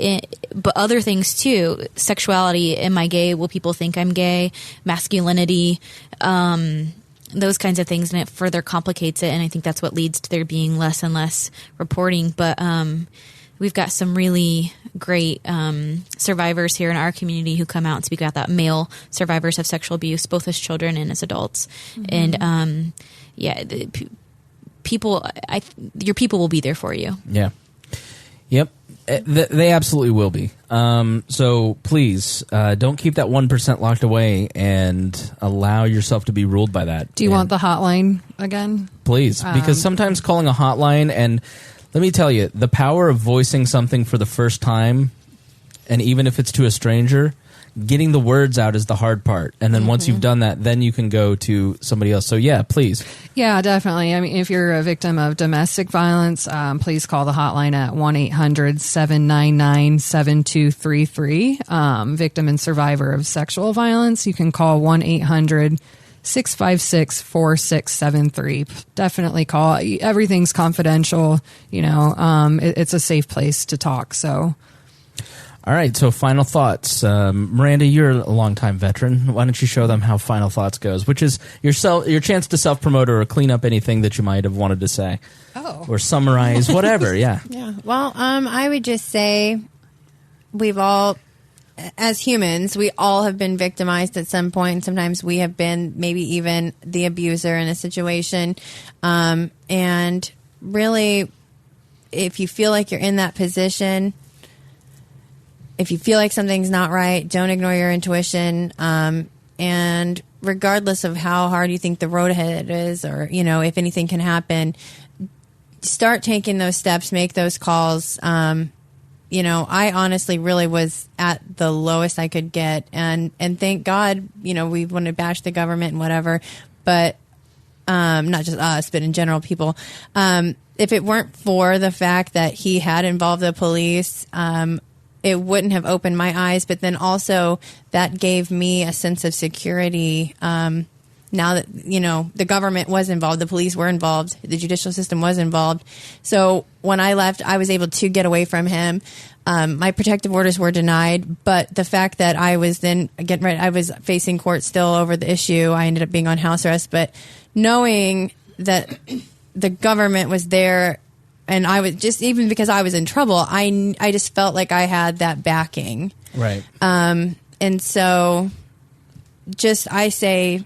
other things too. Sexuality. Am I gay? Will people think I'm gay? Masculinity. Those kinds of things, and it further complicates it. And I think that's what leads to there being less and less reporting. But we've got some really great survivors here in our community who come out and speak about that. Male survivors of sexual abuse, both as children and as adults. Mm-hmm. And your people will be there for you. Yeah. Yep. They absolutely will be. So please don't keep that 1% locked away and allow yourself to be ruled by that. Do you want the hotline again? Please, because sometimes calling a hotline, and let me tell you, the power of voicing something for the first time, and even if it's to a stranger, getting the words out is the hard part. And then once you've done that, then you can go to somebody else. So yeah, please. Yeah, definitely. I mean, if you're a victim of domestic violence, please call the hotline at 1-800-799-7233. Victim and survivor of sexual violence, you can call 1-800-656-4673. Definitely call. Everything's confidential. It's a safe place to talk. So. All right, so final thoughts. Miranda, you're a longtime veteran. Why don't you show them how final thoughts goes, which is your chance to self-promote or clean up anything that you might have wanted to say. Oh. Or summarize, whatever, yeah. Yeah. Well, I would just say we've all, as humans, we all have been victimized at some point. Sometimes we have been maybe even the abuser in a situation. And really, if you feel like you're in that position, if you feel like something's not right, don't ignore your intuition. And regardless of how hard you think the road ahead is, or, if anything can happen, start taking those steps, make those calls. I honestly really was at the lowest I could get. And thank God, we want to bash the government and whatever, but not just us, but in general, people. If it weren't for the fact that he had involved the police, it wouldn't have opened my eyes, but then also that gave me a sense of security. Now that, the government was involved, the police were involved, the judicial system was involved. So when I left, I was able to get away from him. My protective orders were denied, but the fact that I was then I was facing court still over the issue. I ended up being on house arrest, but knowing that the government was there, and I was just, even because I was in trouble, I just felt like I had that backing. Right. And so I say,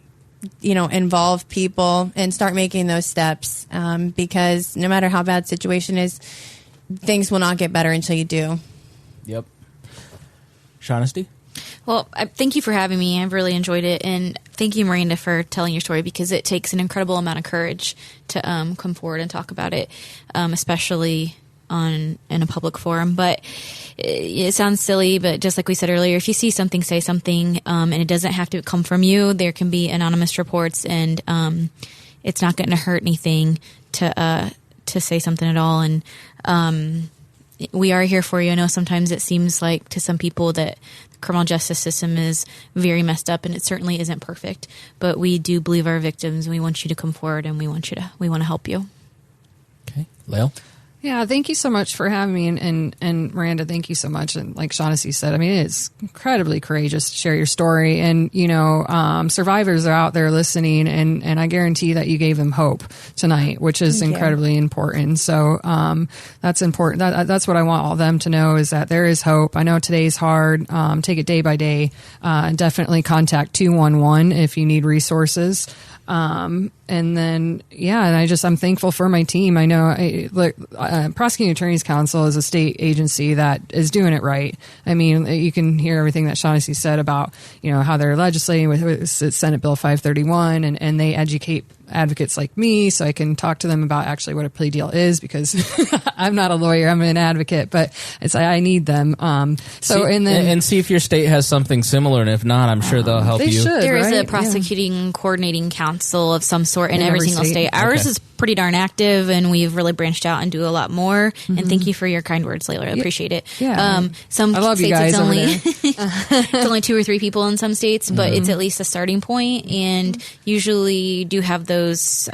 involve people and start making those steps. Because no matter how bad the situation is, things will not get better until you do. Yep. Shaughnessy? Well, thank you for having me. I've really enjoyed it. And thank you, Miranda, for telling your story, because it takes an incredible amount of courage to come forward and talk about it, especially in a public forum. But it sounds silly, but just like we said earlier, if you see something, say something, and it doesn't have to come from you. There can be anonymous reports, and it's not going to hurt anything to say something at all. And we are here for you. I know sometimes it seems like to some people that the criminal justice system is very messed up, and it certainly isn't perfect. But we do believe our victims, and we want you to come forward, and we want to help you. Okay, Lael? Yeah, thank you so much for having me, and Miranda, thank you so much. And like Shaughnessy said, I mean, it's incredibly courageous to share your story, and survivors are out there listening, and I guarantee that you gave them hope tonight, which is incredibly important. So that's important. That's what I want all of them to know, is that there is hope. I know today's hard. Take it day by day. Definitely contact 211 if you need resources. And then, and I'm thankful for my team. I know, Prosecuting Attorneys Council is a state agency that is doing it right. I mean, you can hear everything that Shaughnessy said about, how they're legislating with Senate Bill 531, and they educate advocates like me, so I can talk to them about actually what a plea deal is, because I'm not a lawyer, I'm an advocate, but I need them. And see if your state has something similar, and if not, I'm sure they'll help you. There is right? a prosecuting coordinating council of some sort in every single state. Okay. Ours is pretty darn active, and we've really branched out and do a lot more. And thank you for your kind words, Layla. I appreciate it. Yeah. Some I love states you guys it's only over it's only 2 or 3 people in some states, but it's at least a starting point, and usually do have those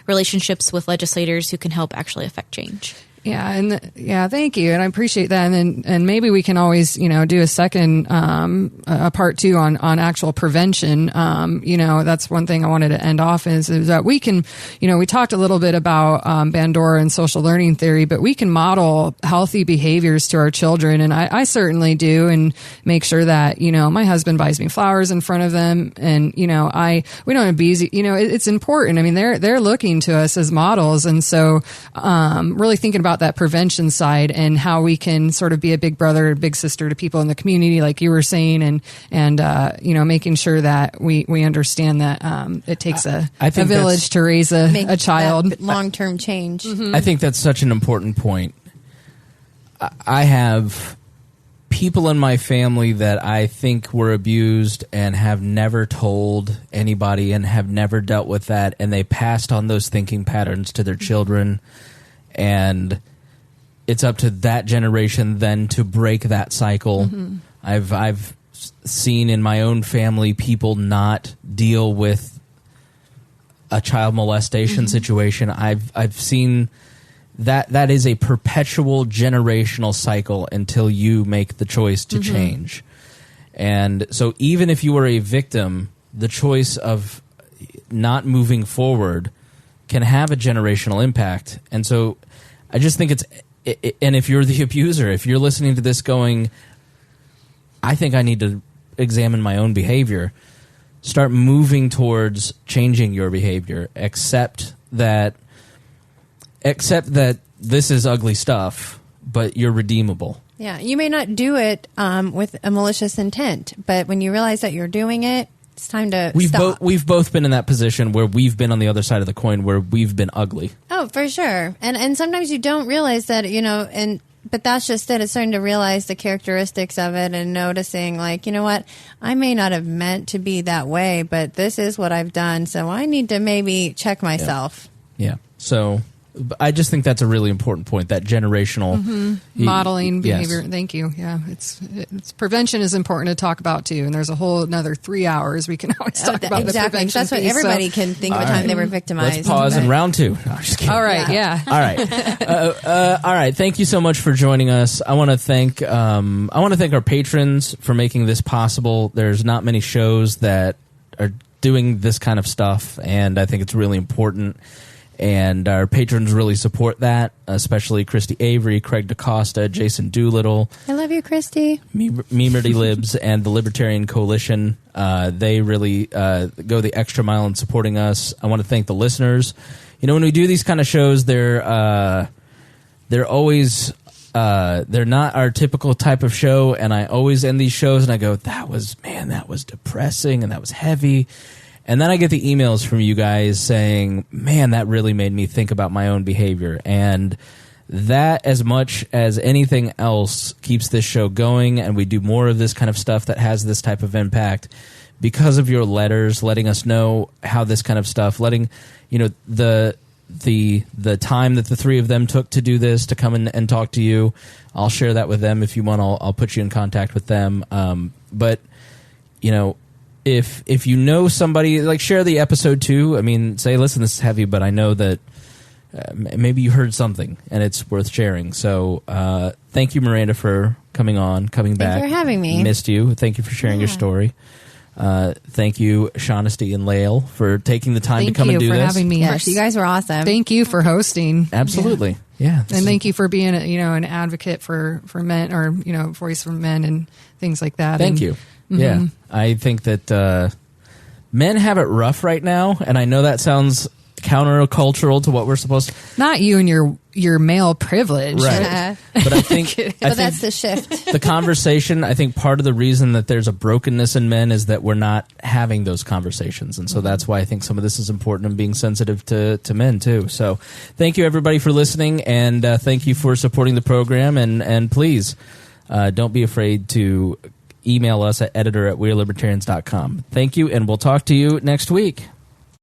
relationships with legislators who can help actually affect change. Yeah, thank you, and I appreciate that. And maybe we can always, do a second, a part 2 on actual prevention. That's one thing I wanted to end off is that we can, we talked a little bit about Bandura and social learning theory, but we can model healthy behaviors to our children, and I certainly do, and make sure that my husband buys me flowers in front of them, and we don't abuse it. It's important. I mean, they're looking to us as models, and so really thinking about that prevention side and how we can sort of be a big brother, big sister to people in the community, like you were saying, and making sure that we understand that it takes a village to raise a child. Long-term change. I think that's such an important point. I have people in my family that I think were abused and have never told anybody and have never dealt with that, and they passed on those thinking patterns to their children, and it's up to that generation then to break that cycle. I've seen in my own family people not deal with a child molestation situation. I've seen that is a perpetual generational cycle until you make the choice to change. And so even if you were a victim, the choice of not moving forward can have a generational impact. And so I just think and if you're the abuser, if you're listening to this going, I think I need to examine my own behavior, start moving towards changing your behavior. Accept that this is ugly stuff, but you're redeemable. Yeah, you may not do it with a malicious intent, but when you realize that you're doing it, it's time to stop. We've both been in that position where we've been on the other side of the coin, where we've been ugly. Oh, for sure. And sometimes you don't realize that, but that's just it. It's starting to realize the characteristics of it and noticing, like, you know what, I may not have meant to be that way, but this is what I've done, so I need to maybe check myself. Yeah. So I just think that's a really important point, that generational modeling behavior. Yes. Thank you. Yeah, it's prevention is important to talk about too, and there's a whole another 3 hours we can always talk about the prevention. That's what everybody can think of a time they were victimized. Let's pause in round 2. No, I'm just kidding. All right, yeah. All right, all right. Thank you so much for joining us. I want to thank our patrons for making this possible. There's not many shows that are doing this kind of stuff, and I think it's really important. And our patrons really support that, especially Christy Avery, Craig DaCosta, Jason Doolittle. I love you, Christy. Memerty Libs and the Libertarian Coalition. They really go the extra mile in supporting us. I want to thank the listeners. When we do these kind of shows, they're always they're not our typical type of show. And I always end these shows and I go, that was depressing and that was heavy. And then I get the emails from you guys saying, man, that really made me think about my own behavior. And that, as much as anything else, keeps this show going. And we do more of this kind of stuff that has this type of impact because of your letters, letting us know how this kind of stuff, letting, the time that the three of them took to do this, to come in and talk to you. I'll share that with them if you want. I'll put you in contact with them. But if you know somebody, like, share the episode too. I mean, say, listen, this is heavy, but I know that maybe you heard something and it's worth sharing. So thank you, Miranda, for coming back. Thanks for having me. Missed you. Thank you for sharing your story. Thank you, Shaughnessy and Lael, for taking the time to come and do this. Thank you for having me. Yes, you guys were awesome. Thank you for hosting. Absolutely. Yeah. And thank you for being an advocate for men, or voice for men and things like that. Thank you. Yeah. I think that men have it rough right now, and I know that sounds countercultural to what we're supposed to. Not you and your your male privilege. Right. Yeah. But I think, But that's the shift. the conversation, I think part of the reason that there's a brokenness in men is that we're not having those conversations. And so that's why I think some of this is important and being sensitive to men too. So thank you everybody for listening, and thank you for supporting the program. And please don't be afraid to email us at editor@wearelibertarians.com. Thank you, and we'll talk to you next week.